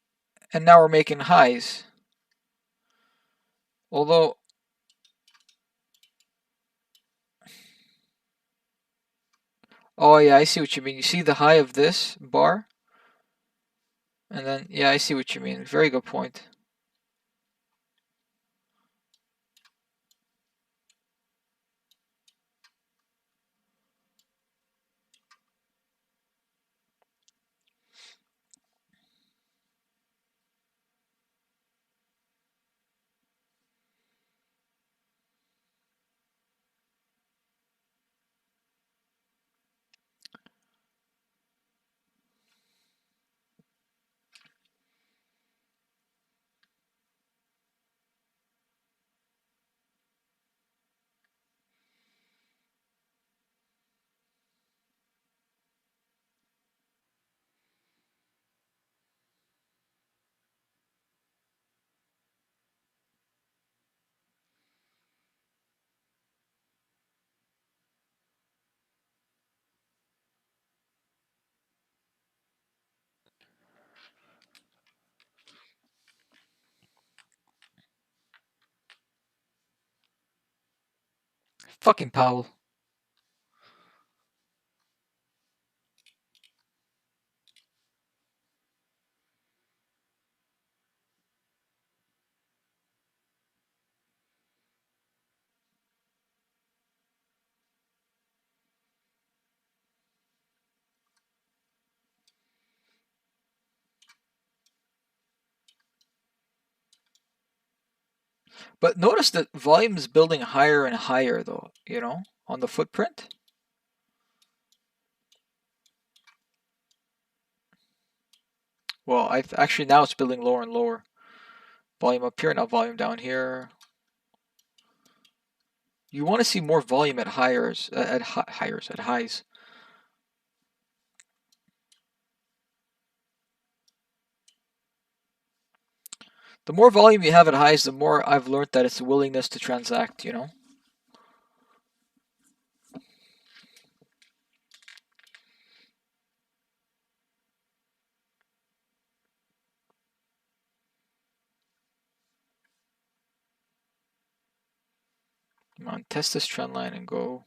and now we're making highs. Although, oh yeah, I see what you mean. You see the high of this bar? And then, yeah, I see what you mean. Very good point. Fucking Powell. But notice that volume is building higher and higher, though, on the footprint. Well, actually now it's building lower and lower. Volume up here, now volume down here. You want to see more volume at at highs. The more volume you have at highs, the more I've learned that it's a willingness to transact. Come on, test this trend line and go.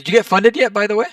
Did you get funded yet, by the way?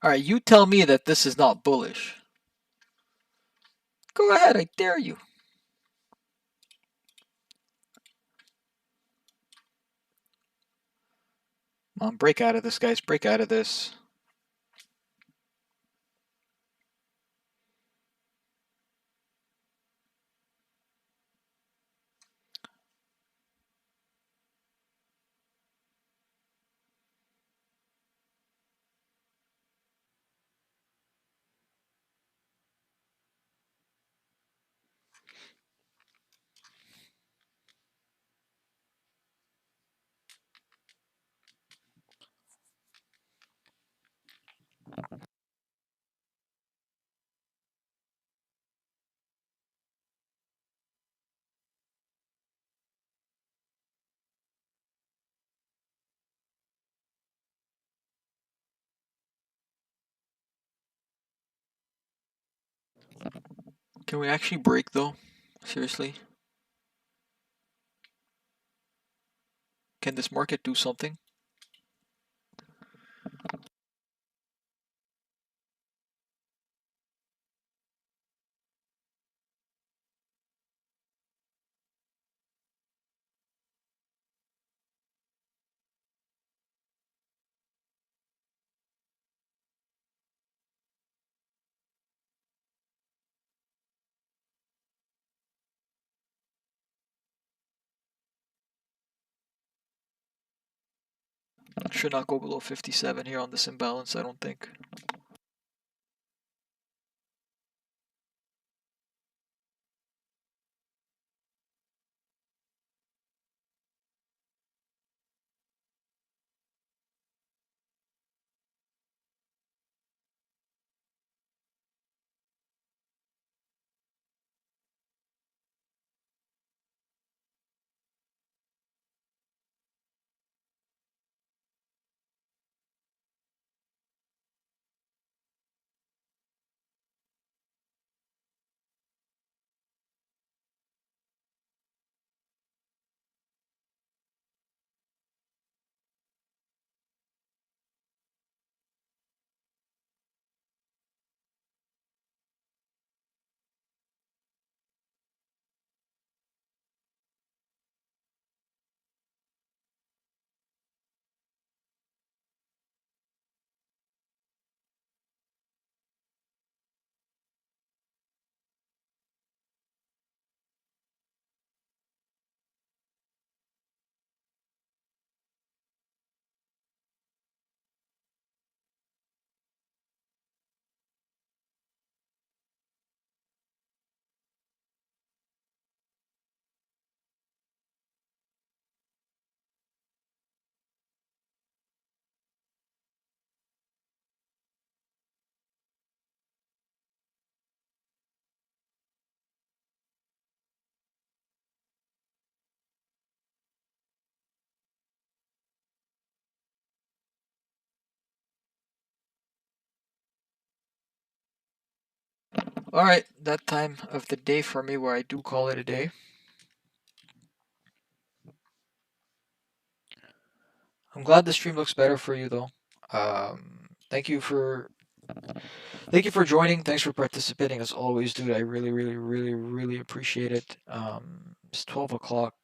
All right, you tell me that this is not bullish. Go ahead, I dare you. Come on, break out of this, guys. Break out of this. Can we actually break, though? Seriously? Can this market do something? Should not go below 57 here on this imbalance, I don't think. All right, that time of the day for me where I do call it a day. I'm glad the stream looks better for you though. Thank you for joining. Thanks for participating as always, dude. I really appreciate it. It's 12 o'clock,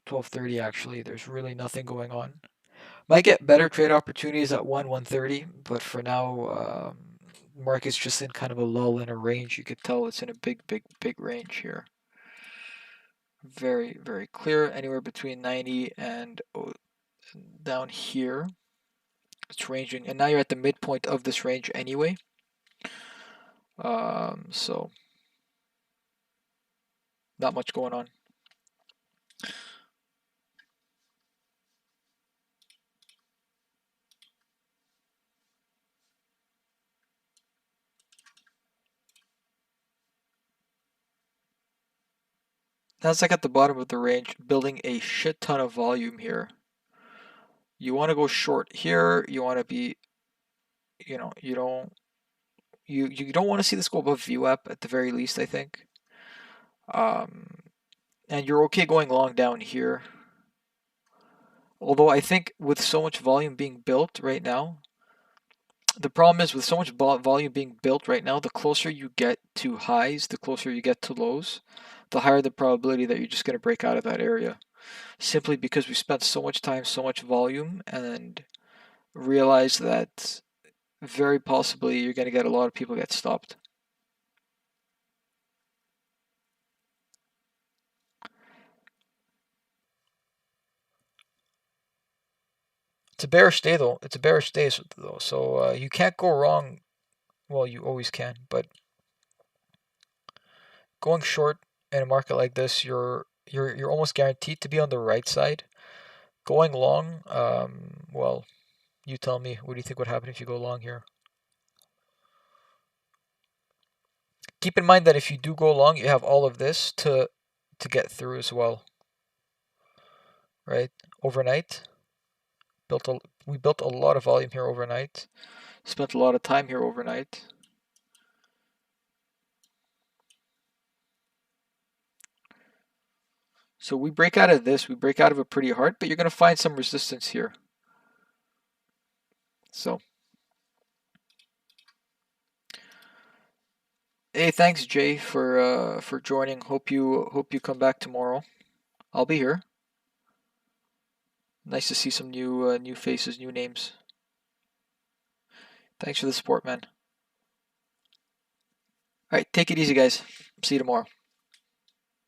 12:30 actually. There's really nothing going on. Might get better trade opportunities at 1:30, but for now, market's just in kind of a lull in a range. You could tell it's in a big range here. Very clear. Anywhere between 90 and down here. It's ranging, and now you're at the midpoint of this range anyway. So not much going on. Nasdaq at the bottom of the range, building a shit ton of volume here. You want to go short here. You want to be, you know, you don't want to see this go above VWAP at the very least, I think. And you're okay going long down here. Although I think with so much volume being built right now, the problem is with so much volume being built right now, the closer you get to highs, the closer you get to lows, the higher the probability that you're just going to break out of that area. Simply because we spent so much time, so much volume, and realize that very possibly you're going to get a lot of people get stopped. It's a bearish day though. It's a bearish day though, so you can't go wrong. Well, you always can, but going short in a market like this, you're almost guaranteed to be on the right side. Going long, well, you tell me. What do you think would happen if you go long here? Keep in mind that if you do go long, you have all of this to get through as well. Right? Overnight, we built a lot of volume here overnight. Spent a lot of time here overnight. So we break out of this, we break out of it pretty hard, but you're going to find some resistance here. So, hey, thanks Jay for joining. Hope you come back tomorrow. I'll be here. Nice to see some new faces, new names. Thanks for the support, man. All right, take it easy, guys. See you tomorrow.